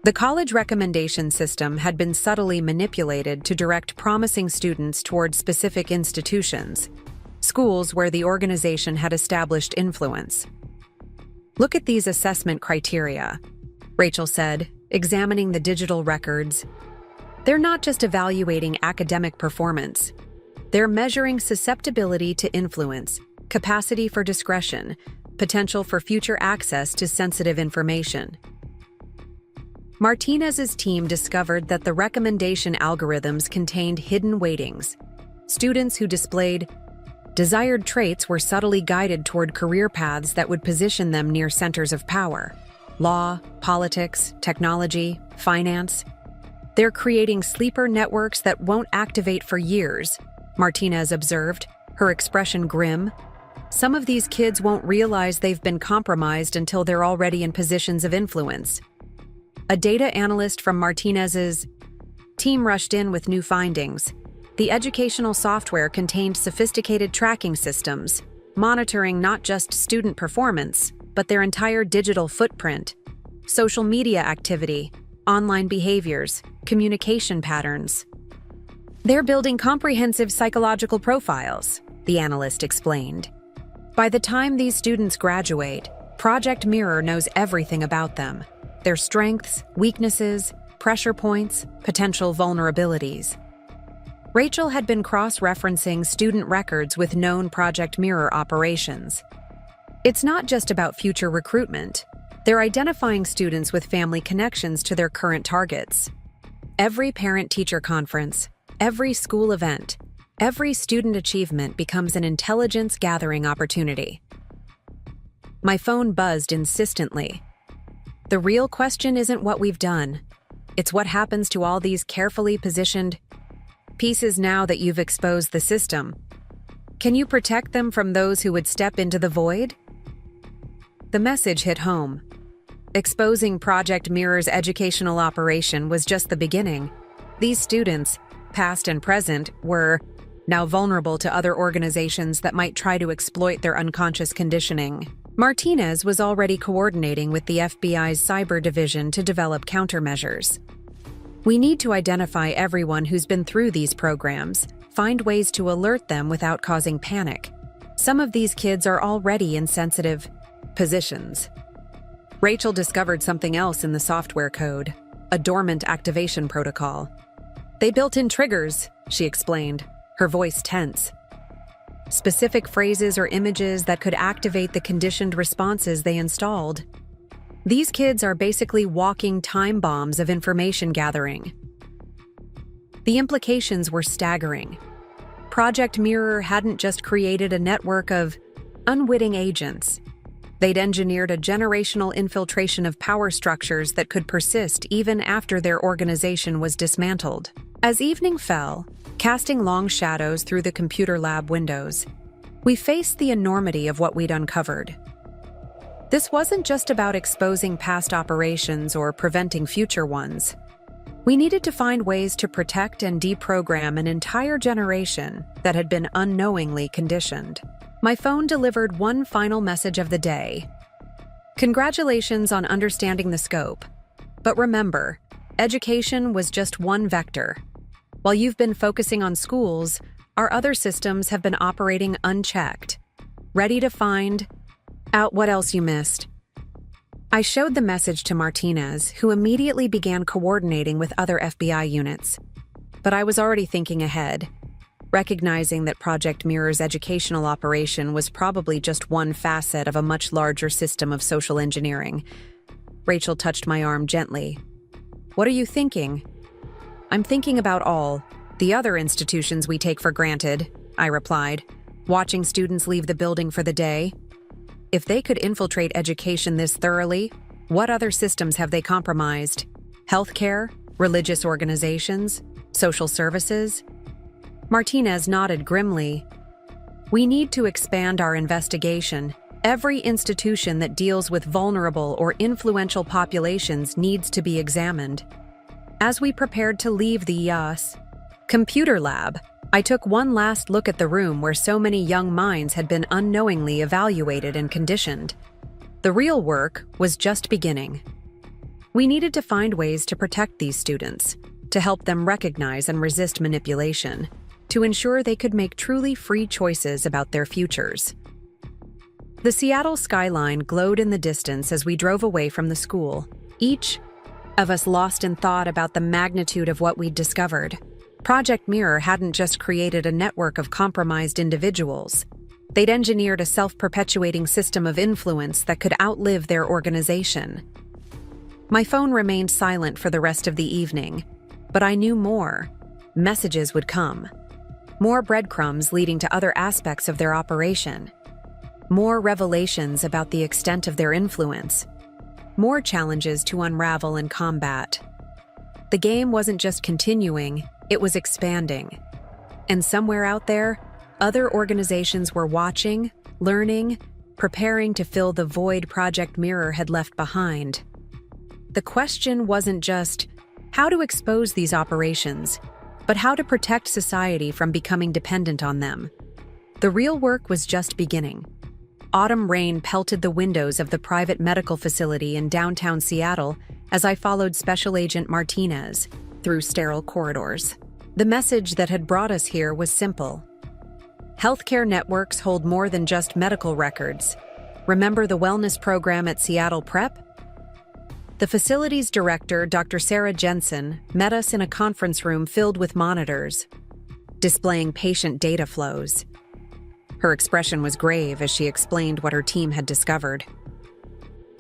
The college recommendation system had been subtly manipulated to direct promising students toward specific institutions, schools where the organization had established influence. Look at these assessment criteria, Rachel said, examining the digital records. They're not just evaluating academic performance. They're measuring susceptibility to influence, capacity for discretion, potential for future access to sensitive information. Martinez's team discovered that the recommendation algorithms contained hidden weightings. Students who displayed desired traits were subtly guided toward career paths that would position them near centers of power: law, politics, technology, finance. They're creating sleeper networks that won't activate for years, Martinez observed, her expression grim. Some of these kids won't realize they've been compromised until they're already in positions of influence. A data analyst from Martinez's team rushed in with new findings. The educational software contained sophisticated tracking systems, monitoring not just student performance, but their entire digital footprint, social media activity, online behaviors, communication patterns. They're building comprehensive psychological profiles, the analyst explained. By the time these students graduate, Project Mirror knows everything about them: their strengths, weaknesses, pressure points, potential vulnerabilities. Rachel had been cross-referencing student records with known Project Mirror operations. It's not just about future recruitment. They're identifying students with family connections to their current targets. Every parent-teacher conference, every school event, every student achievement becomes an intelligence-gathering opportunity. My phone buzzed insistently. The real question isn't what we've done. It's what happens to all these carefully positioned pieces now that you've exposed the system. Can you protect them from those who would step into the void? The message hit home. Exposing Project Mirror's educational operation was just the beginning. These students, past and present, were now vulnerable to other organizations that might try to exploit their unconscious conditioning. Martinez was already coordinating with the FBI's cyber division to develop countermeasures. We need to identify everyone who's been through these programs, find ways to alert them without causing panic. Some of these kids are already in sensitive positions. Rachel discovered something else in the software code: a dormant activation protocol. They built in triggers, she explained, her voice tense. Specific phrases or images that could activate the conditioned responses they installed. These kids are basically walking time bombs of information gathering. The implications were staggering. Project Mirror hadn't just created a network of unwitting agents. They'd engineered a generational infiltration of power structures that could persist even after their organization was dismantled. As evening fell, casting long shadows through the computer lab windows, we faced the enormity of what we'd uncovered. This wasn't just about exposing past operations or preventing future ones. We needed to find ways to protect and deprogram an entire generation that had been unknowingly conditioned. My phone delivered one final message of the day. Congratulations on understanding the scope. But remember, education was just one vector. While you've been focusing on schools, our other systems have been operating unchecked, ready to find out what else you missed. I showed the message to Martinez, who immediately began coordinating with other FBI units. But I was already thinking ahead, recognizing that Project Mirror's educational operation was probably just one facet of a much larger system of social engineering. Rachel touched my arm gently. What are you thinking? I'm thinking about all the other institutions we take for granted, I replied, watching students leave the building for the day. If they could infiltrate education this thoroughly, What other systems have they compromised? Healthcare? Religious organizations? Social services? Martinez nodded grimly. We need to expand our investigation. Every institution that deals with vulnerable or influential populations needs to be examined. As we prepared to leave the computer lab, I took one last look at the room where so many young minds had been unknowingly evaluated and conditioned. The real work was just beginning. We needed to find ways to protect these students, to help them recognize and resist manipulation, to ensure they could make truly free choices about their futures. The Seattle skyline glowed in the distance as we drove away from the school, each of us lost in thought about the magnitude of what we'd discovered. Project Mirror hadn't just created a network of compromised individuals. They'd engineered a self-perpetuating system of influence that could outlive their organization. My phone remained silent for the rest of the evening, but I knew more. Messages would come. More breadcrumbs leading to other aspects of their operation. More revelations about the extent of their influence. More challenges to unravel and combat. The game wasn't just continuing, it was expanding. And somewhere out there, other organizations were watching, learning, preparing to fill the void Project Mirror had left behind. The question wasn't just how to expose these operations, but how to protect society from becoming dependent on them. The real work was just beginning. Autumn rain pelted the windows of the private medical facility in downtown Seattle as I followed Special Agent Martinez through sterile corridors. The message that had brought us here was simple. Healthcare networks hold more than just medical records. Remember the wellness program at Seattle Prep? The facility's director, Dr. Sarah Jensen, met us in a conference room filled with monitors, displaying patient data flows. Her expression was grave as she explained what her team had discovered.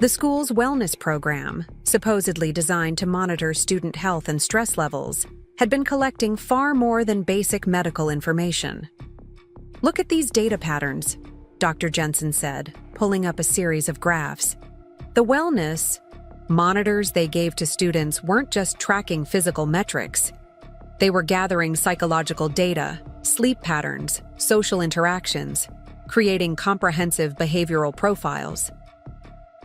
The school's wellness program, supposedly designed to monitor student health and stress levels, had been collecting far more than basic medical information. Look at these data patterns, Dr. Jensen said, pulling up a series of graphs. The wellness monitors they gave to students weren't just tracking physical metrics. They were gathering psychological data, sleep patterns, social interactions, creating comprehensive behavioral profiles.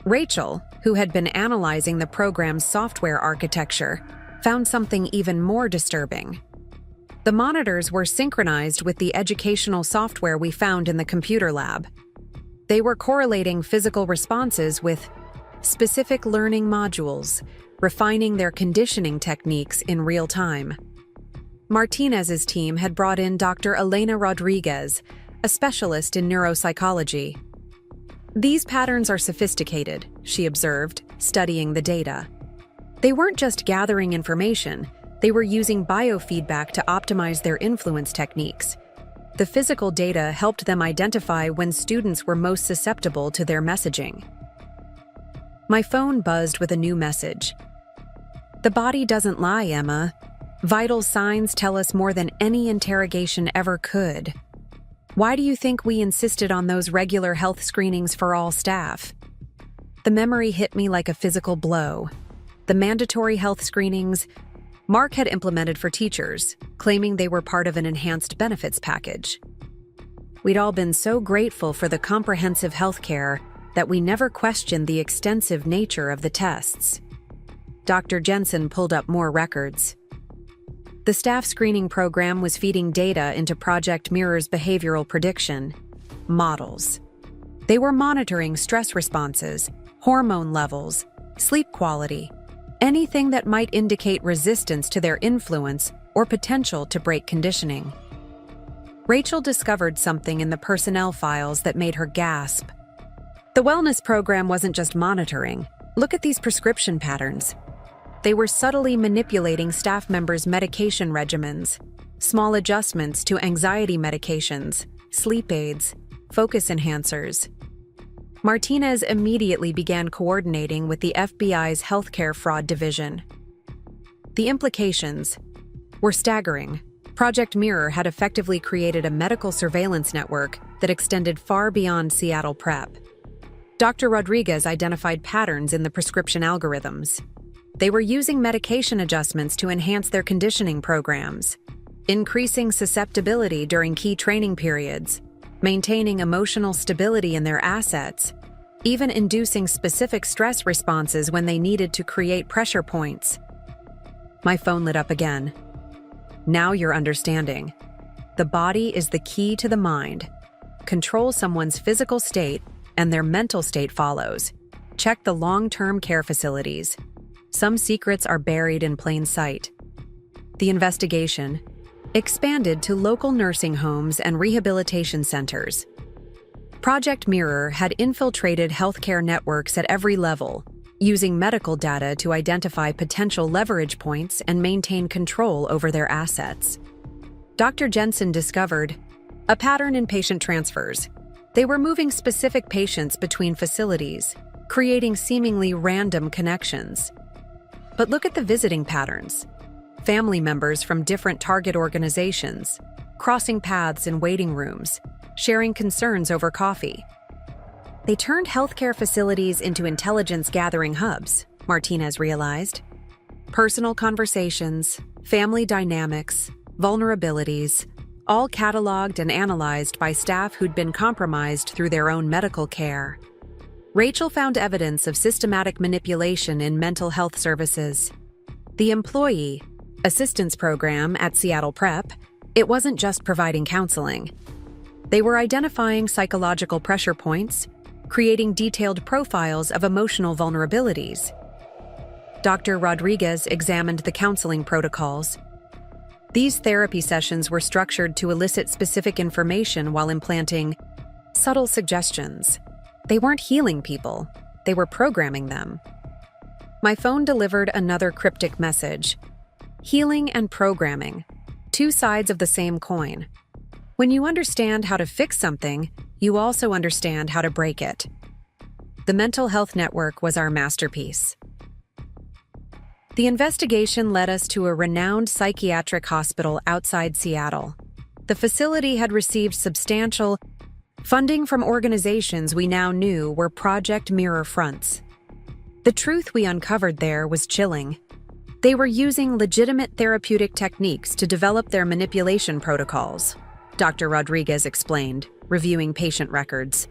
Rachel, who had been analyzing the program's software architecture, found something even more disturbing. The monitors were synchronized with the educational software we found in the computer lab. They were correlating physical responses with specific learning modules, refining their conditioning techniques in real time. Martinez's team had brought in Dr. Elena Rodriguez, a specialist in neuropsychology. These patterns are sophisticated, she observed, studying the data. They weren't just gathering information, they were using biofeedback to optimize their influence techniques. The physical data helped them identify when students were most susceptible to their messaging. My phone buzzed with a new message. The body doesn't lie, Emma. Vital signs tell us more than any interrogation ever could. Why do you think we insisted on those regular health screenings for all staff? The memory hit me like a physical blow. The mandatory health screenings Mark had implemented for teachers, claiming they were part of an enhanced benefits package. We'd all been so grateful for the comprehensive health care that we never questioned the extensive nature of the tests. Dr. Jensen pulled up more records. The staff screening program was feeding data into Project Mirror's behavioral prediction models. They were monitoring stress responses, hormone levels, sleep quality, anything that might indicate resistance to their influence or potential to break conditioning. Rachel discovered something in the personnel files that made her gasp. The wellness program wasn't just monitoring. Look at these prescription patterns. They were subtly manipulating staff members' medication regimens, small adjustments to anxiety medications, sleep aids, focus enhancers. Martinez immediately began coordinating with the FBI's Healthcare Fraud Division. The implications were staggering. Project Mirror had effectively created a medical surveillance network that extended far beyond Seattle Prep. Dr. Rodriguez identified patterns in the prescription algorithms. They were using medication adjustments to enhance their conditioning programs, increasing susceptibility during key training periods, maintaining emotional stability in their assets, even inducing specific stress responses when they needed to create pressure points. My phone lit up again. Now you're understanding. The body is the key to the mind. Control someone's physical state, and their mental state follows. Check the long-term care facilities. Some secrets are buried in plain sight. The investigation expanded to local nursing homes and rehabilitation centers. Project Mirror had infiltrated healthcare networks at every level, using medical data to identify potential leverage points and maintain control over their assets. Dr. Jensen discovered a pattern in patient transfers. They were moving specific patients between facilities, creating seemingly random connections. But look at the visiting patterns. Family members from different target organizations, crossing paths in waiting rooms, sharing concerns over coffee. They turned healthcare facilities into intelligence-gathering hubs, Martinez realized. Personal conversations, family dynamics, vulnerabilities, all cataloged and analyzed by staff who'd been compromised through their own medical care. Rachel found evidence of systematic manipulation in mental health services. The Employee Assistance Program at Seattle Prep, it wasn't just providing counseling. They were identifying psychological pressure points, creating detailed profiles of emotional vulnerabilities. Dr. Rodriguez examined the counseling protocols. These therapy sessions were structured to elicit specific information while implanting subtle suggestions. They weren't healing people, they were programming them. My phone delivered another cryptic message. Healing and programming, two sides of the same coin. When you understand how to fix something, you also understand how to break it. The Mental Health Network was our masterpiece. The investigation led us to a renowned psychiatric hospital outside Seattle. The facility had received substantial funding from organizations we now knew were Project Mirror fronts. The truth we uncovered there was chilling. They were using legitimate therapeutic techniques to develop their manipulation protocols, Dr. Rodriguez explained, reviewing patient records.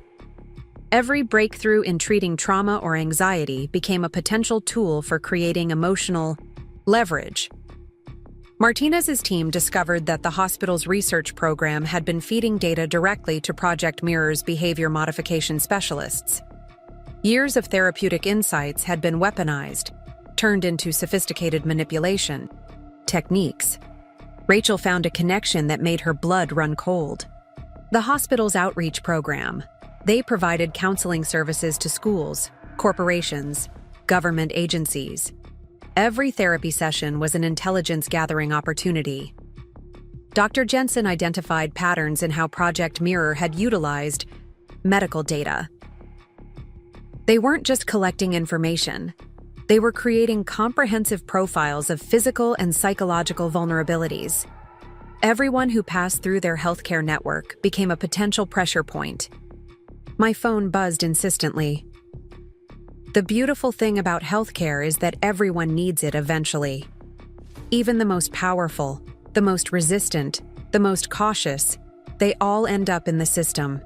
Every breakthrough in treating trauma or anxiety became a potential tool for creating emotional leverage. Martinez's team discovered that the hospital's research program had been feeding data directly to Project Mirror's behavior modification specialists. Years of therapeutic insights had been weaponized, turned into sophisticated manipulation techniques. Rachel found a connection that made her blood run cold. The hospital's outreach program. They provided counseling services to schools, corporations, government agencies. Every therapy session was an intelligence-gathering opportunity. Dr. Jensen identified patterns in how Project Mirror had utilized medical data. They weren't just collecting information. They were creating comprehensive profiles of physical and psychological vulnerabilities. Everyone who passed through their healthcare network became a potential pressure point. My phone buzzed insistently. The beautiful thing about healthcare is that everyone needs it eventually. Even the most powerful, the most resistant, the most cautious, they all end up in the system.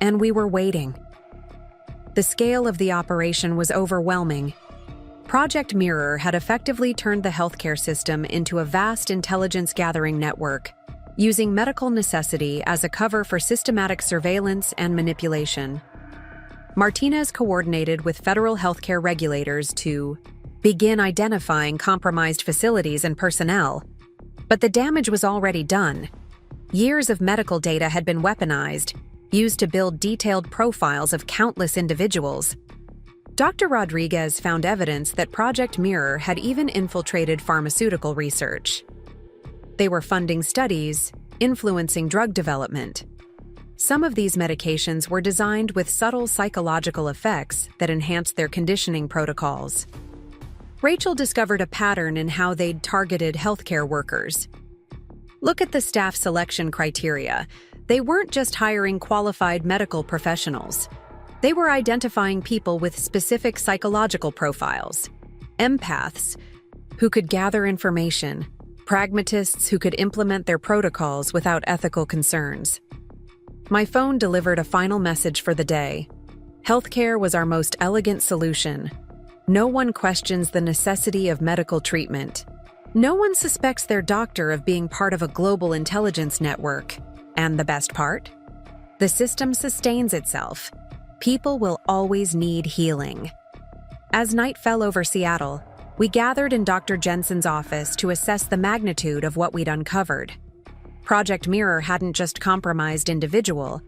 And we were waiting. The scale of the operation was overwhelming. Project Mirror had effectively turned the healthcare system into a vast intelligence-gathering network, using medical necessity as a cover for systematic surveillance and manipulation. Martinez coordinated with federal healthcare regulators to begin identifying compromised facilities and personnel. But the damage was already done. Years of medical data had been weaponized, used to build detailed profiles of countless individuals. Dr. Rodriguez found evidence that Project Mirror had even infiltrated pharmaceutical research. They were funding studies, influencing drug development. Some of these medications were designed with subtle psychological effects that enhanced their conditioning protocols. Rachel discovered a pattern in how they'd targeted healthcare workers. Look at the staff selection criteria. They weren't just hiring qualified medical professionals. They were identifying people with specific psychological profiles, empaths who could gather information, pragmatists who could implement their protocols without ethical concerns. My phone delivered a final message for the day. Healthcare was our most elegant solution. No one questions the necessity of medical treatment. No one suspects their doctor of being part of a global intelligence network. And the best part? The system sustains itself. People will always need healing. As night fell over Seattle, we gathered in Dr. Jensen's office to assess the magnitude of what we'd uncovered. Project Mirror hadn't just compromised individual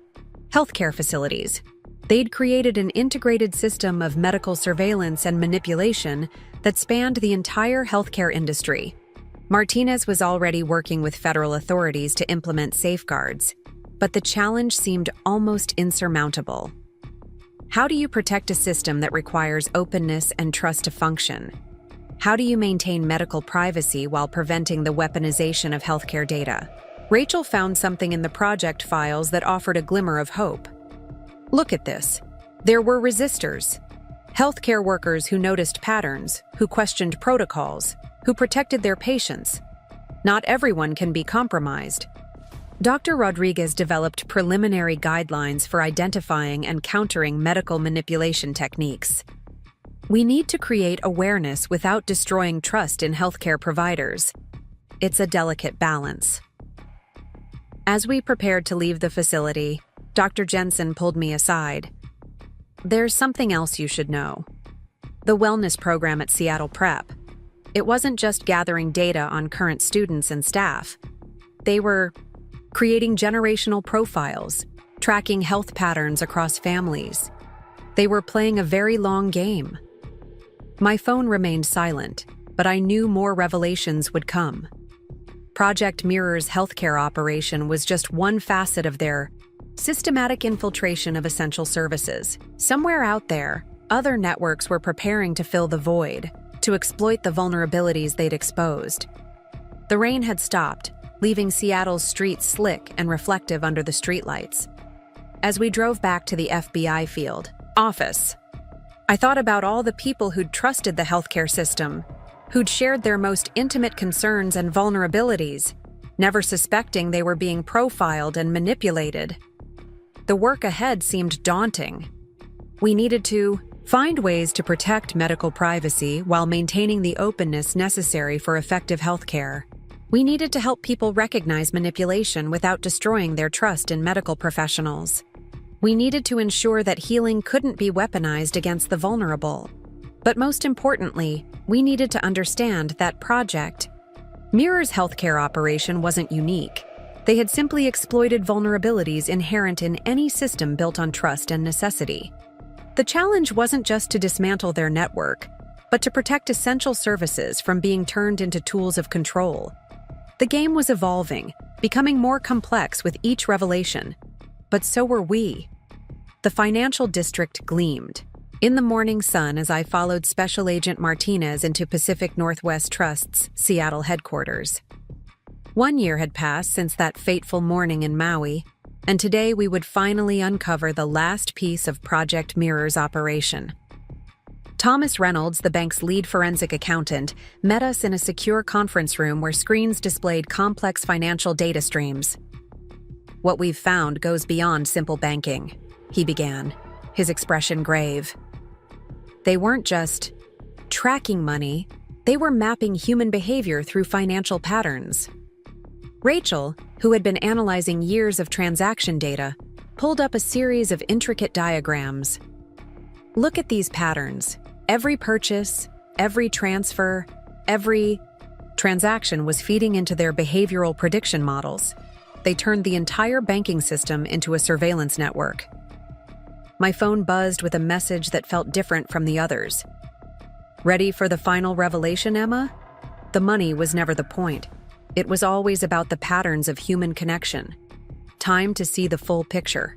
healthcare facilities. They'd created an integrated system of medical surveillance and manipulation that spanned the entire healthcare industry. Martinez was already working with federal authorities to implement safeguards, but the challenge seemed almost insurmountable. How do you protect a system that requires openness and trust to function? How do you maintain medical privacy while preventing the weaponization of healthcare data? Rachel found something in the project files that offered a glimmer of hope. Look at this. There were resistors, healthcare workers who noticed patterns, who questioned protocols, who protected their patients. Not everyone can be compromised. Dr. Rodriguez developed preliminary guidelines for identifying and countering medical manipulation techniques. We need to create awareness without destroying trust in healthcare providers. It's a delicate balance. As we prepared to leave the facility, Dr. Jensen pulled me aside. There's something else you should know. The wellness program at Seattle Prep. It wasn't just gathering data on current students and staff. They were creating generational profiles, tracking health patterns across families. They were playing a very long game. My phone remained silent, but I knew more revelations would come. Project Mirror's healthcare operation was just one facet of their systematic infiltration of essential services. Somewhere out there, other networks were preparing to fill the void, to exploit the vulnerabilities they'd exposed. The rain had stopped, leaving Seattle's streets slick and reflective under the streetlights. As we drove back to the FBI field office, I thought about all the people who'd trusted the healthcare system, who'd shared their most intimate concerns and vulnerabilities, never suspecting they were being profiled and manipulated. The work ahead seemed daunting. We needed to find ways to protect medical privacy while maintaining the openness necessary for effective healthcare. We needed to help people recognize manipulation without destroying their trust in medical professionals. We needed to ensure that healing couldn't be weaponized against the vulnerable. But most importantly, we needed to understand that Project Mirror's healthcare operation wasn't unique. They had simply exploited vulnerabilities inherent in any system built on trust and necessity. The challenge wasn't just to dismantle their network, but to protect essential services from being turned into tools of control. The game was evolving, becoming more complex with each revelation. But so were we. The financial district gleamed. In the morning sun as I followed Special Agent Martinez into Pacific Northwest Trust's Seattle headquarters. 1 year had passed since that fateful morning in Maui, and today we would finally uncover the last piece of Project Mirror's operation. Thomas Reynolds, the bank's lead forensic accountant, met us in a secure conference room where screens displayed complex financial data streams. "What we've found goes beyond simple banking," he began, his expression grave. They weren't just tracking money, they were mapping human behavior through financial patterns. Rachel, who had been analyzing years of transaction data, pulled up a series of intricate diagrams. Look at these patterns. Every purchase, every transfer, every transaction was feeding into their behavioral prediction models. They turned the entire banking system into a surveillance network. My phone buzzed with a message that felt different from the others. Ready for the final revelation, Emma? The money was never the point. It was always about the patterns of human connection. Time to see the full picture.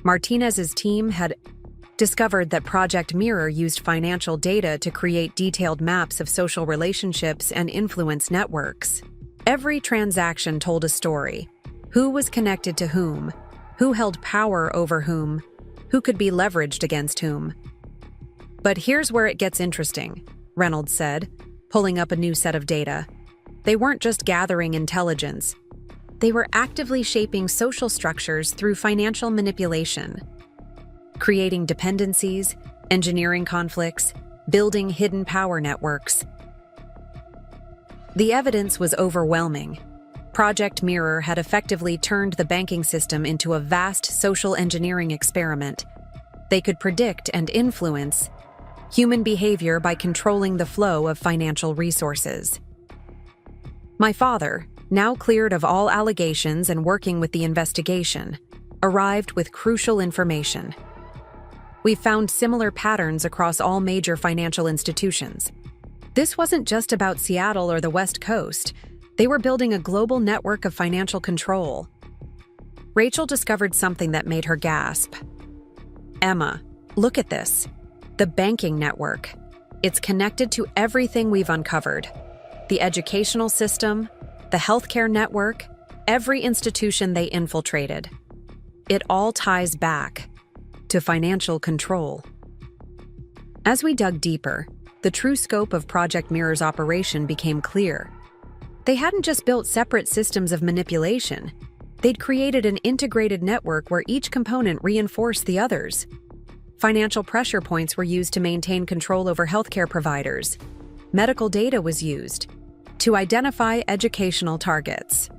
Martinez's team had discovered that Project Mirror used financial data to create detailed maps of social relationships and influence networks. Every transaction told a story. Who was connected to whom? Who held power over whom? who could be leveraged against whom. But here's where it gets interesting, Reynolds said, pulling up a new set of data. They weren't just gathering intelligence. They were actively shaping social structures through financial manipulation, creating dependencies, engineering conflicts, building hidden power networks. The evidence was overwhelming. Project Mirror had effectively turned the banking system into a vast social engineering experiment. They could predict and influence human behavior by controlling the flow of financial resources. My father, now cleared of all allegations and working with the investigation, arrived with crucial information. We found similar patterns across all major financial institutions. This wasn't just about Seattle or the West Coast. They were building a global network of financial control. Rachel discovered something that made her gasp. Emma, look at this. The banking network. It's connected to everything we've uncovered. The educational system, the healthcare network, every institution they infiltrated. It all ties back to financial control. As we dug deeper, the true scope of Project Mirror's operation became clear. They hadn't just built separate systems of manipulation. They'd created an integrated network where each component reinforced the others. Financial pressure points were used to maintain control over healthcare providers. Medical data was used to identify educational targets.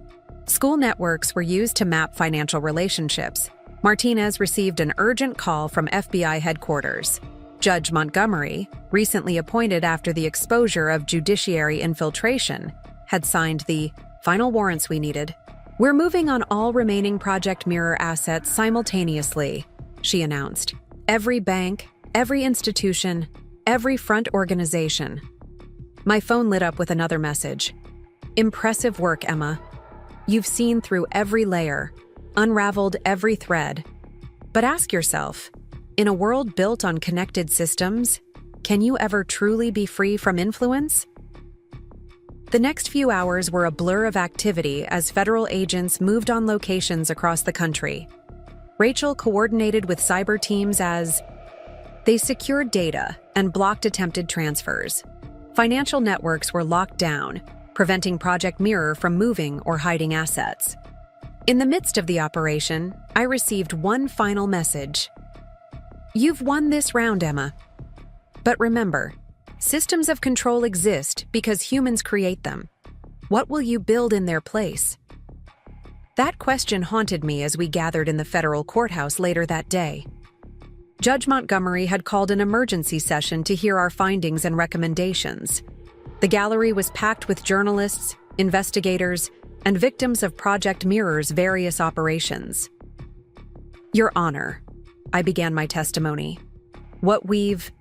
School networks were used to map financial relationships. Martinez received an urgent call from FBI headquarters. Judge Montgomery, recently appointed after the exposure of judiciary infiltration, had signed the final warrants we needed. We're moving on all remaining Project Mirror assets simultaneously, she announced. Every bank, every institution, every front organization. My phone lit up with another message. Impressive work, Emma. You've seen through every layer, unraveled every thread. But ask yourself, in a world built on connected systems, can you ever truly be free from influence? The next few hours were a blur of activity as federal agents moved on locations across the country. Rachel coordinated with cyber teams as they secured data and blocked attempted transfers. Financial networks were locked down, preventing Project Mirror from moving or hiding assets. In the midst of the operation, I received one final message. You've won this round, Emma. But remember, systems of control exist because humans create them. What will you build in their place? That question haunted me as we gathered in the federal courthouse later that day. Judge Montgomery had called an emergency session to hear our findings and recommendations. The gallery was packed with journalists, investigators, and victims of Project Mirror's various operations. Your Honor, I began my testimony. What we've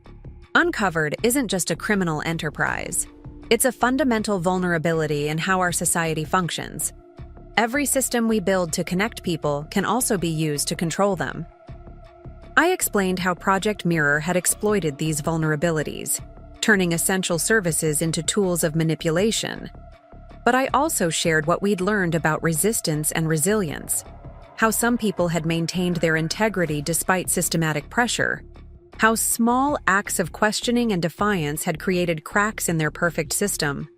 uncovered isn't just a criminal enterprise. It's a fundamental vulnerability in how our society functions. Every system we build to connect people can also be used to control them. I explained how Project Mirror had exploited these vulnerabilities, turning essential services into tools of manipulation. But I also shared what we'd learned about resistance and resilience, how some people had maintained their integrity despite systematic pressure, how small acts of questioning and defiance had created cracks in their perfect system.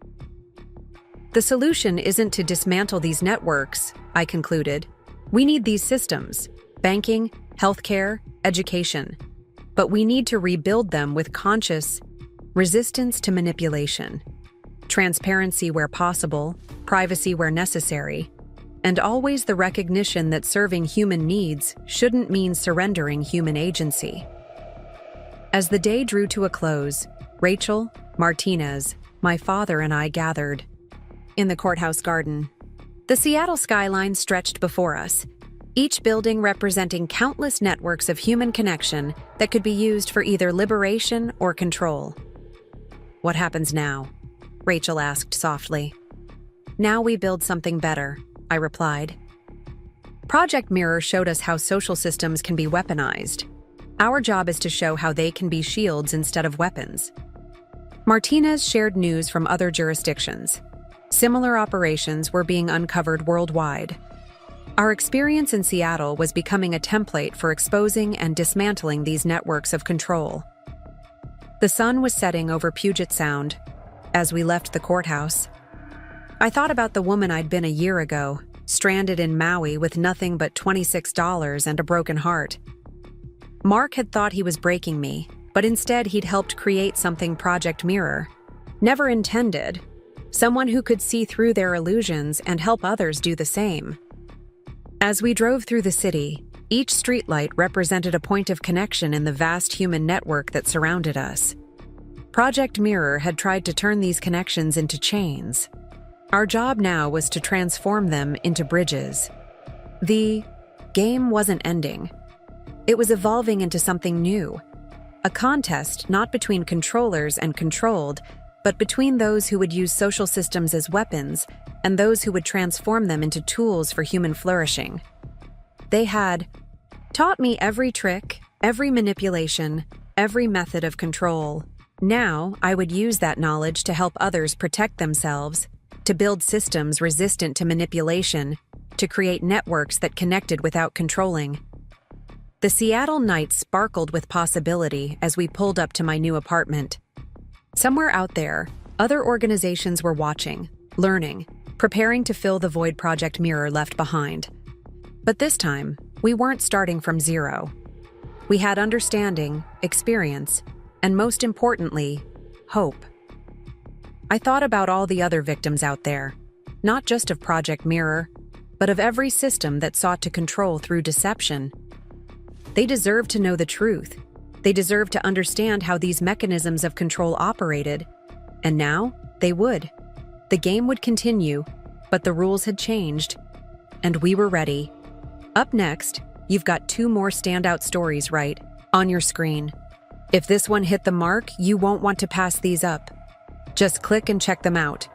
The solution isn't to dismantle these networks, I concluded. We need these systems, banking, healthcare, education. But we need to rebuild them with conscious resistance to manipulation, transparency where possible, privacy where necessary, and always the recognition that serving human needs shouldn't mean surrendering human agency. As the day drew to a close, Rachel, Martinez, my father, and I gathered in the courthouse garden. The Seattle skyline stretched before us, each building representing countless networks of human connection that could be used for either liberation or control. What happens now? Rachel asked softly. Now we build something better, I replied. Project Mirror showed us how social systems can be weaponized. Our job is to show how they can be shields instead of weapons. Martinez shared news from other jurisdictions. Similar operations were being uncovered worldwide. Our experience in Seattle was becoming a template for exposing and dismantling these networks of control. The sun was setting over Puget Sound as we left the courthouse. I thought about the woman I'd been a year ago, stranded in Maui with nothing but $26 and a broken heart. Mark had thought he was breaking me, but instead he'd helped create something Project Mirror. Never intended. Someone who could see through their illusions and help others do the same. As we drove through the city, each streetlight represented a point of connection in the vast human network that surrounded us. Project Mirror had tried to turn these connections into chains. Our job now was to transform them into bridges. The game wasn't ending. It was evolving into something new. A contest not between controllers and controlled, but between those who would use social systems as weapons and those who would transform them into tools for human flourishing. They had taught me every trick, every manipulation, every method of control. Now, I would use that knowledge to help others protect themselves, to build systems resistant to manipulation, to create networks that connected without controlling. The Seattle night sparkled with possibility as we pulled up to my new apartment. Somewhere out there, other organizations were watching, learning, preparing to fill the void Project Mirror left behind. But this time, we weren't starting from zero. We had understanding, experience, and most importantly, hope. I thought about all the other victims out there, not just of Project Mirror, but of every system that sought to control through deception. They deserved to know the truth. They deserved to understand how these mechanisms of control operated. And now, they would. The game would continue, but the rules had changed. And we were ready. Up next, you've got 2 more standout stories right on your screen. If this one hit the mark, you won't want to pass these up. Just click and check them out.